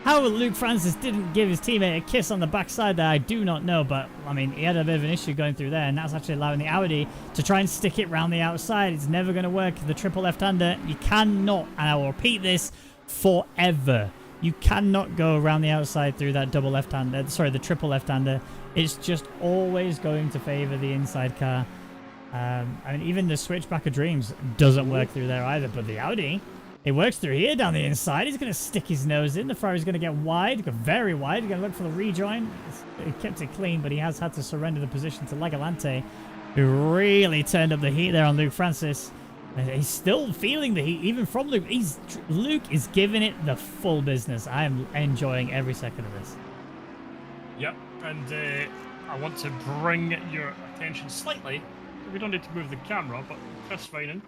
How Luke Francis didn't give his teammate a kiss on the backside there, I do not know, but I mean, he had a bit of an issue going through there, and that's actually allowing the Audi to try and stick it round the outside. It's never going to work. The triple left-hander, you cannot, and I will repeat this forever, you cannot go around the outside through that double left-hander, sorry, the triple left-hander. It's just always going to favour the inside car. I mean, even the switchback of Dreams doesn't work through there either, but the Audi, it works through here down the inside. He's going to stick his nose in. The Ferrari's going to get wide, go very wide. He's going to look for the rejoin. He kept it clean, but he has had to surrender the position to Lagalante, who really turned up the heat there on Luke Francis. And he's still feeling the heat, even from Luke. Luke is giving it the full business. I am enjoying every second of this. Yep, and I want to bring your attention slightly. We don't need to move the camera, but Chris Finan,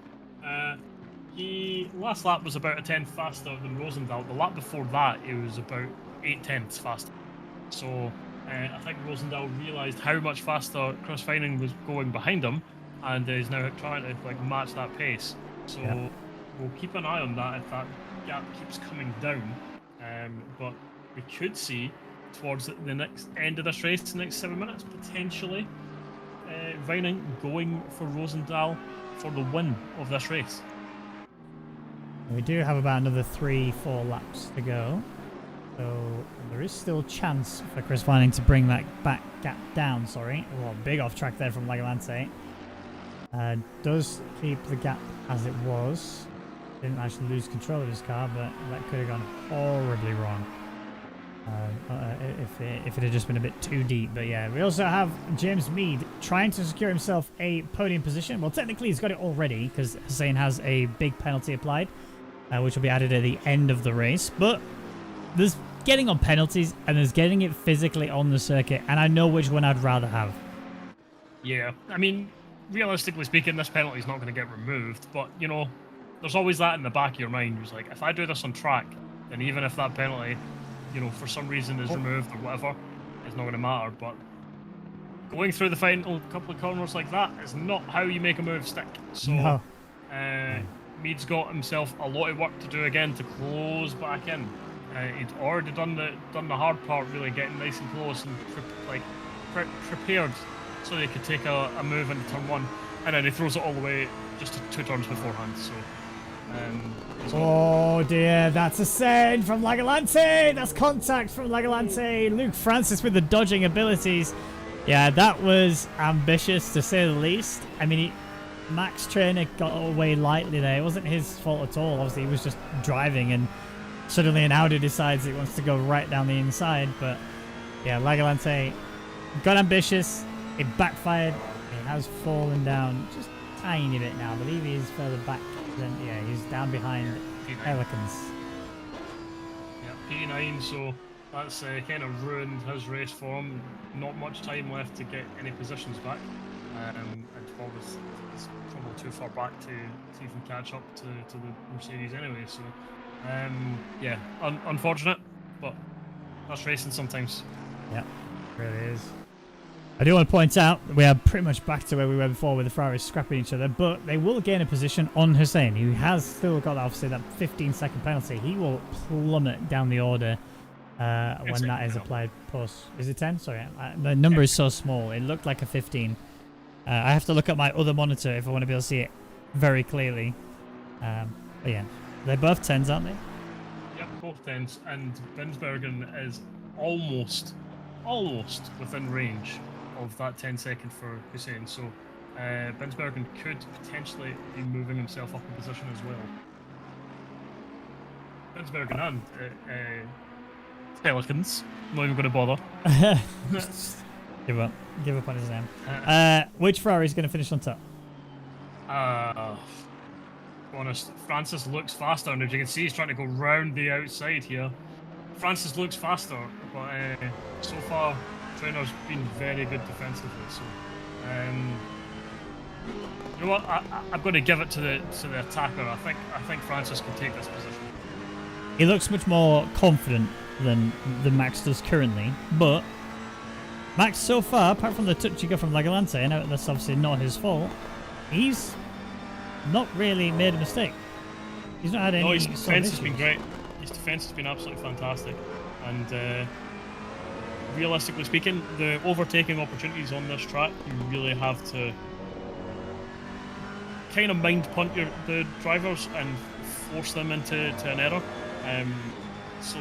he last lap was about a tenth faster than Rosendahl. The lap before that, it was about 8/10 faster. So I think Rosendahl realised how much faster Chris Finan was going behind him, and is now trying to match that pace. So we'll keep an eye on that if that gap keeps coming down. But we could see towards the next end of this race, the next 7 minutes, potentially Vining going for Rosendahl for the win of this race. We do have about another 3-4 laps to go, so there is still chance for Chris Vining to bring that back gap down. Sorry, well, big off track there from Lagalante. Does keep the gap as it was. Didn't actually lose control of his car, but that could have gone horribly wrong if it had just been a bit too deep. But yeah, we also have James Mead trying to secure himself a podium position. Well, technically he's got it already because Hussein has a big penalty applied, which will be added at the end of the race. But there's getting on penalties and there's getting it physically on the circuit, and I know which one I'd rather have. Yeah, I mean, realistically speaking, this penalty is not going to get removed, but you know, there's always that in the back of your mind. It's like, if I do this on track, then even if that penalty, you know, for some reason is removed or whatever, it's not going to matter. But going through the final couple of corners like that is not how you make a move stick. So No. Mead's got himself a lot of work to do again to close back in. He'd already done the hard part, really getting nice and close and prepared so they could take a move into turn one, and then he throws it all the way just 2 turns beforehand. So oh dear, that's a send from Lagalante. That's contact from Lagalante. Luke Francis with the dodging abilities. Yeah, that was ambitious to say the least. I mean, Max Trainer got away lightly there. It wasn't his fault at all. Obviously, he was just driving, and suddenly an Audi decides it wants to go right down the inside. But yeah, Lagalante got ambitious. It backfired. It has fallen down just a tiny bit now. I believe he's further back than, yeah, he's down behind Pelicans. Yeah, P9, so that's kind of ruined his race form. Not much time left to get any positions back. And 12 is probably too far back to even catch up to the Mercedes anyway. So, yeah, unfortunate, but that's racing sometimes. Yeah, it really is. I do want to point out we are pretty much back to where we were before with the Ferraris scrapping each other, but they will gain a position on Hussein, who has still got obviously that 15-second penalty. He will plummet down the order when that is applied post. Is it 10? Sorry, the number is so small. It looked like a 15. I have to look at my other monitor if I want to be able to see it very clearly. But yeah, they're both 10s, aren't they? Yep, both 10s, and Binsbergen is almost within range of that 10-second for Hussein. So Binsbergen could potentially be moving himself up in position as well. Binsbergen and Pelicans. Not even going to bother. Give up on his name. Which Ferrari is going to finish on top? Honest, Francis looks faster, and as you can see, he's trying to go round the outside here. Francis looks faster, but so far, Trainer's been very good defensively. So, you know what? I'm going to give it to the attacker. I think Francis can take this position. He looks much more confident than Max does currently, but Max so far, apart from the touch he got from Lagalante, and that's obviously not his fault, he's not really made a mistake. He's not had any. No, his defense has been great. His defense has been absolutely fantastic, and realistically speaking, the overtaking opportunities on this track, you really have to kind of mind punt the drivers and force them into an error. So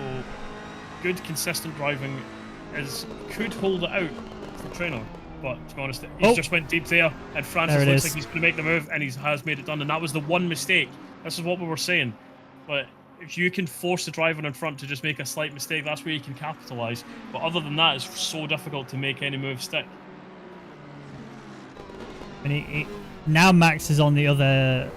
good, consistent driving could hold it out for Trainer, but to be honest, he's just went deep there, and Francis looks like he's going to make the move, and he has made it done, and that was the one mistake. This is what we were saying. But if you can force the driver in front to just make a slight mistake, that's where you can capitalise. But other than that, it's so difficult to make any move stick. And now Max is on the other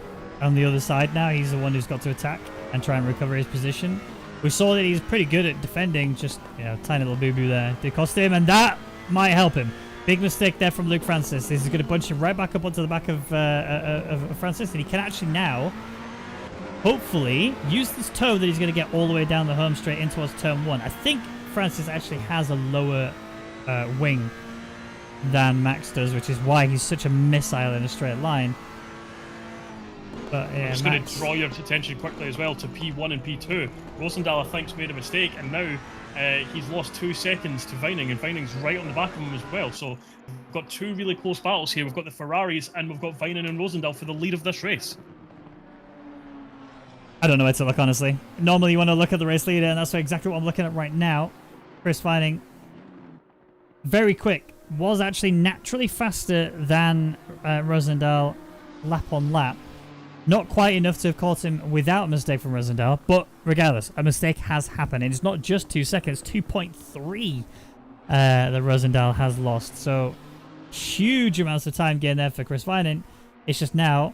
side. Now he's the one who's got to attack and try and recover his position. We saw that he's pretty good at defending, just, you know, tiny little boo-boo there did cost him, and that might help him. Big mistake there from Luke Francis. This is going to bunch him right back up onto the back of Francis, and he can actually now, hopefully, use this toe that he's going to get all the way down the home straight in towards turn 1. I think Francis actually has a lower wing than Max does, which is why he's such a missile in a straight line. But yeah, I'm just going to draw your attention quickly as well to P1 and P2. Rosendahl, I think, made a mistake, and now he's lost 2 seconds to Vining, and Vining's right on the back of him as well. So we've got 2 really close battles here. We've got the Ferraris, and we've got Vining and Rosendahl for the lead of this race. I don't know where to look, honestly. Normally you want to look at the race leader, and that's exactly what I'm looking at right now. Chris Vining, very quick, was actually naturally faster than Rosendahl lap on lap. Not quite enough to have caught him without a mistake from Rosendahl, but regardless, a mistake has happened. And it's not just 2 seconds, 2.3 that Rosendahl has lost. So huge amounts of time gained there for Chris Vining. It's just now,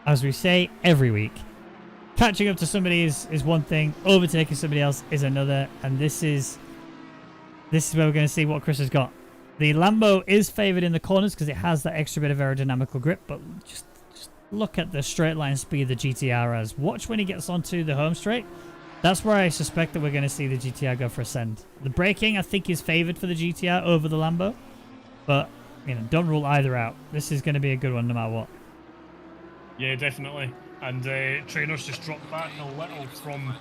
as we say every week, catching up to somebody is one thing, overtaking somebody else is another, and this is where we're going to see what Chris has got. The Lambo is favoured in the corners because it has that extra bit of aerodynamical grip, but just look at the straight line speed the GTR has. Watch when he gets onto the home straight. That's where I suspect that we're going to see the GTR go for a send. The braking, I think, is favoured for the GTR over the Lambo, but you know, don't rule either out. This is going to be a good one no matter what. Yeah, definitely. And Trainer's just dropped back a little from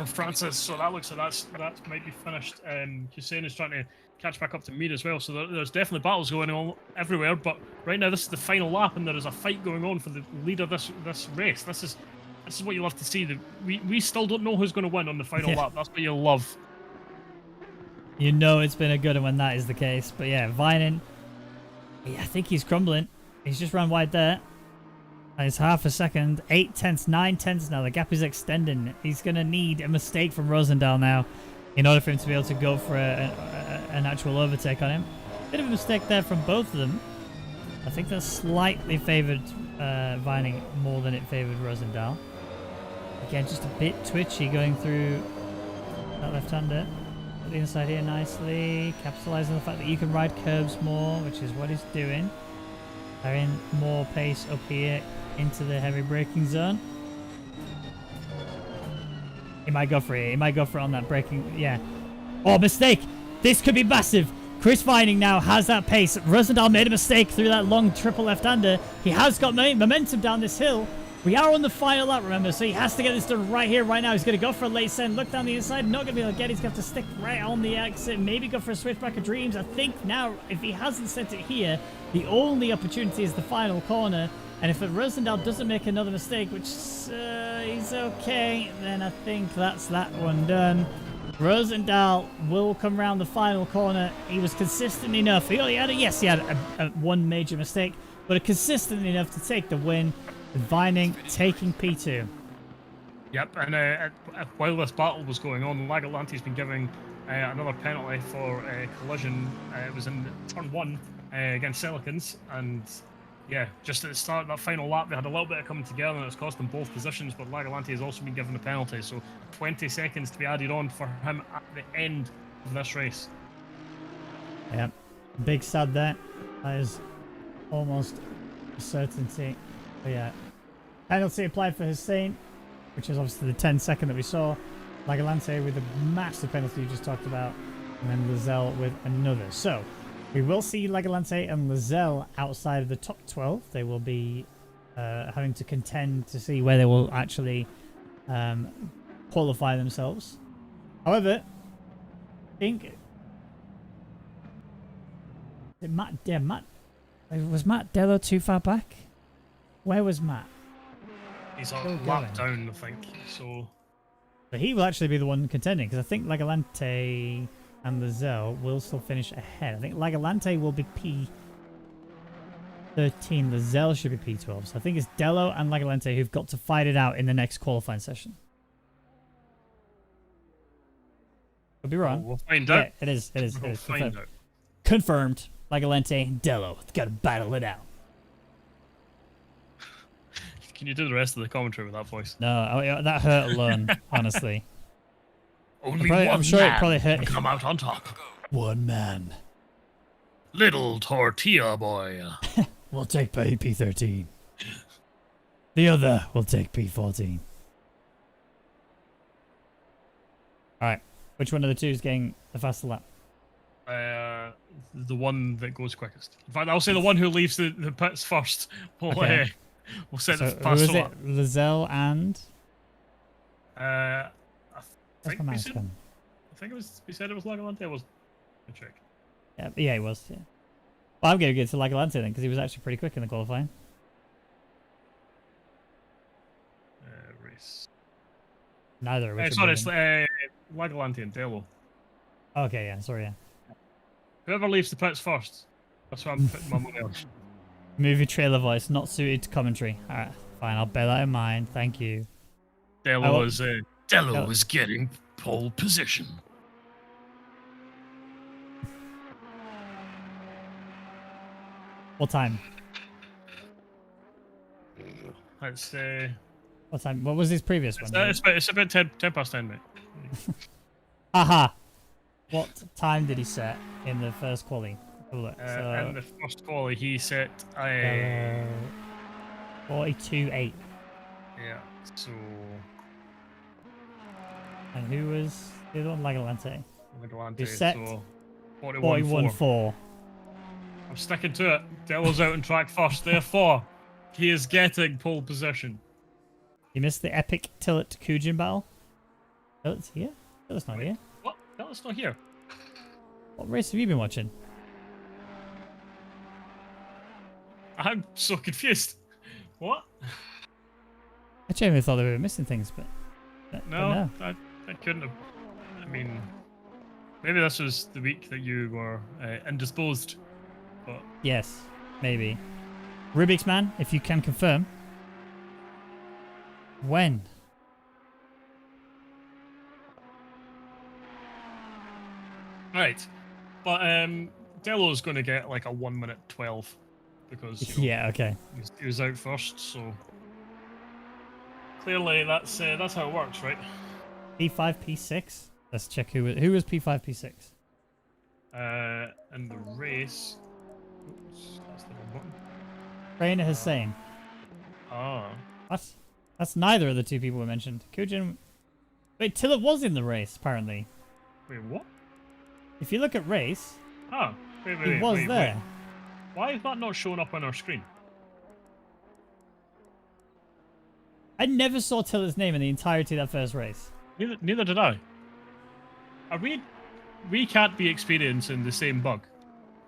Francis, so that looks like that might be finished. Hussein is trying to catch back up to Mir as well, so there's definitely battles going on everywhere. But right now, this is the final lap, and there is a fight going on for the lead of this race. This is what you love to see. We still don't know who's going to win on the final lap. That's what you love. You know it's been a good one when that is the case. But yeah, Vining, I think he's crumbling. He's just run wide there. It's half a second. 8 tenths, 9 tenths now. The gap is extending. He's going to need a mistake from Rosendahl now in order for him to be able to go for an actual overtake on him. Bit of a mistake there from both of them. I think that slightly favoured Vining more than it favoured Rosendahl. Again, just a bit twitchy going through that left-hander. Got the inside here nicely. Capitalising on the fact that you can ride curbs more, which is what he's doing. Carrying more pace up here into the heavy braking zone. He might go for it. He might go for it on that braking. Yeah. Oh, mistake. This could be massive. Chris Vining now has that pace. Rosendahl made a mistake through that long triple left-hander. He has got momentum down this hill. We are on the final lap, remember, so he has to get this done right here, right now. He's going to go for a late send. Look down the inside. Not going to be able to get it. He's going to have to stick right on the exit. Maybe go for a switchback of dreams. I think now, if he hasn't sent it here, the only opportunity is the final corner. And if Rosendahl doesn't make another mistake, which he's okay, then I think that's that one done. Rosendahl will come around the final corner. He was consistent enough. He had one major mistake, but consistent enough to take the win. Vining taking P2. Yep, and while this battle was going on, Lagalante's been giving another penalty for collision. It was in turn 1 against Silicons, and yeah, just at the start of that final lap, they had a little bit of coming together, and it's cost them both positions, but Lagalante has also been given a penalty, so 20 seconds to be added on for him at the end of this race. Yep, big sad there. That is almost a certainty. But yeah, penalty applied for Hussein, which is obviously the 10-second that we saw. Lagalante with the massive penalty you just talked about, and then Lizelle with another. So we will see Lagalante and Lizelle outside of the top 12. They will be having to contend to see where they will actually qualify themselves. However, I think was Matt Dello too far back? Where was Matt? He's on lap down, I think. So he will actually be the one contending, because I think Lagalante and Lizelle will still finish ahead. I think Lagalante will be P13. Lizelle should be P12. So I think it's Dello and Lagalante who've got to fight it out in the next qualifying session. Could be wrong. We'll find out. Yeah, it is. We'll find out. Confirmed. Lagalante and Dello. Got to battle it out. Can you do the rest of the commentary with that voice? No, that hurt alone, honestly. I'm sure it probably hurt. Come out on top. One man. Little tortilla boy. We'll take P13. The other will take P14. Alright. Which one of the two is getting the faster lap? The one that goes quickest. In fact, I'll say the one who leaves the pits first. We'll set the faster lap. Lizelle and... I think we said it was Lagalante. I was gonna check. Yeah, it was. Yeah. Well, I'm gonna give it to Lagalante then, because he was actually pretty quick in the qualifying. Race. Neither. Sorry, it's Lagalante and Dello. Okay, yeah. Sorry, yeah. Whoever leaves the pits first. That's what I'm putting my money on. Movie trailer voice not suited to commentary. All right, fine. I'll bear that in mind. Thank you. Dello was getting pole position. What time? It's what time? What was his previous one? It's about 10 past 10, mate. Aha! What time did he set in the first quali? In the first quali, he set 42.8. Yeah. So. And who was the other one? Lagalante. Lagalante. Set so 41.4. I'm sticking to it. Dello's out on track first. Therefore, he is getting pole position. You missed the epic Tillet Kujin battle. Tillet's here? Tillet's not here. What? Tillet's not here. What race have you been watching? I'm so confused. What? I genuinely thought they were missing things, but no. I couldn't have. I mean, maybe this was the week that you were indisposed. But yes, maybe. Rubik's Man, if you can confirm. When? Right. But Delo's going to get like a 1 minute 12 because Yeah, okay. he was out first, so clearly that's how it works, right? P5, P6. Let's check who was P5, P6. In the race. Oops, that's the wrong button. Rainer Hussein. Ah. What? That's neither of the two people we mentioned. Kujin. Wait, Tillett was in the race, apparently. Wait, what? If you look at race, Ah, he was there. Wait. Why is that not showing up on our screen? I never saw Tillett's name in the entirety of that first race. Neither did I. Are we can't be experiencing the same bug.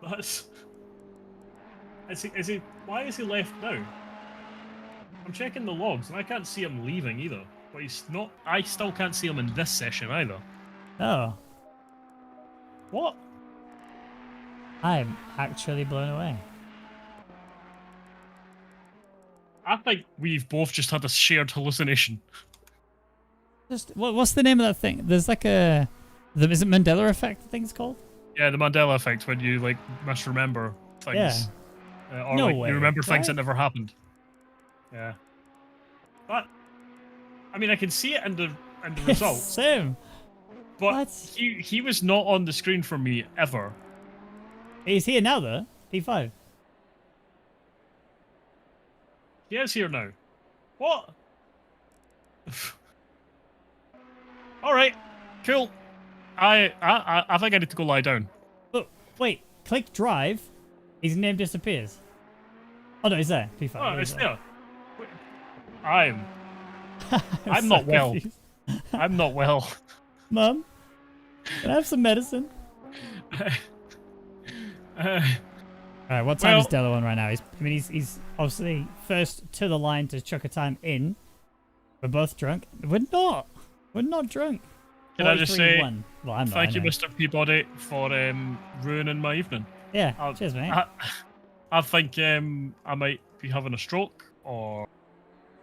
That's... Is he... Why is he left now? I'm checking the logs, and I can't see him leaving either. But he's not... I still can't see him in this session either. Oh. What? I'm actually blown away. I think we've both just had a shared hallucination. Just what's the name of that thing? There's like is it Mandela effect? The thing's called? Yeah, the Mandela effect, when you like misremember things, or No like way. you remember things What? that never happened. Yeah, but I mean, I can see it in the results. Same. But What? he was not on the screen for me ever. He's here now though. P5. He is here now. What? All right, cool. I think I need to go lie down. Oh, wait. Click drive. His name disappears. Oh no, he's there. P5. Oh, He's it's there. Wait, I'm so not well. confused. I'm not well. Mum, can I have some medicine? Alright, what time is Delo on right now? He's obviously first to the line to chuck a time in. We're both drunk. We're not. We're not drunk. Can I just say, 43-1. Well, I'm not, thank you, anyway. Mr. Peabody, for ruining my evening. Yeah, cheers, mate. I think I might be having a stroke or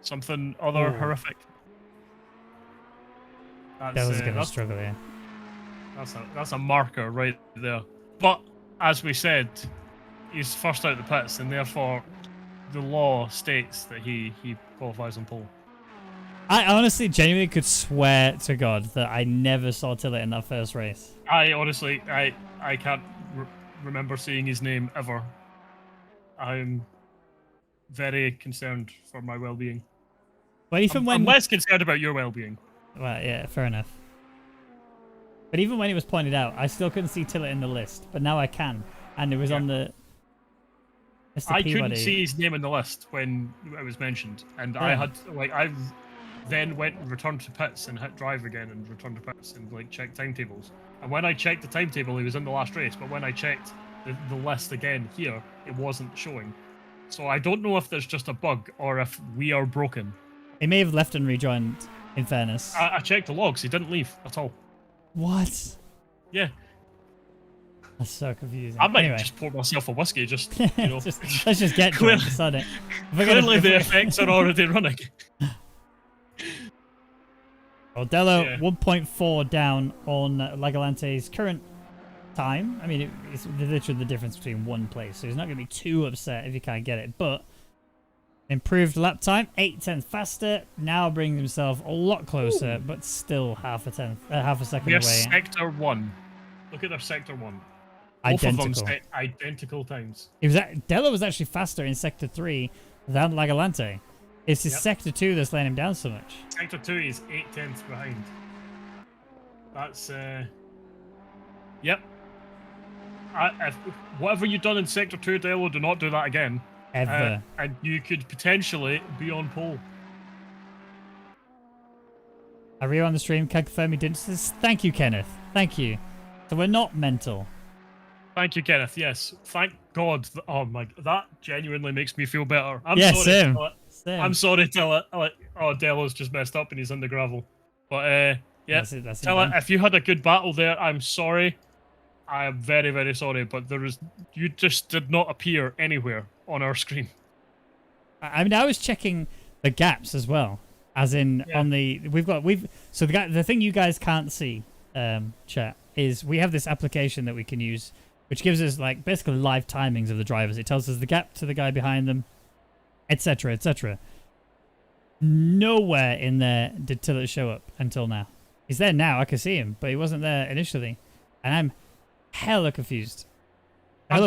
something other horrific. That was gonna struggle, yeah. That's a marker right there. But as we said, he's first out of the pits, and therefore the law states that he qualifies on pole. I honestly, genuinely could swear to God that I never saw Tillett in that first race. I honestly, I can't remember seeing his name ever. I'm very concerned for my well-being. But even I'm less concerned about your well-being. Well, yeah, fair enough. But even when it was pointed out, I still couldn't see Tillett in the list. But now I can. And it was on the... Mr. I Peabody. couldn't see his name in the list when it was mentioned. And I had, like, I then went and returned to pits and hit drive again and returned to pits and, like, checked timetables. And when I checked the timetable, he was in the last race. But when I checked the list again here, it wasn't showing. So I don't know if there's just a bug or if we are broken. He may have left and rejoined, in fairness. I checked the logs. He didn't leave at all. What? Yeah. That's so confusing. I might anyway. just pour myself a whiskey, just, you know. Let's just get drunk, son it. Clearly the effects are already running. Well, Delo 1.4 down on Lagalante's current time. I mean, it's literally the difference between one place, so he's not going to be too upset if he can't get it. But improved lap time, 8/10 faster. Now brings himself a lot closer, but still half a second We're away. sector 1. Look at their sector 1. Both Identical. of them set identical times. Delo was actually faster in sector 3 than Lagalante. It's his sector 2 that's laying him down so much. Sector 2 is 8/10 behind. That's yep. Whatever you've done in sector 2, Delo, do not do that again. Ever. And you could potentially be on pole. I read on the stream, can confirm he didn't. Thank you, Kenneth. Thank you. So we're not mental. Thank you, Kenneth. Yes, thank God. Oh my, that genuinely makes me feel better. I'm Yeah, sorry. same. I'm sorry, Tilla. Oh, Delo's just messed up and he's in the gravel. But yeah, Tilla, if you had a good battle there, I'm sorry. I am very, very sorry. But you just did not appear anywhere on our screen. I mean, I was checking the gaps as well, As in on the so the thing you guys can't see, chat, is we have this application that we can use, which gives us like basically live timings of the drivers. It tells us the gap to the guy behind them, etc., etc. Nowhere in there did Tillett show up until now. He's there now. I can see him, but he wasn't there initially, and I'm hella confused. I'm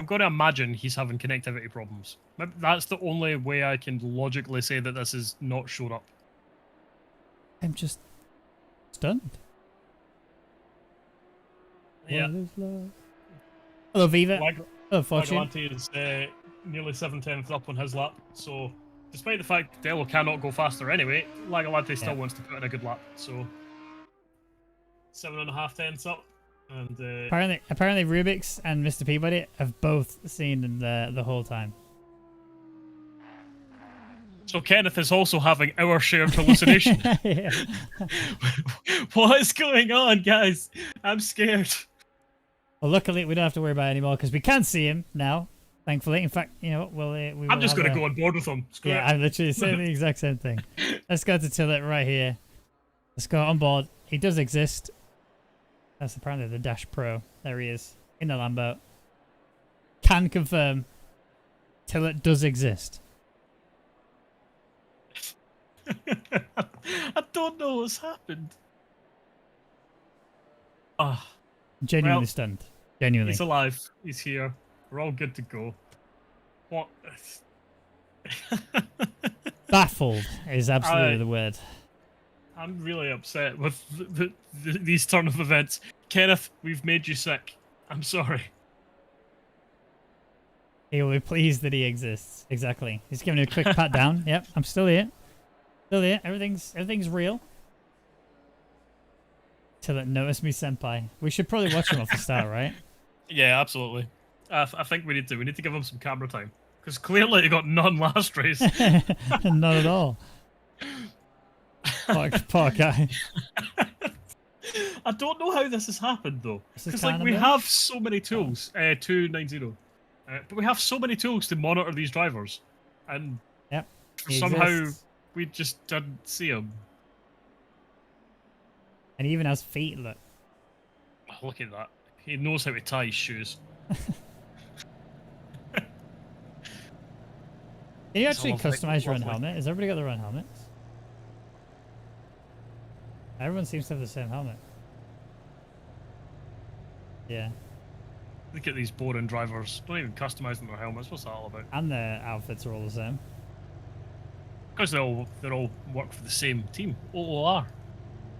going to imagine he's having connectivity problems. That's the only way I can logically say that this is not showed up. I'm just stunned. Yeah. Hello, Viva. Hello, Fortune. Galante is nearly 7/10 up on his lap, so despite the fact Dello cannot go faster anyway, Lagalante still wants to put in a good lap, so 7.5 tenths up. And apparently Rubik's and Mr. Peabody have both seen him the whole time. So Kenneth is also having our share of hallucination. What is going on, guys? I'm scared. Well, luckily we don't have to worry about it anymore because we can see him now. Thankfully, in fact, you know, I'm just going to go on board with him. I'm literally saying the exact same thing. Let's go to Tillett right here. Let's go on board. He does exist. That's apparently the Dash Pro. There he is in the Lambo. Can confirm Tillett does exist. I don't know what's happened. Genuinely stunned. Genuinely. He's alive. He's here. We're all good to go. What? Baffled is absolutely the word. I'm really upset with these turn of events. Kenneth, we've made you sick. I'm sorry. He will be pleased that he exists. Exactly. He's giving a quick pat down. Yep, I'm still here. Still here. Everything's real. Tillett, notice me, senpai. We should probably watch him off the start, right? Yeah, absolutely. I think we need to. We need to give him some camera time because clearly he got none last race. Not at all. Poor guy. I don't know how this has happened though, because like we Canada? have so many tools. 290, but we have so many tools to monitor these drivers, and somehow we just didn't see them. And he even has feet. Look. Oh, look at that. He knows how to tie his shoes. Can you actually customize your own helmet? Has everybody got their own helmets? Everyone seems to have the same helmet. Yeah. Look at these boring drivers. Don't even customize them their helmets. What's that all about? And their outfits are all the same. Because they all work for the same team. OOR.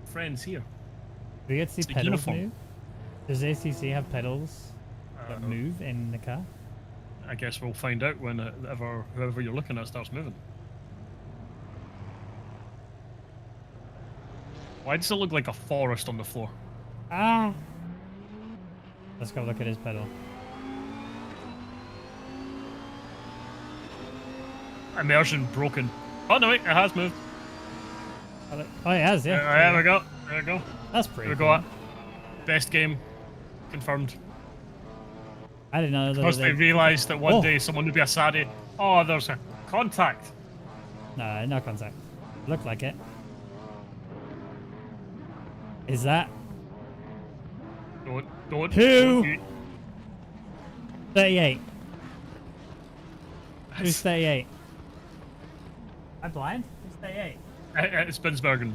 Friends here. Do we get to see pedals move? Does ACC have pedals that move in the car? I guess we'll find out when whoever you're looking at starts moving. Why does it look like a forest on the floor? Ah! Let's go look at his pedal. Immersion broken. Oh no, wait, it has moved. Oh, it has, yeah. There we go. There we go. That's pretty There we go. Best game. Confirmed. I didn't know that. Because they realised that one day someone would be a Sadie. Oh, there's a contact. No, no contact. Looked like it. Is that? Don't. Who? 38. Who's 38? I'm blind? Who's 38? It's Binsbergen.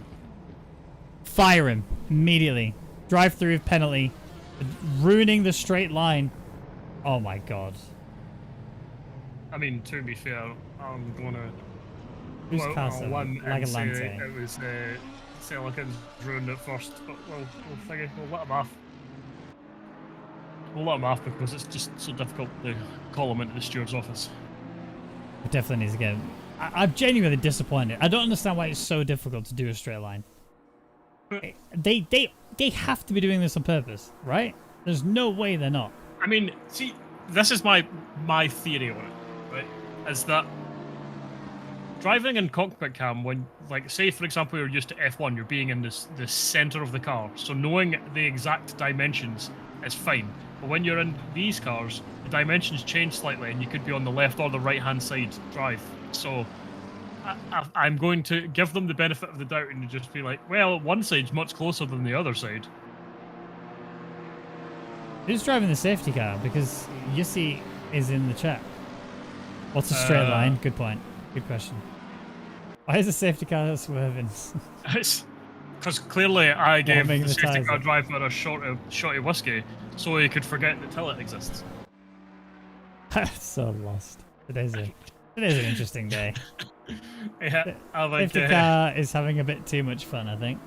Fire him immediately. Drive through penalty. Ruining the straight line. Oh my god. I mean, to be fair, I'm gonna. Who's Castle? One Like and a say Lante. it was Silicons ruined it first, but we'll let him off. We'll let him off because it's just so difficult to call him into the steward's office. It definitely needs to get. I'm genuinely disappointed. I don't understand why it's so difficult to do a straight line. They have to be doing this on purpose, right? There's no way they're not. I mean, see, this is my theory on it, right? Is that driving in cockpit cam, when, like, say for example you're used to F1, you're being in the center of the car, so knowing the exact dimensions is fine. But when you're in these cars, the dimensions change slightly, and you could be on the left or the right hand side drive. So I'm going to give them the benefit of the doubt and just be like, well, one side's much closer than the other side. Who's driving the safety car? Because Yussi is in the chat. What's a straight line? Good point. Good question. Why is the safety car swerving? Because clearly I gave the safety car up. driver a shorty whiskey so he could forget that Tillet exists. So lost. It is an interesting day. Yeah, I like safety car is having a bit too much fun, I think.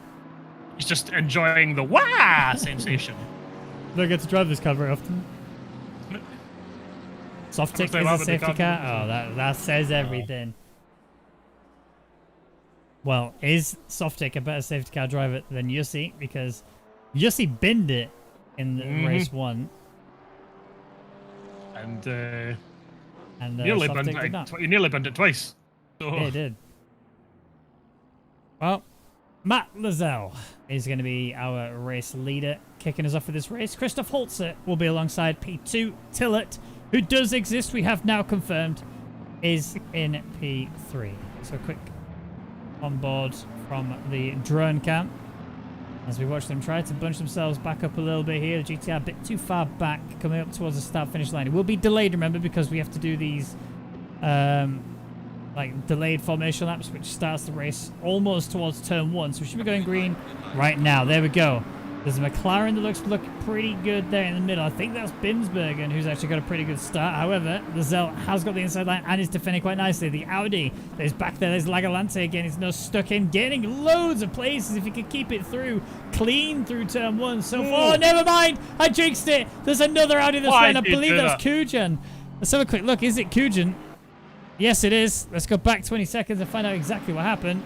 He's just enjoying the wah sensation. Don't get to drive this car very often. Softic is a safety car? Oh, that says everything. Well, is Softic a better safety car driver than Yussi? Because Yussi binned it in the race 1. And nearly binned it twice. So. Yeah, he did. Well, Matt Lazelle is going to be our race leader, kicking us off for this race. Christoph Holzer will be alongside P2. Tillet, who does exist, we have now confirmed, is in P3. So quick on board from the drone cam as we watch them try to bunch themselves back up a little bit here. The GTR a bit too far back, coming up towards the start-finish line. It will be delayed, remember, because we have to do these like delayed formation laps, which starts the race almost towards turn 1. So we should be going green right now. There we go. There's a McLaren that looks pretty good there in the middle. I think that's Binsbergen, who's actually got a pretty good start. However, the Zell has got the inside line and is defending quite nicely. The Audi that is back there. There's Lagalante again. He's now stuck in, gaining loads of places if he could keep it through. Clean through turn 1 so far. Oh, never mind. I jinxed it. There's another Audi that's right. I believe that's Kujan. Let's have a quick look. Is it Kujan? Yes, it is. Let's go back 20 seconds and find out exactly what happened.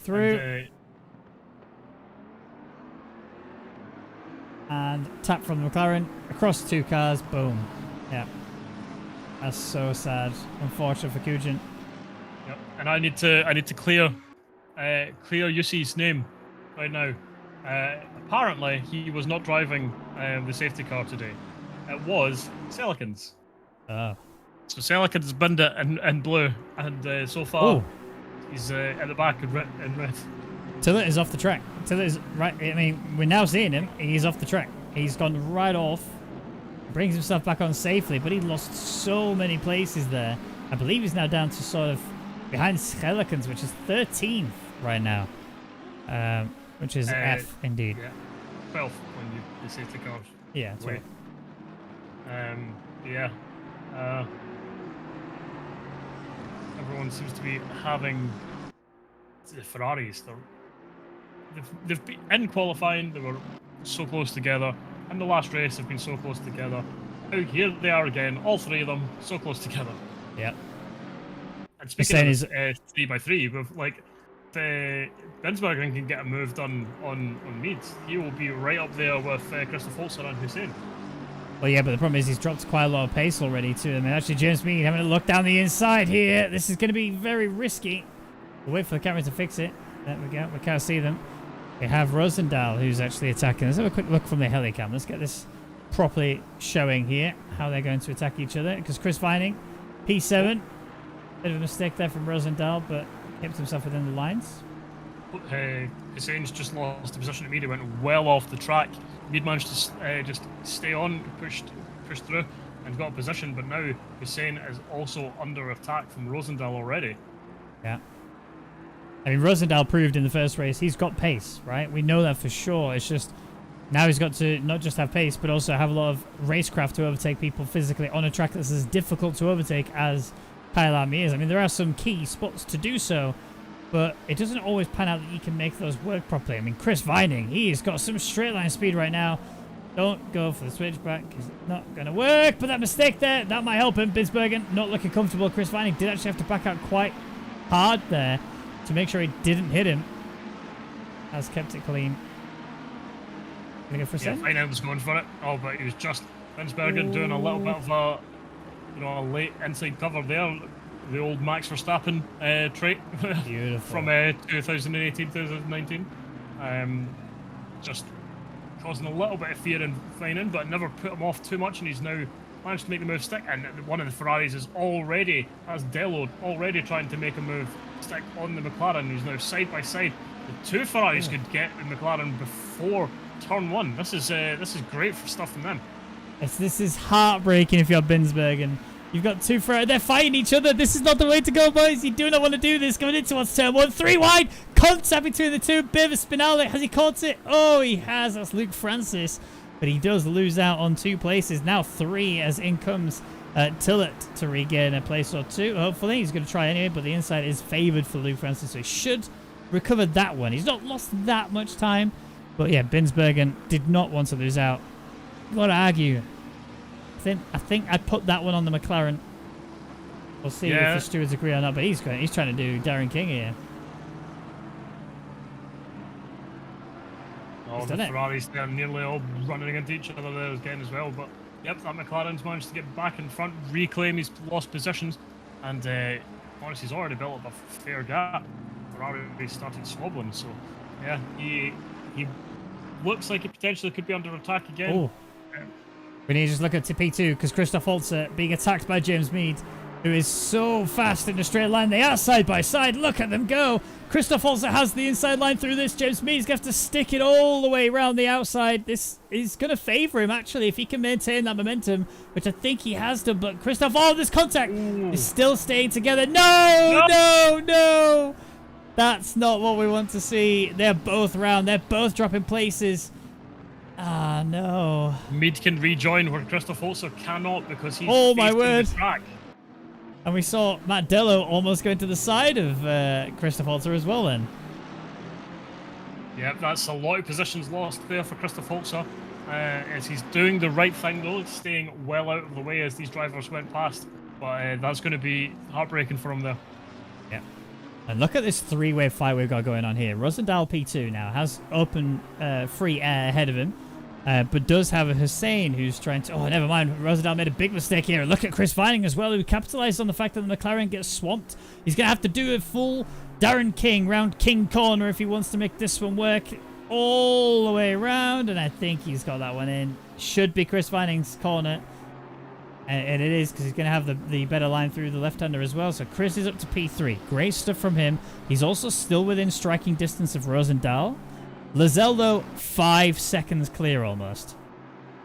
Through and tap from the McLaren across 2 cars. Boom. Yeah, that's so sad. Unfortunate for Kujan. Yep. And I need to clear Yussi's name right now. Apparently he was not driving the safety car today. It was Selikins. Oh. So Selikins binned it in blue, and so far. He's at the back in red. Tillet is off the track. Tillet is right. I mean, we're now seeing him. He's off the track. He's gone right off. Brings himself back on safely, but he lost so many places there. I believe he's now down to sort of behind Schelikens, which is 13th right now. Which is F indeed. Yeah. 12th when you safety cars. Yeah, that's right. Yeah. Everyone seems to be having the Ferraris. They've been in qualifying. They were so close together. In the last race, they've been so close together. Now here they are again, all 3 of them, so close together. Yep. And speaking of 3x3, with like Binsbergen can get a move done on Meads, he will be right up there with Christoph Holzer and Hussein. Well, yeah, but the problem is he's dropped quite a lot of pace already too. I mean, actually, James Mead having a look down the inside here. This is going to be very risky. We'll wait for the camera to fix it. There we go. We can't see them. We have Rosendahl, who's actually attacking. Let's have a quick look from the helicam. Let's get this properly showing here, how they're going to attack each other. Because Chris Vining, P7. Bit of a mistake there from Rosendahl, but kept himself within the lines. Hussein's just lost the position at Mead. He went well off the track. Mead managed to just stay on, pushed through, and got a position. But now Hussein is also under attack from Rosendahl already. Yeah. I mean, Rosendahl proved in the first race he's got pace, right? We know that for sure. It's just now he's got to not just have pace, but also have a lot of racecraft to overtake people physically on a track that's as difficult to overtake as Kyalami is. I mean, there are some key spots to do so, but it doesn't always pan out that you can make those work properly. I mean, Chris Vining, he's got some straight line speed right now. Don't go for the switchback because it's not going to work. But that mistake there, that might help him. Binsbergen not looking comfortable. Chris Vining did actually have to back out quite hard there to make sure he didn't hit him. Has kept it clean. Gonna go for a second? Yeah, Vining was going for it. Oh, but he was just Binsbergen doing a little bit of a, a late inside cover there. The old Max Verstappen trait from 2018-2019. Just causing a little bit of fear in Vining, but never put him off too much, and he's now managed to make the move stick, and one of the Ferraris is already, that's Dello, already trying to make a move stick on the McLaren, who's now side by side. The two Ferraris could get the McLaren before turn 1. This is great for stuff from them. This is heartbreaking if you're Binsbergen. You've got two Ferrari. They're fighting each other. This is not the way to go, boys. You do not want to do this. Going into what's turn 1. 3 wide. Contact between the two. Bit of a spinale. Has he caught it? Oh, he has. That's Luke Francis. But he does lose out on 2 places. Now 3 as in comes Tillett to regain a place or 2. Hopefully. He's going to try anyway, but the inside is favoured for Luke Francis. So he should recover that one. He's not lost that much time. But yeah, Binsbergen did not want to lose out. Got to argue. I think I'd put that one on the McLaren. We'll see if the stewards agree or not, but he's trying to do Darren King here. Oh, the Ferraris, they're nearly all running into each other there again as well, but yep, that McLaren's managed to get back in front, reclaim his lost positions, and honestly, he's already built up a fair gap. Ferrari started swobbling, so yeah, he looks like he potentially could be under attack again. Oh. We need to just look at P2 because Christoph Holzer being attacked by James Mead, who is so fast in a straight line. They are side by side. Look at them go. Christoph Holzer has the inside line through this. James Mead's going to have to stick it all the way around the outside. This is going to favour him, actually, if he can maintain that momentum, which I think he has done. But Christoph, this contact is still staying together. No! That's not what we want to see. They're both round. They're both dropping places. Ah, no. Mead can rejoin where Christoph Holzer cannot because he's my word. The track. And we saw Matt Dello almost going to the side of Christoph Holzer as well then. Yeah, that's a lot of positions lost there for Christoph Holzer. As he's doing the right thing though, staying well out of the way as these drivers went past. But that's going to be heartbreaking for him there. Yeah. And look at this 3-way fight we've got going on here. Rosendahl P2 now has open free air ahead of him. But does have a Hussein who's trying to... Oh, never mind. Rosendahl made a big mistake here. Look at Chris Vining as well, who capitalized on the fact that the McLaren gets swamped. He's going to have to do a full Darren King round King corner if he wants to make this one work all the way around. And I think he's got that one in. Should be Chris Vining's corner. And it is because he's going to have the better line through the left-hander as well. So Chris is up to P3. Great stuff from him. He's also still within striking distance of Rosendahl. Lizelle, though, 5 seconds clear almost.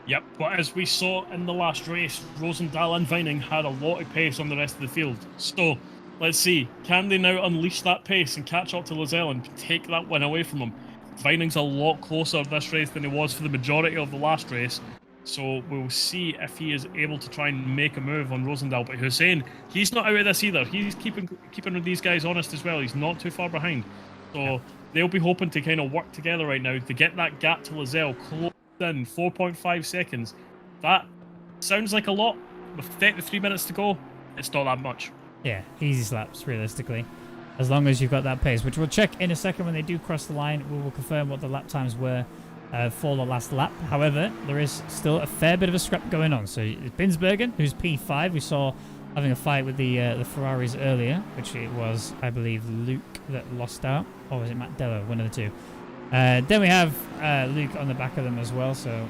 Yep, but as we saw in the last race, Rosendahl and Vining had a lot of pace on the rest of the field. So, let's see. Can they now unleash that pace and catch up to Lizelle and take that win away from him? Vining's a lot closer this race than he was for the majority of the last race. So, we'll see if he is able to try and make a move on Rosendahl. But Hussein, he's not out of this either. He's keeping these guys honest as well. He's not too far behind. So... They'll be hoping to kind of work together right now to get that gap to Lizelle close in 4.5 seconds. That sounds like a lot. With 33 minutes to go, it's not that much. Yeah, easy slaps, realistically. As long as you've got that pace, which we'll check in a second when they do cross the line. We will confirm what the lap times were for the last lap. However, there is still a fair bit of a scrap going on. So Binsbergen, who's P5, we saw having a fight with the Ferraris earlier, which it was, I believe, Luke that lost out. Or was it Matt Dello? One of the two. Then we have Luke on the back of them as well, so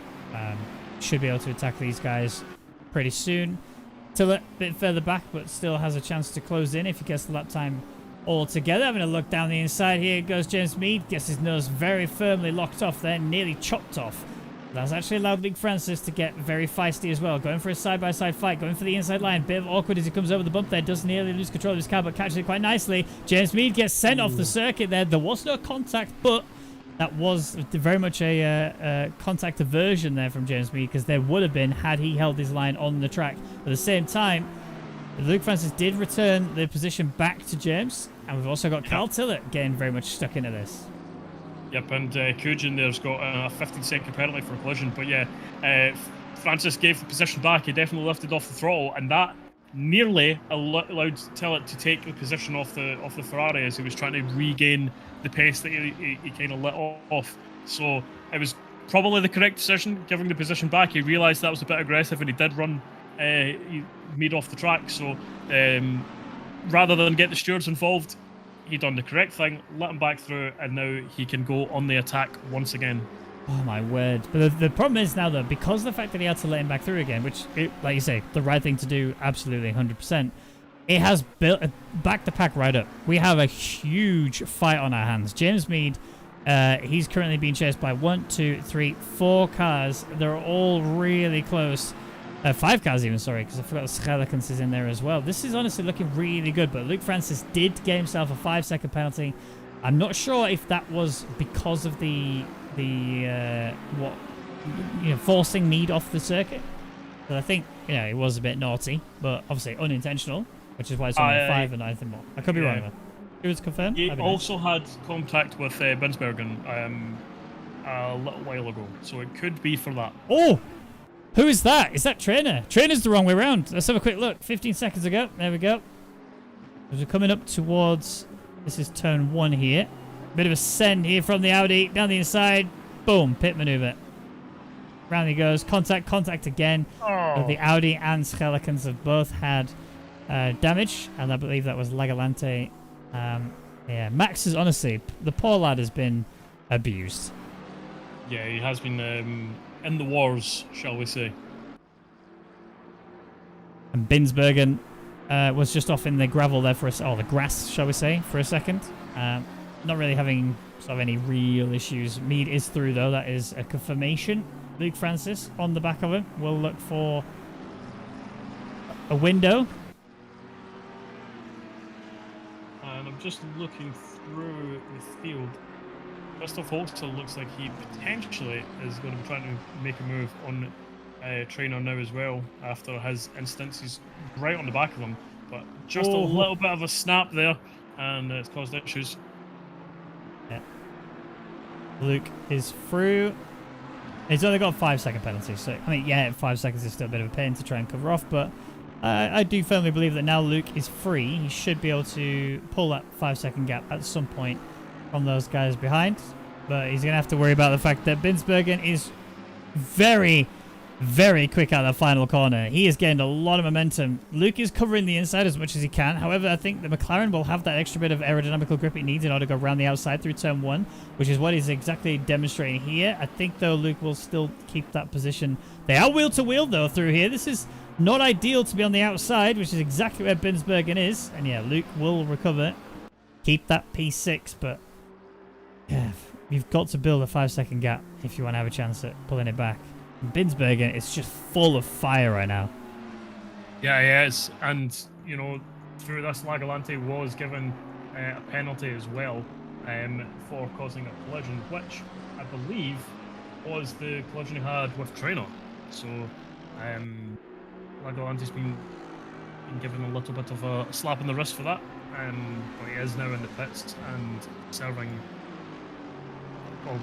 should be able to attack these guys pretty soon. Till a bit further back, but still has a chance to close in if he gets the lap time all together. Having a look down the inside, here goes James Mead. Gets his nose very firmly locked off there, nearly chopped off. That's actually allowed Luke Francis to get very feisty as well. Going for a side-by-side fight. Going for the inside line. Bit of awkward as he comes over the bump there. Does nearly lose control of his car, but catches it quite nicely. James Mead gets sent off the circuit there. There was no contact, but that was very much a contact aversion there from James Mead, because there would have been had he held his line on the track. At the same time, Luke Francis did return the position back to James, and we've also got Carl Tillett getting very much stuck into this. Yep, and Kujin there's got a 15-second penalty for a collision. But yeah, Francis gave the position back. He definitely lifted off the throttle, and that nearly allowed Tillett to take the position off the Ferrari as he was trying to regain the pace that he kind of let off. So it was probably the correct decision, giving the position back. He realised that was a bit aggressive, and he did run Mead off the track. So rather than get the stewards involved, he done the correct thing, let him back through, and now he can go on the attack once again. Oh my word. But the problem is now, though, because of the fact that he had to let him back through again, which, like you say, the right thing to do, absolutely 100%, it has built backed the pack right up. We have a huge fight on our hands. James Mead, he's currently being chased by 1, 2, 3, 4 cars. They're all really close. 5 cars even, sorry, because I forgot Schelikens is in there as well. This is honestly looking really good, but Luke Francis did get himself a 5-second penalty. I'm not sure if that was because of the forcing Mead off the circuit. But I think, it was a bit naughty, but obviously unintentional, which is why it's only 5 and nothing more. I could be wrong though. It was confirmed. He also had contact with Binsbergen a little while ago, so it could be for that. Oh! Who is that? Is that Trainer? Trainer's the wrong way around. Let's have a quick look. 15 seconds ago. There we go. As we're coming up towards... This is turn 1 here. Bit of a send here from the Audi. Down the inside. Boom. Pit maneuver. Round he goes. Contact again. Oh. The Audi and Schelikens have both had damage. And I believe that was Lagalante. Yeah, Max is honestly... The poor lad has been abused. Yeah, he has been... in the wars, shall we say. And Binsbergen was just off in the gravel there for the grass, shall we say, for a second. Not really having sort of any real issues. Mead is through, though. That is a confirmation. Luke Francis on the back of him. We'll look for a window. And I'm just looking through the field. Christoph Holster looks like he potentially is going to be trying to make a move on Trainer now as well after his instance. He's right on the back of him, but just a little bit of a snap there, and it's caused issues. Yeah. Luke is through. He's only got a 5-second penalty, so I mean, yeah, 5 seconds is still a bit of a pain to try and cover off, but I do firmly believe that now Luke is free. He should be able to pull that 5-second gap at some point from those guys behind, but he's gonna have to worry about the fact that Binsbergen is very, very quick out of the final corner. He has gained a lot of momentum. Luke is covering the inside as much as he can. However, I think the McLaren will have that extra bit of aerodynamical grip it needs in order to go around the outside through turn 1, which is what he's exactly demonstrating here. I think, though, Luke will still keep that position. They are wheel to wheel, though, through here. This is not ideal to be on the outside, which is exactly where Binsbergen is. And yeah, Luke will recover, keep that P6, but yeah, you've got to build a 5-second gap if you want to have a chance at pulling it back. Binsbergen is just full of fire right now. Yeah, he is. And, through this, Lagalante was given a penalty as well for causing a collision, which I believe was the collision he had with Trainer. So, Lagalante's been given a little bit of a slap in the wrist for that. But he is now in the pits and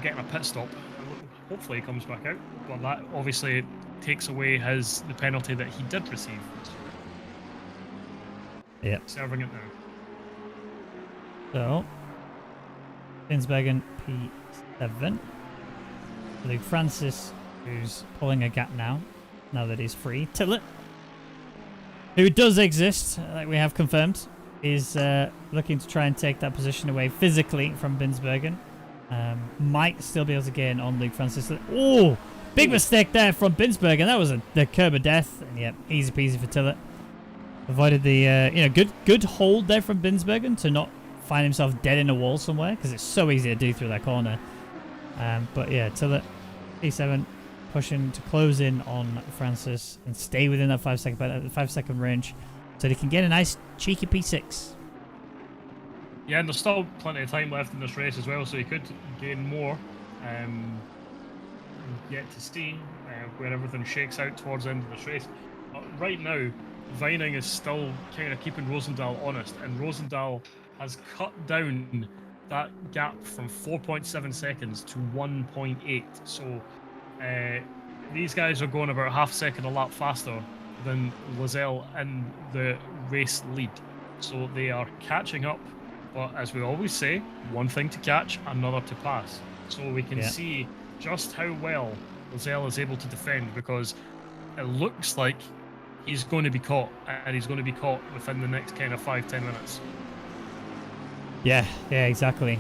getting a pit stop. Hopefully he comes back out, but that obviously takes away the penalty that he did receive. Yeah. Serving it now. So, Binsbergen P7. Luke Francis, who's pulling a gap now that he's free. Tillett, who does exist, like we have confirmed, is looking to try and take that position away physically from Binsbergen. Might still be able to gain on Luke Francis. Oh, big mistake there from Binsbergen. That was the curb of death. And yeah, easy peasy for Tillett. Avoided the good hold there from Binsbergen to not find himself dead in a wall somewhere, because it's so easy to do through that corner. But yeah, Tillett P7 pushing to close in on Francis and stay within that 5-second range, so they can get a nice cheeky P6. Yeah, and there's still plenty of time left in this race as well, so he could gain more. Yet to see where everything shakes out towards the end of this race. But right now, Vining is still kind of keeping Rosendahl honest, and Rosendahl has cut down that gap from 4.7 seconds to 1.8. So these guys are going about half a second a lap faster than Lozelle in the race lead. So they are catching up. But as we always say, one thing to catch, another to pass. So we can see just how well Lozelle is able to defend, because it looks like he's going to be caught, and he's going to be caught within the next kind of 5-10 minutes. Yeah, exactly.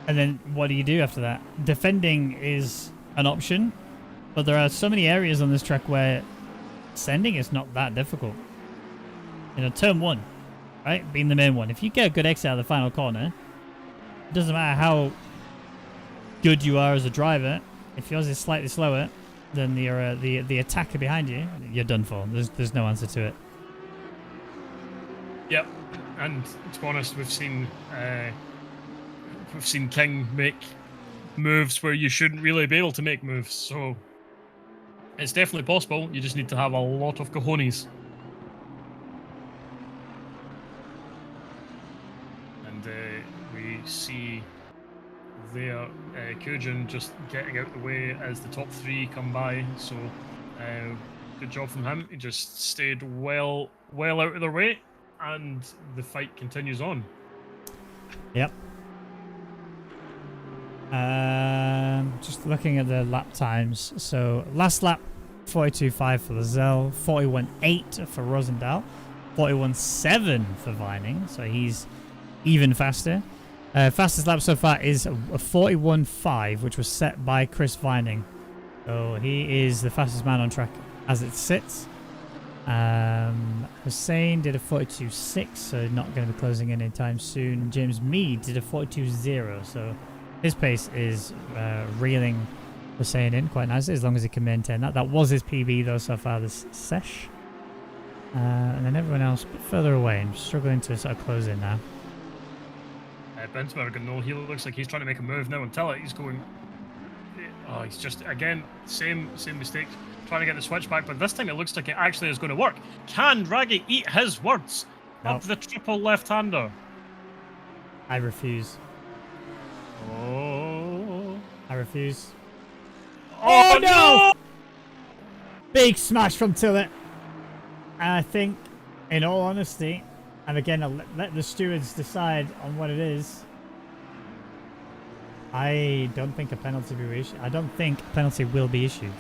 And then what do you do after that? Defending is an option, but there are so many areas on this track where sending is not that difficult. You know, turn 1, right? Being the main one. If you get a good exit out of the final corner, it doesn't matter how good you are as a driver. If yours is slightly slower than the attacker behind you, you're done for. There's no answer to it. Yep, and to be honest, we've seen King make moves where you shouldn't really be able to make moves. So it's definitely possible. You just need to have a lot of cojones. And we see there Kujin just getting out the way as the top 3 come by. So good job from him. He just stayed well out of their way, and the fight continues on. Yep. Just looking at the lap times. So last lap, 42.5 for Lozelle, 41.8 for Rosendahl, 41.7 for Vining. So he's even faster. Fastest lap so far is a 41.5, which was set by Chris Vining. So he is the fastest man on track as it sits. Hussein did a 42.6, so not going to be closing in anytime soon. James Mead did a 42.0, so his pace is reeling Hussein in quite nicely, as long as he can maintain that. That was his PB though so far this sesh. And then everyone else a bit further away and struggling to sort of close in now. Bensberg, no, he looks like he's trying to make a move now until he's going. Oh, he's just again same mistakes, trying to get the switch back, but this time it looks like it actually is going to work. Can Raggy eat his words? Nope. Up the triple left-hander. I refuse. Oh. I refuse. Oh no! Big smash from Tillett. And I think, in all honesty, and again, I'll let the stewards decide on what it is. I don't think a penalty will be issued. I don't think a penalty will be issued.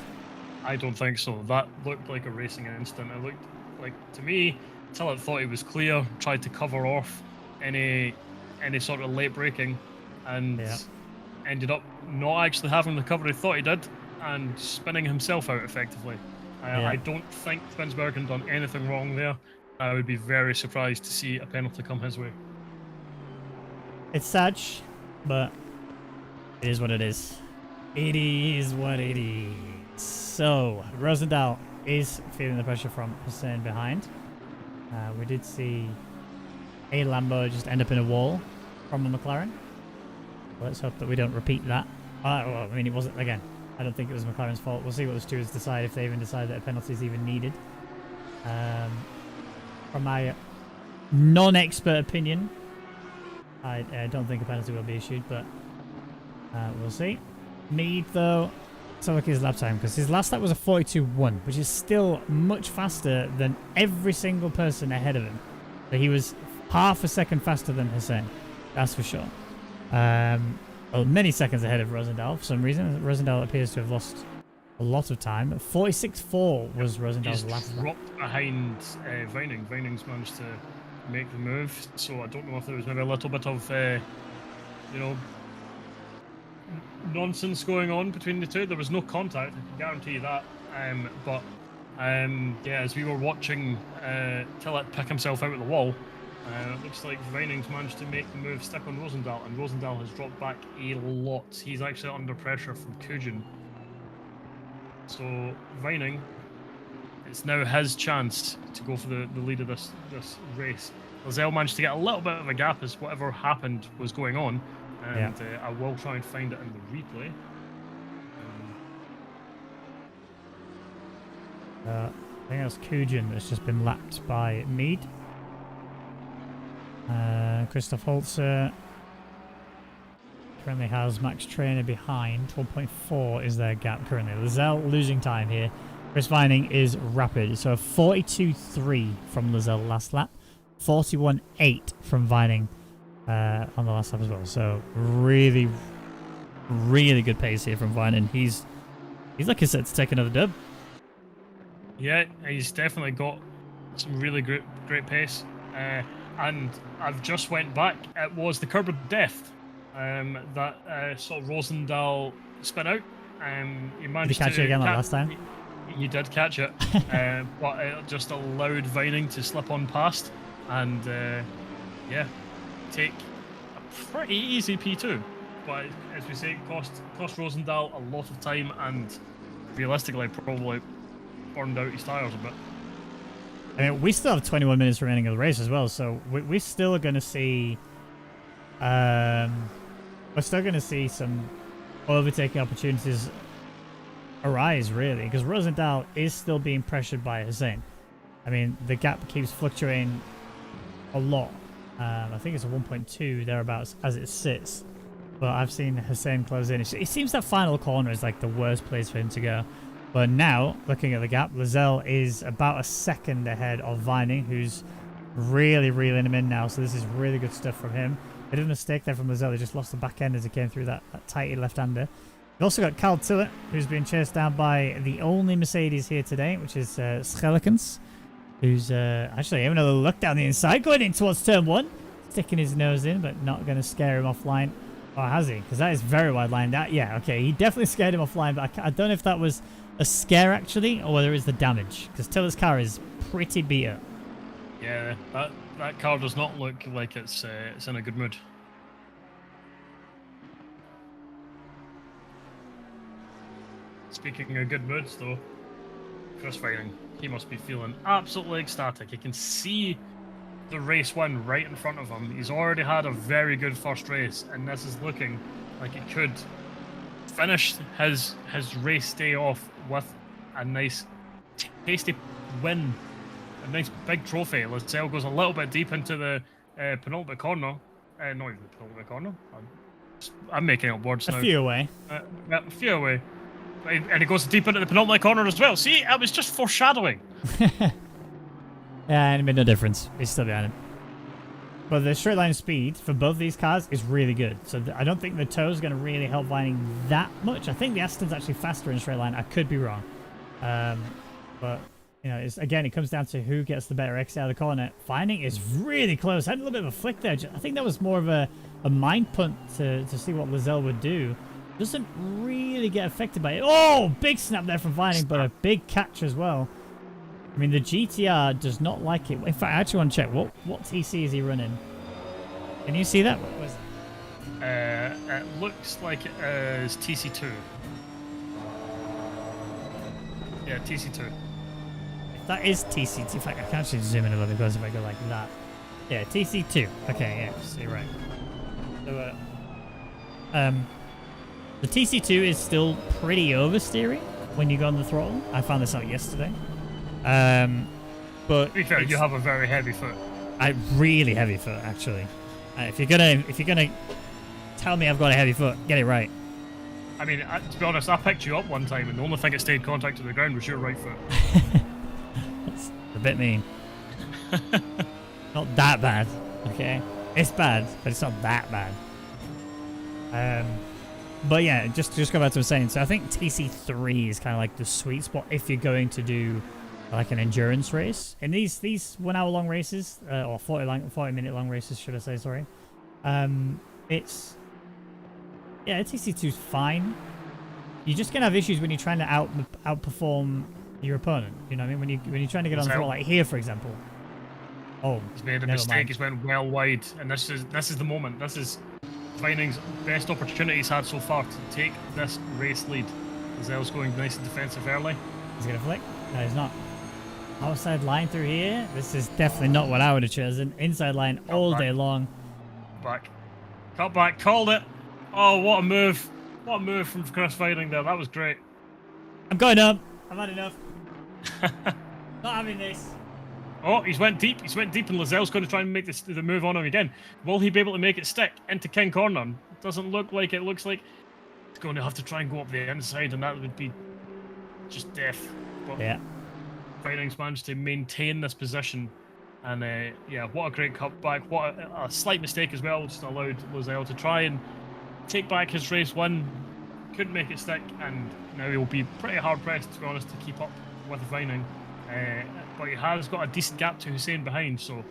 I don't think so. That looked like a racing incident. It looked like, to me, Tillett thought he was clear, tried to cover off any sort of late braking, and ended up not actually having the cover he thought he did, and spinning himself out effectively. I don't think Bensbergen done anything wrong there. I would be very surprised to see a penalty come his way. It's sad, but it is what it is. It is what it is. So, Rosendahl is feeling the pressure from Hussein behind. We did see a Lambo just end up in a wall from a McLaren. Let's hope that we don't repeat that. Well, I mean, it wasn't, again, I don't think it was McLaren's fault. We'll see what the stewards decide, if they even decide that a penalty is even needed. From my non-expert opinion, I don't think a penalty will be issued, but we'll see. Mead, though, let's have a look at his lap time, because his last lap was a 42.1, which is still much faster than every single person ahead of him. So he was half a second faster than Hussein, that's for sure. Well, many seconds ahead of Rosendahl for some reason. Rosendahl appears to have lost a lot of time. 46.4 was Rosendahl's last lap. Dropped behind Vining. Vining's managed to make the move, so I don't know if there was maybe a little bit of, nonsense going on between the two. There was no contact, I can guarantee you that. As we were watching Tillett pick himself out of the wall, it looks like Vining's managed to make the move stick on Rosendahl, and Rosendahl has dropped back a lot. He's actually under pressure from Kujin. So Vining, it's now his chance to go for the lead of this race. Lozelle managed to get a little bit of a gap as whatever happened was going on, and I will try and find it in the replay. I think that's Kujin that's just been lapped by Mead. Christoph Holzer currently has Max Trainer behind. 1.4 is their gap currently. Lozelle losing time here. Chris Vining is rapid. So 42.3 from Lozelle last lap. 41.8 from Vining on the last lap as well. So really, really good pace here from Vining. He's like I said, to take another dub. Yeah, he's definitely got some really great pace. And I've just went back. It was the curb of death that sort of Rosendahl spin out. He managed Did you catch it again like last time? You did catch it, but it just allowed Vining to slip on past and yeah, take a pretty easy P2. But as we say, it cost Rosendahl a lot of time and realistically probably burned out his tyres a bit. I mean, we still have 21 minutes remaining of the race as well, so we're still going to see we're still going to see some overtaking opportunities arise, really, because Rosendahl is still being pressured by Hussein. I mean, the gap keeps fluctuating a lot. I think it's a 1.2 thereabouts as it sits, but I've seen Hussein close in. It seems that final corner is like the worst place for him to go. But now, looking at the gap, Lizelle is about a second ahead of Vining, who's really reeling him in now. So this is really good stuff from him. Bit of a mistake there from Lizelle. He just lost the back end as he came through that tighty left-hander. We've also got Carl Tillett, who's being chased down by the only Mercedes here today, which is Schelekens, who's actually having a little look down the inside, going in towards turn 1, sticking his nose in, but not going to scare him offline. Or has he? Because that is very wide line. Yeah, okay, he definitely scared him offline, but I don't know if that was a scare actually, or whether it's the damage, because Tiller's car is pretty beat up. Yeah, that car does not look like it's in a good mood. Speaking of good moods, though, Chris Vining, he must be feeling absolutely ecstatic. He can see the race win right in front of him. He's already had a very good first race, and this is looking like it could finish his race day off with a nice, tasty win, a nice big trophy. Lizelle goes a little bit deep into the penultimate corner. Not even the penultimate corner. I'm making up words now. A few away. Yeah, a few away. And it goes deep into the penultimate corner as well. See, it was just foreshadowing. Yeah, and it made no difference. He's still behind him. But the straight line speed for both these cars is really good. So I don't think the toe is going to really help Vining that much. I think the Aston's actually faster in straight line. I could be wrong. But, you know, again, it comes down to who gets the better exit out of the corner. Vining is really close. Had a little bit of a flick there. I think that was more of a mind punt to see what Lizelle would do. Doesn't really get affected by it. Oh, big snap there from Vining, but a big catch as well. I mean, the GTR does not like it. In fact, I actually want to check. What TC is he running? Can you see that? What was it? It looks like it is TC2. Yeah, TC2. If that is TC2, in fact, I can actually zoom in a little bit because if I go like that. Yeah, TC2. Okay, yeah, so you're right. So, the TC2 is still pretty oversteering when you go on the throttle. I found this out yesterday. But to be fair, you have a very heavy foot. Really heavy foot, actually. If you're gonna tell me I've got a heavy foot, get it right. I mean, to be honest, I picked you up one time, and the only thing that stayed contact to the ground was your right foot. That's a bit mean. Not that bad, okay? It's bad, but it's not that bad. But yeah, just go back to what I was saying. So I think TC3 is kind of like the sweet spot if you're going to do like an endurance race. In these 1 hour long races, or 40 minute long races, should I say? Sorry. It's TC2 is fine. You're just gonna have issues when you're trying to outperform your opponent. You know what I mean? When you're trying to get on the throttle, like here, for example. Oh, he's made a mistake. Mind. He's went well wide, and this is the moment. This is Vining's best opportunity he's had so far to take this race lead. Lizelle's going nice and defensive early. He's gonna flick. No, he's not. Outside line through here. This is definitely not what I would have chosen. Inside line all day long. Back. Cut back. Called it. Oh, what a move. What a move from Chris Vining there. That was great. I'm going up. I've had enough. Not having this. Oh, he's went deep. He's went deep, and Lizelle's going to try and make the move on him again. Will he be able to make it stick into King Corner? It doesn't look like it. Looks like he's going to have to try and go up the inside, and that would be just death. But yeah. Vining's managed to maintain this position, and yeah, what a great cutback. What a slight mistake as well, just allowed Lizelle to try and take back his race win. Couldn't make it stick, and now he'll be pretty hard pressed, to be honest, to keep up with Vining. But he has got a decent gap to Hussein behind, so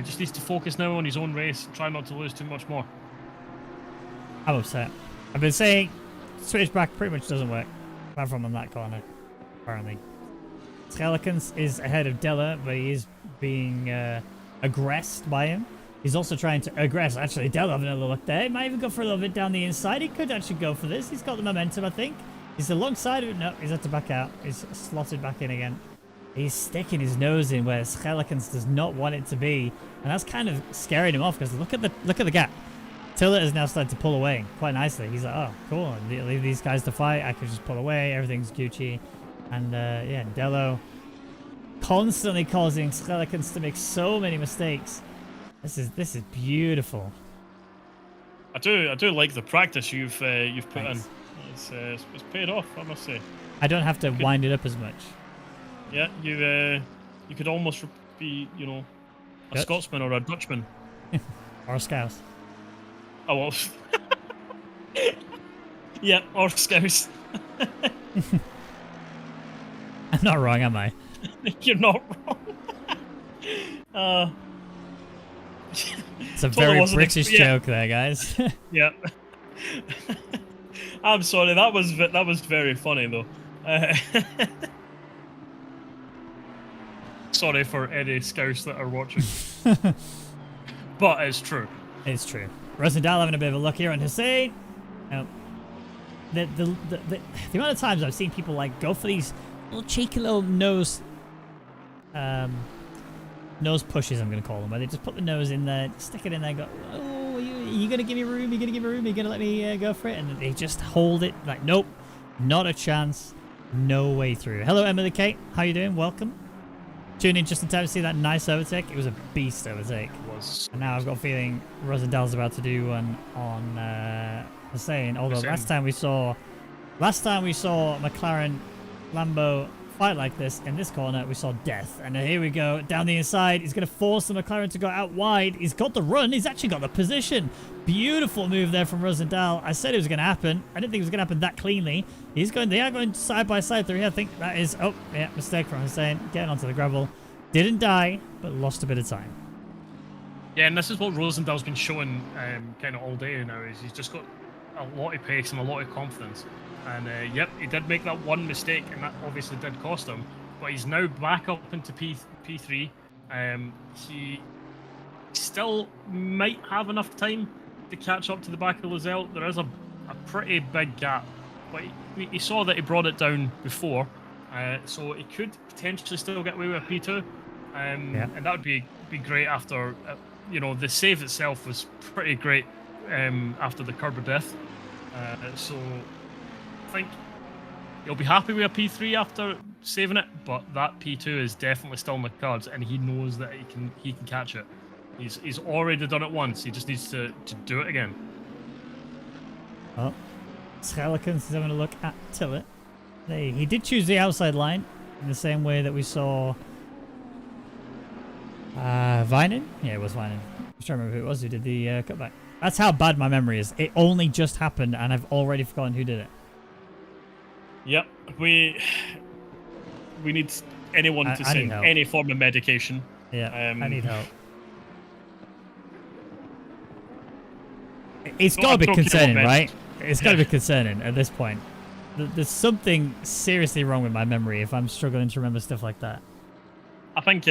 just needs to focus now on his own race, try not to lose too much more. I'm upset. I've been saying switch back pretty much doesn't work. Apart from on that corner, apparently. Skelikans is ahead of Della, but he is being aggressed by him. He's also trying to aggress. Actually, Della having a little look there. He might even go for a little bit down the inside. He could actually go for this. He's got the momentum, I think. He's alongside of it. No, he's had to back out. He's slotted back in again. He's sticking his nose in where Skelikans does not want it to be, and that's kind of scaring him off because look at the gap. Tillett has now started to pull away quite nicely. He's like, oh, cool. Leave these guys to fight. I can just pull away. Everything's Gucci. And yeah, Dello constantly causing Skelikans to make so many mistakes. This is beautiful. I do like the practice you've put in. It's paid off, I must say. I don't have to wind it up as much. Yeah, you could almost be, you know, a Dutch? Scotsman or a Dutchman. Or a Scouse. Oh well. Yeah, or Scouse. I'm not wrong, am I? You're not wrong. It's a very British joke there, guys. Yeah. I'm sorry, that was very funny though. Sorry for any Scouts that are watching. But it's true. It's true. Rosendal having a bit of a look here on Hussein. The amount of times I've seen people like go for these little cheeky little nose pushes, I'm going to call them, where they just put the nose in there, stick it in there, and go, oh, you going to give me room? You going to give me room? You going to let me go for it? And they just hold it like, nope, not a chance, no way through. Hello, Emily Kate. How you doing? Welcome. Tune in just in time to see that nice overtake. It was a beast overtake. It was. And now I've got a feeling Rosendal's about to do one on Hussein. Although last time we saw McLaren Lambo fight like this in this corner, we saw death. And here we go down the inside. He's going to force the McLaren to go out wide. He's got the run. He's actually got the position. Beautiful move there from Rosendal. I said it was going to happen. I didn't think it was going to happen that cleanly. They are going side by side through here. I think that is, oh yeah, mistake from Hussein. Getting onto the gravel. Didn't die, but lost a bit of time. Yeah, and this is what Rosendal's been showing kind of all day now. Is he's just got a lot of pace and a lot of confidence. And yep, he did make that one mistake, and that obviously did cost him. But he's now back up into P3. He still might have enough time to catch up to the back of Lozelle. There is a pretty big gap, but he saw that he brought it down before, so he could potentially still get away with a P2. Yeah. And that would be great after, you know, the save itself was pretty great after the curb of death. So I think he'll be happy with a P3 after saving it, but that P2 is definitely still in the cards, and he knows that he can catch it. He's already done it once. He just needs to do it again. Oh, Skelikans is having a look at Tillett. He did choose the outside line in the same way that we saw Vinen? Yeah, it was Vinen. I was trying to remember who it was who did the cutback. That's how bad my memory is. It only just happened, and I've already forgotten who did it. Yep, we need anyone to send any form of medication. Yeah, I need help. It's got to be concerning, right? It's got to be concerning at this point. There's something seriously wrong with my memory if I'm struggling to remember stuff like that. I think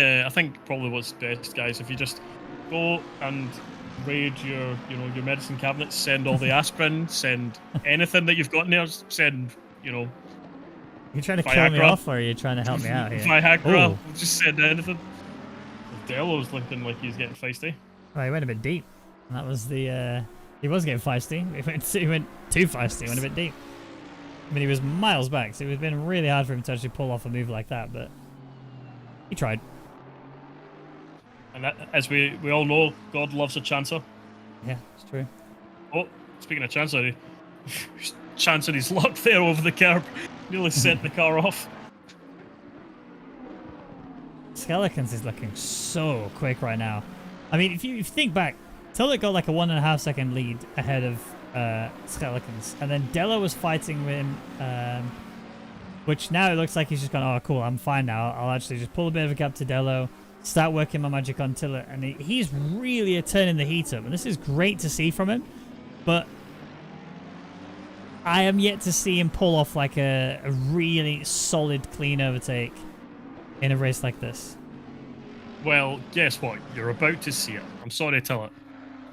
probably what's best, guys, if you just go and raid your medicine cabinet, send all the aspirin, send anything that you've got in there, send, you know. You trying to kill me off, or are you trying to help me out here? Viagra, just send anything. Delo's looking like he's getting feisty. Oh, he went a bit deep. That was the. He was getting feisty. He went too feisty. He went a bit deep. I mean, he was miles back, so it would have been really hard for him to actually pull off a move like that, but he tried. And that, as we all know, God loves a chancer. Yeah, it's true. Oh, speaking of chancer, he's chancing his luck there over the curb. Nearly sent the car off. Skelikans is looking so quick right now. I mean, if you think back, Tillett got like a 1.5 second lead ahead of Skelikans, and then Della was fighting with him, which now it looks like he's just gone, oh cool, I'm fine now. I'll actually just pull a bit of a gap to Dello, start working my magic on Tillett, and he's really turning the heat up, and this is great to see from him. But I am yet to see him pull off like a really solid, clean overtake in a race like this. Well, guess what? You're about to see it. I'm sorry to tell it.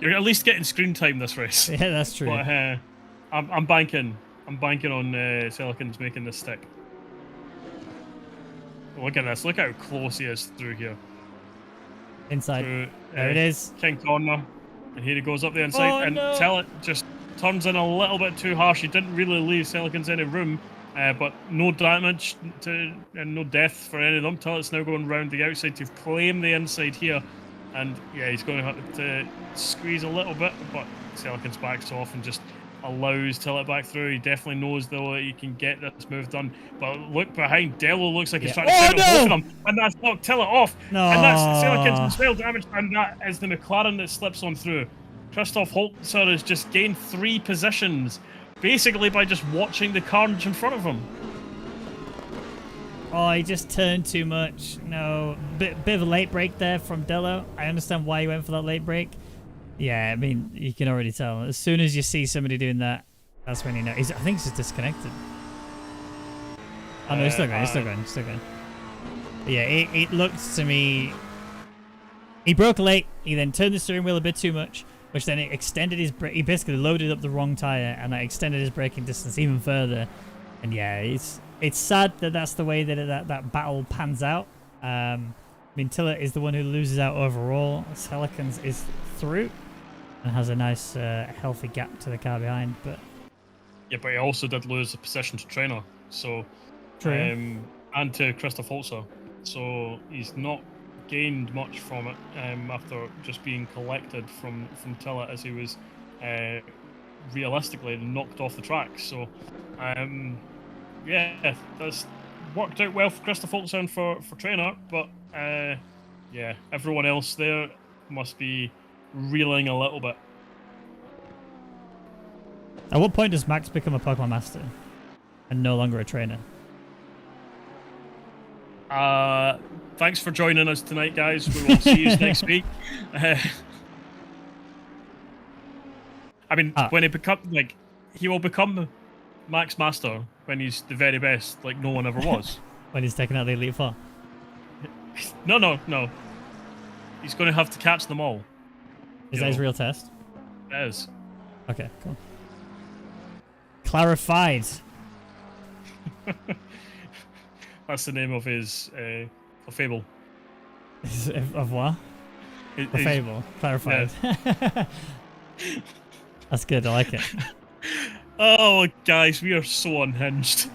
You're at least getting screen time this race. Yeah, that's true. But I'm banking. I'm banking on Silicons making this stick. Look at this. Look how close he is through here. Inside. Through, there it is. King corner. And here he goes up the inside. Oh, and no. Tell it just turns in a little bit too harsh. He didn't really leave Silicons any room. But no damage to and no death for any of them. Tillet's now going round the outside to claim the inside here. And yeah, he's going to have to squeeze a little bit, but Silicons backs off and just allows Tillet back through. He definitely knows though that he can get this move done. But look behind, Dello looks like he's trying to set up both of them, and that's knocked Tillet off. No. And that's Silicons as well damaged, and that is the McLaren that slips on through. Christoph Holzer has just gained 3 positions, basically by just watching the carnage in front of him. Oh, he just turned too much. No, bit of a late break there from Dello. I understand why he went for that late break. Yeah, I mean, you can already tell. As soon as you see somebody doing that, that's when you know. I think he's just disconnected. Oh no, he's still going, he's still going, he's still going. But yeah, it looks to me... He broke late, he then turned the steering wheel a bit too much, which then it extended his brake. He basically loaded up the wrong tyre, and that extended his braking distance even further. And yeah, it's sad that that's the way that that battle pans out. I mean, Tillet is the one who loses out overall. Silicons is through and has a nice, healthy gap to the car behind. But yeah, but he also did lose a position to Trainer, so true. And to Christoph Holzer, so he's not gained much from it after just being collected from Tillet as he was realistically knocked off the track. So yeah, that's worked out well for Christoph Holzer and for Trainer, but yeah, everyone else there must be reeling a little bit. At what point does Max become a Pokemon Master and no longer a trainer? Thanks for joining us tonight, guys. We will see you next week. I mean, when he will become Max Master when he's the very best, like no one ever was. When he's taking out the Elite Four? No. He's going to have to catch them all. Is that his real test? It is. Okay, cool. Clarified. That's the name of his fable. Of what? A fable. Clarified. Yeah. That's good. I like it. Oh, guys, we are so unhinged.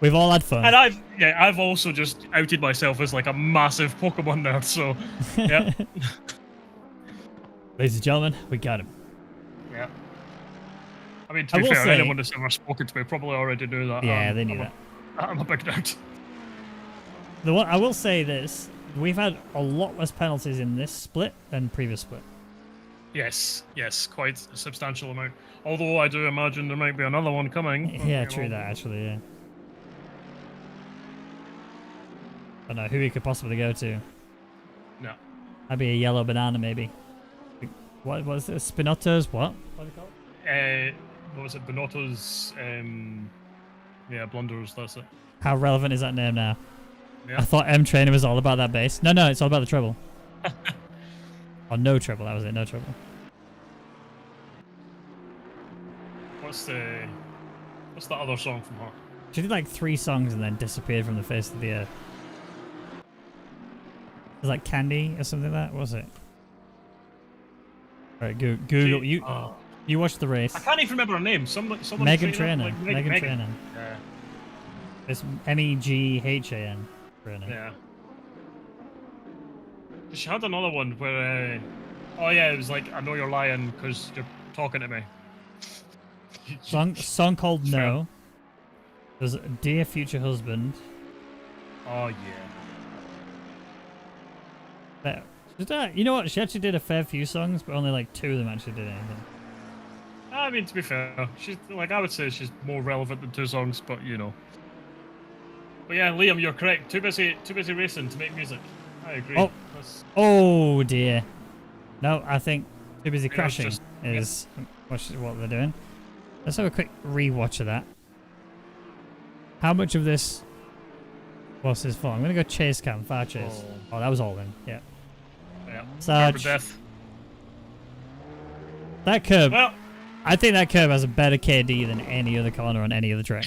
We've all had fun. And I've also just outed myself as like a massive Pokemon nerd, so yeah. Ladies and gentlemen, we got him. Yeah. I mean, to be fair, anyone that's ever spoken to me probably already knew that. Yeah, they knew that. I'm a big nerd. I will say this. We've had a lot less penalties in this split than previous split. Yes, quite a substantial amount. Although I do imagine there might be another one coming. Yeah, true that, actually, yeah. I don't know who he could possibly go to. No. That'd be a yellow banana, maybe. What was it? Spinotto's what? What do you call it? What was it? Bonotto's, yeah, Blunders, that's it. How relevant is that name now? Yeah. I thought M Trainer was all about that base. No, it's all about the treble. Oh, no treble, that was it, no treble. What's the other song from her? She did like 3 songs and then disappeared from the face of the earth. It was like Candy or something like that, was it? Alright, Google. You watched the race. I can't even remember her name. Someone Megan Trainor. Like, Megan Trainor. Yeah. It's Meghan Trainor. Yeah. She had another one where, oh yeah, it was like, I know you're lying because you're talking to me. Song called No. There's Dear Future Husband. Oh yeah. You know what? She actually did a fair few songs, but only like 2 of them actually did anything. I mean, to be fair, she's like, I would say she's more relevant than 2 songs, but you know. But yeah, Liam, you're correct. Too busy racing to make music. I agree. Oh dear. No, I think Too busy crashing is what they're doing. Let's have a quick rewatch of that. How much of this was his fault? I'm going to go chase cam, fire chase. Oh, that was all in. Yeah. Yeah. Sarge. Death. That curb. Well, I think that curb has a better KD than any other corner on any other track.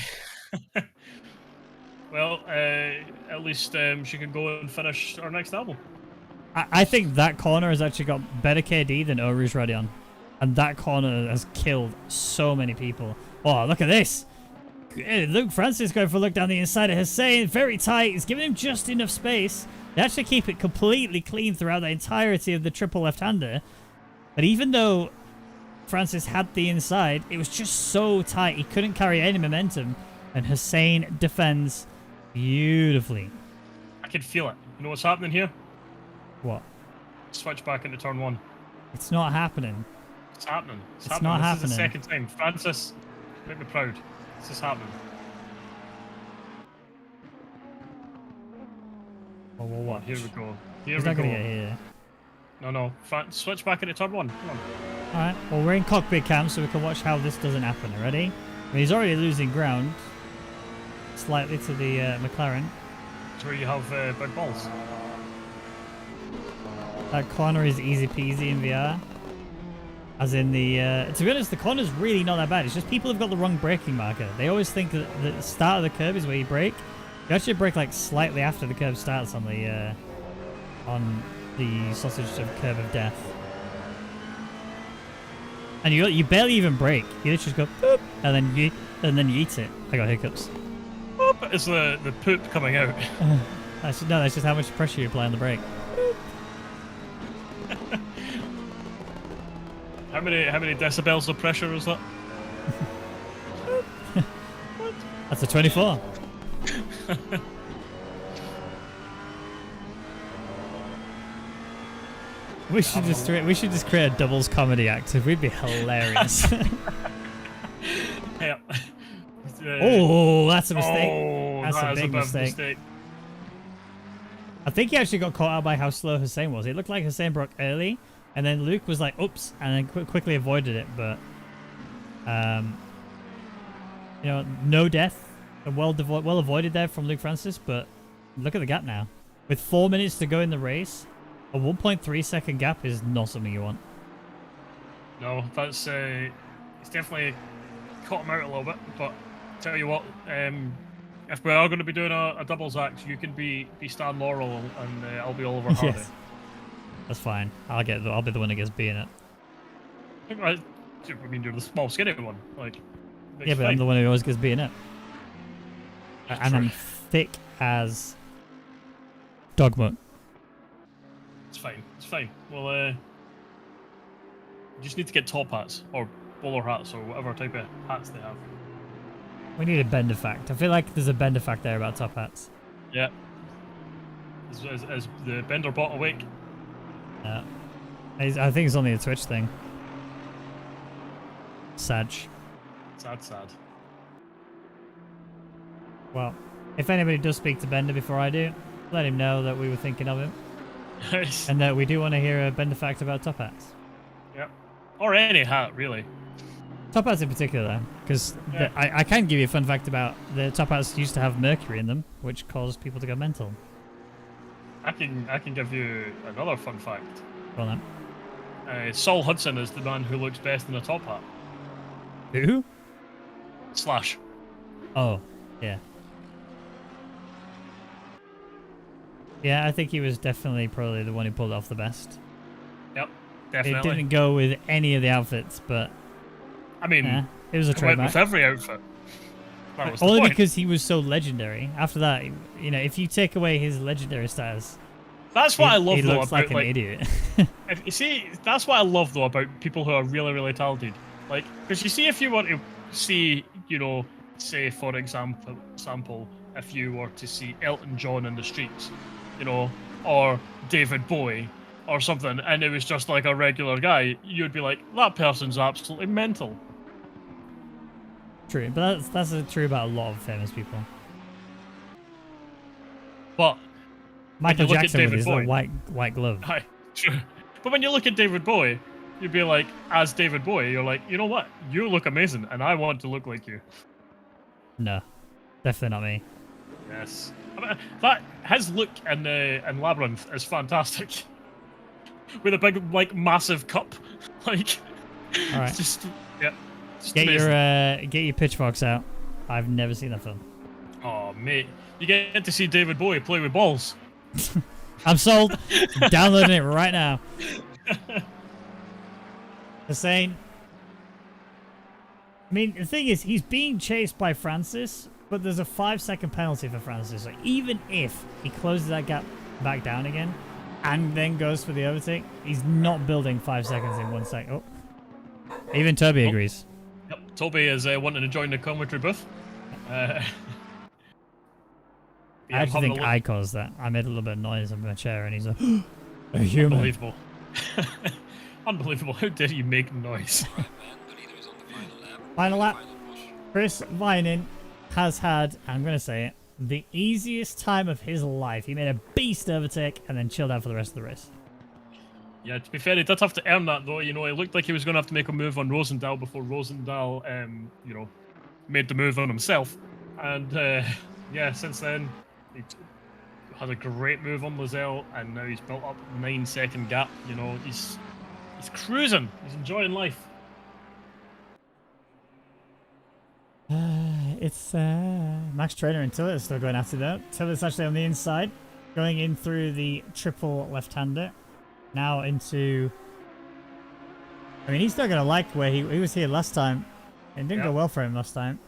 Well, at least she can go and finish our next album. I think that corner has actually got better KD than OOR Radion. And that corner has killed so many people. Oh, look at this. Luke Francis going for a look down the inside of Hussein. Very tight. He's giving him just enough space. They actually keep it completely clean throughout the entirety of the triple left-hander. But even though Francis had the inside, it was just so tight. He couldn't carry any momentum. And Hussein defends beautifully. I can feel it. You know what's happening here? What? Switch back into turn 1. It's not happening. It's happening. It's not this happening. Is the second time. Francis, make me proud. This is happening. Oh, well, what? Here we go. He's not going to get here. No. Switch back into turn 1. Come on. Alright, well, we're in cockpit cam, so we can watch how this doesn't happen. Ready? I mean, he's already losing ground. Slightly to the McLaren. It's where you have big balls. That corner is easy peasy in VR. As in the... to be honest, the corner's really not that bad. It's just people have got the wrong braking marker. They always think that the start of the curve is where you brake. You actually brake like slightly after the curve starts on the sausage of curve of death. And you barely even brake. You just go boop, and then you eat it. I got hiccups. Boop is the poop coming out. That's just how much pressure you apply on the brake. How many decibels of pressure is that? That's a 24. We should just create a doubles comedy act. We'd be hilarious. Yeah. Oh, that's a mistake. Oh, That's a big mistake. I think he actually got caught out by how slow Hussein was. It looked like Hussein broke early, and then Luke was like, "Oops," and then quickly avoided it. But, you know, no death, well avoided there from Luke Francis. But look at the gap now. With 4 minutes to go in the race, a 1.3 second gap is not something you want. No, that's it's definitely caught him out a little bit. But tell you what, if we are going to be doing a doubles act, you can be Stan Laurel and I'll be Oliver Hardy. Yes. That's fine. I'll be the one that gets B in it. I mean, you're the small skinny one, like. Yeah, but I'm the one who always gets B in it. And I'm thick as dogma. It's fine. It's fine. Well, you just need to get top hats or bowler hats or whatever type of hats they have. We need a bender fact. I feel like there's a bender fact there about top hats. Yeah. Is the bender bot awake? Yeah. I think it's only a Twitch thing. Sad. Well, if anybody does speak to Bender before I do, let him know that we were thinking of him. Nice. And that we do want to hear a Bender fact about top hats. Yep. Or any hat, really. Top hats in particular, because I can give you a fun fact about the top hats used to have mercury in them, which caused people to go mental. I can give you another fun fact. Go on then. Saul Hudson is the man who looks best in a top hat. Who? Slash. Oh, yeah. Yeah, I think he was definitely probably the one who pulled it off the best. Yep, definitely. It didn't go with any of the outfits, but I mean, it was a trademark. With every outfit. That was only the point. because he was so legendary. After that, you know, if you take away his legendary status, that's what I love. He though looks about, like an idiot. You see, that's what I love though about people who are really, really talented. Like, because you see, if you want to see, you know, say for example, if you were to see Elton John in the streets, you know, or David Bowie or something, and it was just like a regular guy, you'd be like, that person's absolutely mental. True, but that's true about a lot of famous people. But Michael Jackson with his little white glove. True. But when you look at David Bowie, You'd be like, as David Bowie, you're like, you know what? You look amazing, and I want to look like you. No, definitely not me. Yes. I mean, that his look in Labyrinth is fantastic. With a big, like, massive cup, like, all right, just yeah. Just get amazing. your pitchforks out. I've never seen that film. Oh mate, you get to see David Bowie play with balls. I'm sold. Downloading it right now. Hussein. I mean, the thing is, he's being chased by Francis, but there's a 5-second penalty for Francis. So even if he closes that gap back down again, and then goes for the overtake, he's not building 5 seconds in 1 sec. Oh, even Toby agrees. Yep, Toby is wanting to join the commentary booth. I actually think I caused that. I made a little bit of noise on my chair, and he's like, a human. Unbelievable. Unbelievable. How dare you make noise? Final lap. Chris Vining has had, I'm going to say it, the easiest time of his life. He made a beast overtake and then chilled out for the rest of the race. Yeah, to be fair, he did have to earn that, though. You know, it looked like he was going to have to make a move on Rosendahl before Rosendahl, you know, made the move on himself. And, yeah, since then, he had a great move on Lozelle, and now he's built up a 9-second gap. You know, he's cruising. He's enjoying life. It's Max Trainer and Tillett is still going after that. Tillet's actually on the inside, going in through the triple left-hander. Now into... I mean, he's still going to like where he was here last time. It didn't go well for him last time.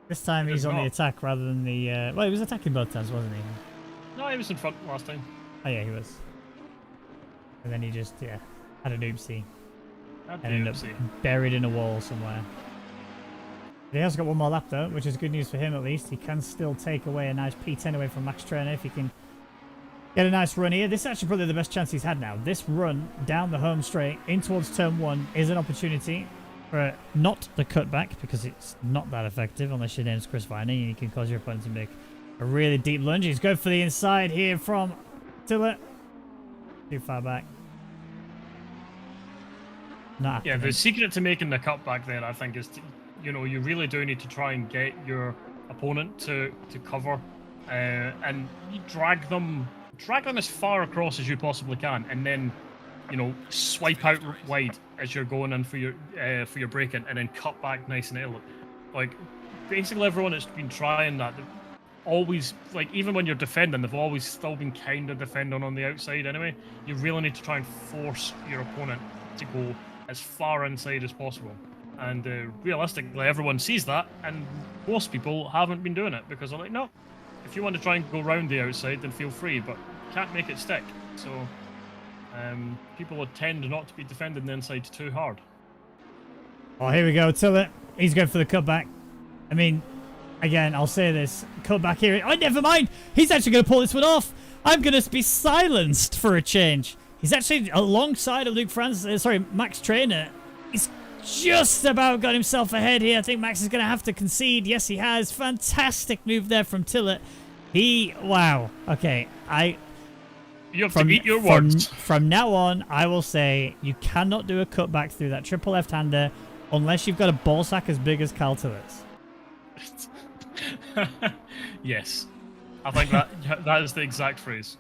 This time he's on the attack rather than the... well, he was attacking both times, wasn't he? No, he was in front last time. Oh, yeah, he was. And then he just, yeah, had an oopsie. And ended up buried in a wall somewhere. He has got one more lap though, which is good news for him at least. He can still take away a nice P10 away from Max Trainer if he can get a nice run here. This is actually probably the best chance he's had now. This run down the home straight in towards turn 1 is an opportunity for not the cutback, because it's not that effective unless your name's Chris Vining and you can cause your opponent to make a really deep lunge. He's going for the inside here from Tillett. Too far back. Not yeah, the secret to making the cutback there, I think, is to, you know, you really do need to try and get your opponent to cover, and you drag them as far across as you possibly can, and then, you know, swipe out wide as you're going in for your break-in, and then cut back nice and early. Like, basically everyone that's been trying that, always, like, even when you're defending, they've always still been kind of defending on the outside anyway. You really need to try and force your opponent to go as far inside as possible. And realistically, everyone sees that, and most people haven't been doing it because they're like, no, if you want to try and go round the outside, then feel free, but you can't make it stick. So people would tend not to be defending the inside too hard. Oh, here we go, Tillett. He's going for the cutback. I mean, again, I'll say this. Cutback here. Oh, never mind. He's actually going to pull this one off. I'm going to be silenced for a change. He's actually alongside of Max Trainer. He's just about got himself ahead here. I think Max is going to have to concede. Yes, he has. Fantastic move there from Tillett. Wow. Okay, you have to eat your words. From now on, I will say you cannot do a cutback through that triple left-hander unless you've got a ball sack as big as Carl Tillett's. Yes. I think that is the exact phrase.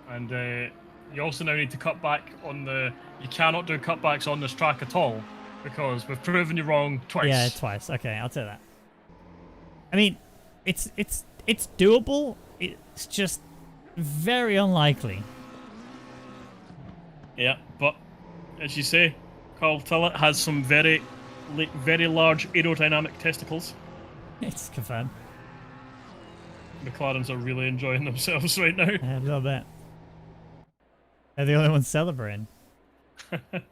And you also now need to cut back on you cannot do cutbacks on this track at all, because we've proven you wrong twice. Yeah, twice. Okay, I'll tell that. I mean, it's doable. It's just very unlikely. Yeah, but as you say, Carl Tillett has some very large aerodynamic testicles. It's confirmed. McLarens are really enjoying themselves right now. A little bit. They're the only ones celebrating. Alright,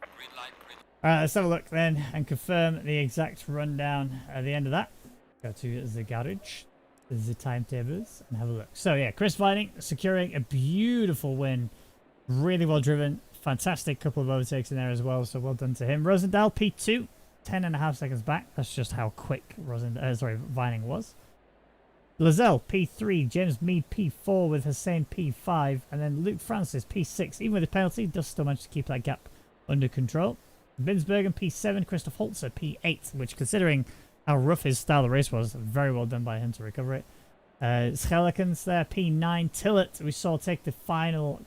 let's have a look then and confirm the exact rundown at the end of that. Go to the garage, the timetables, and have a look. So yeah, Chris Vining securing a beautiful win. Really well driven. Fantastic couple of overtakes in there as well, so well done to him. Rosendahl, P2, 10.5 seconds back. That's just how quick Vining was. Lozelle, P3, James Mead, P4 with Hussein, P5, and then Luke Francis, P6. Even with the penalty, does still manage to keep that gap under control. Binsbergen P7, Christoph Holzer P8, which considering how rough his style of race was, very well done by him to recover it. Schellikens there, P9. Tillett, we saw take the final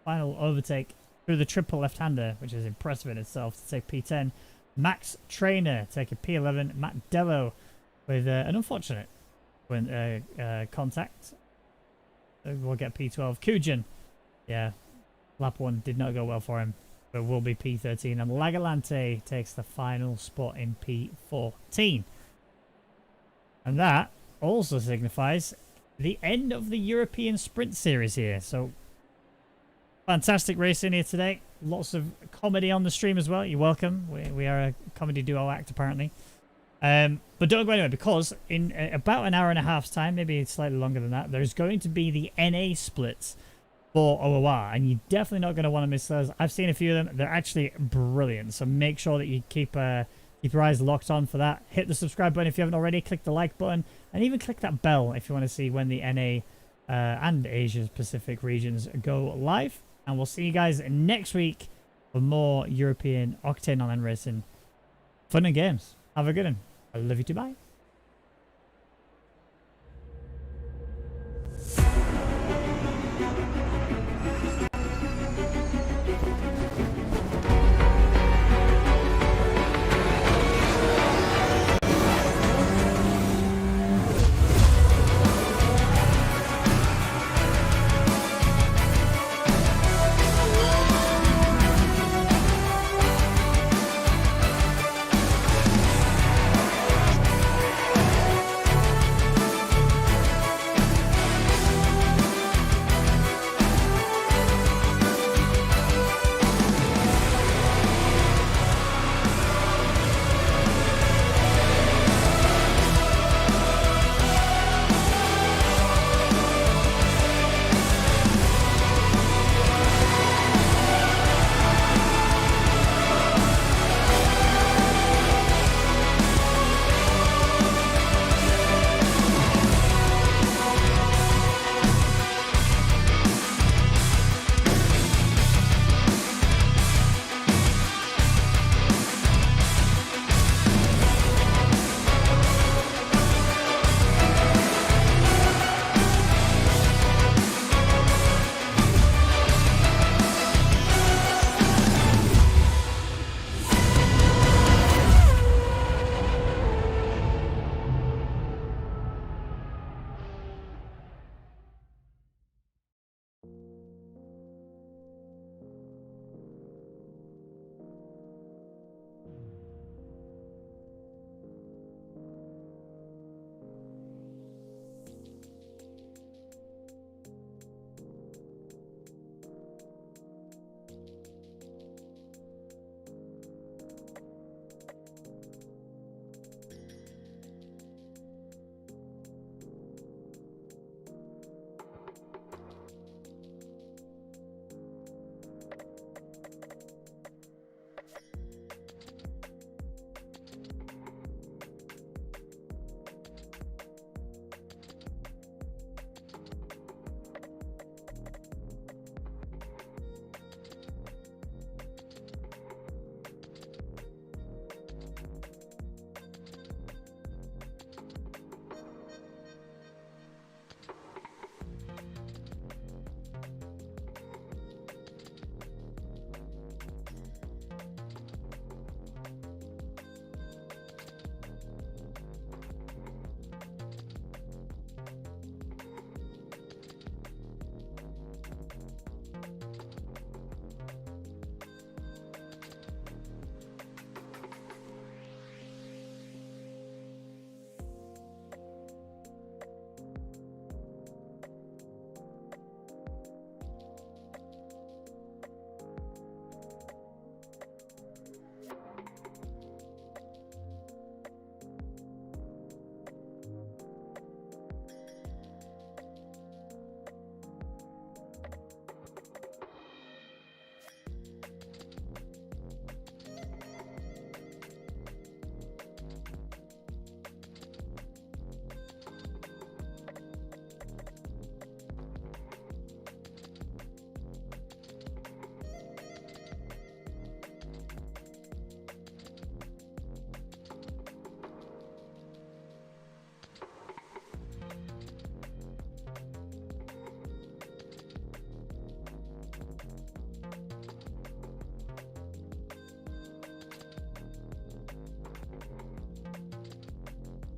overtake through the triple left-hander, which is impressive in itself to take P10. Max Trainer taking P11. Matt Dello with an unfortunate contact. We'll get P12. Kujin, yeah, lap 1 did not go well for him, but will be P13. And Lagalante takes the final spot in P14. And that also signifies the end of the European Sprint Series here. So, fantastic racing here today. Lots of comedy on the stream as well. You're welcome. We are a comedy duo act, apparently. But don't go anywhere, because in about an hour and a half's time, maybe slightly longer than that, there's going to be the NA splits for OOR, and you're definitely not going to want to miss those. I've seen a few of them. They're actually brilliant, so make sure that you keep your eyes locked on for that. Hit the subscribe button if you haven't already. Click the like button, and even click that bell if you want to see when the NA and Asia Pacific regions go live. And we'll see you guys next week for more European Octane Online Racing fun and games. Have a good one. I love you too. Bye.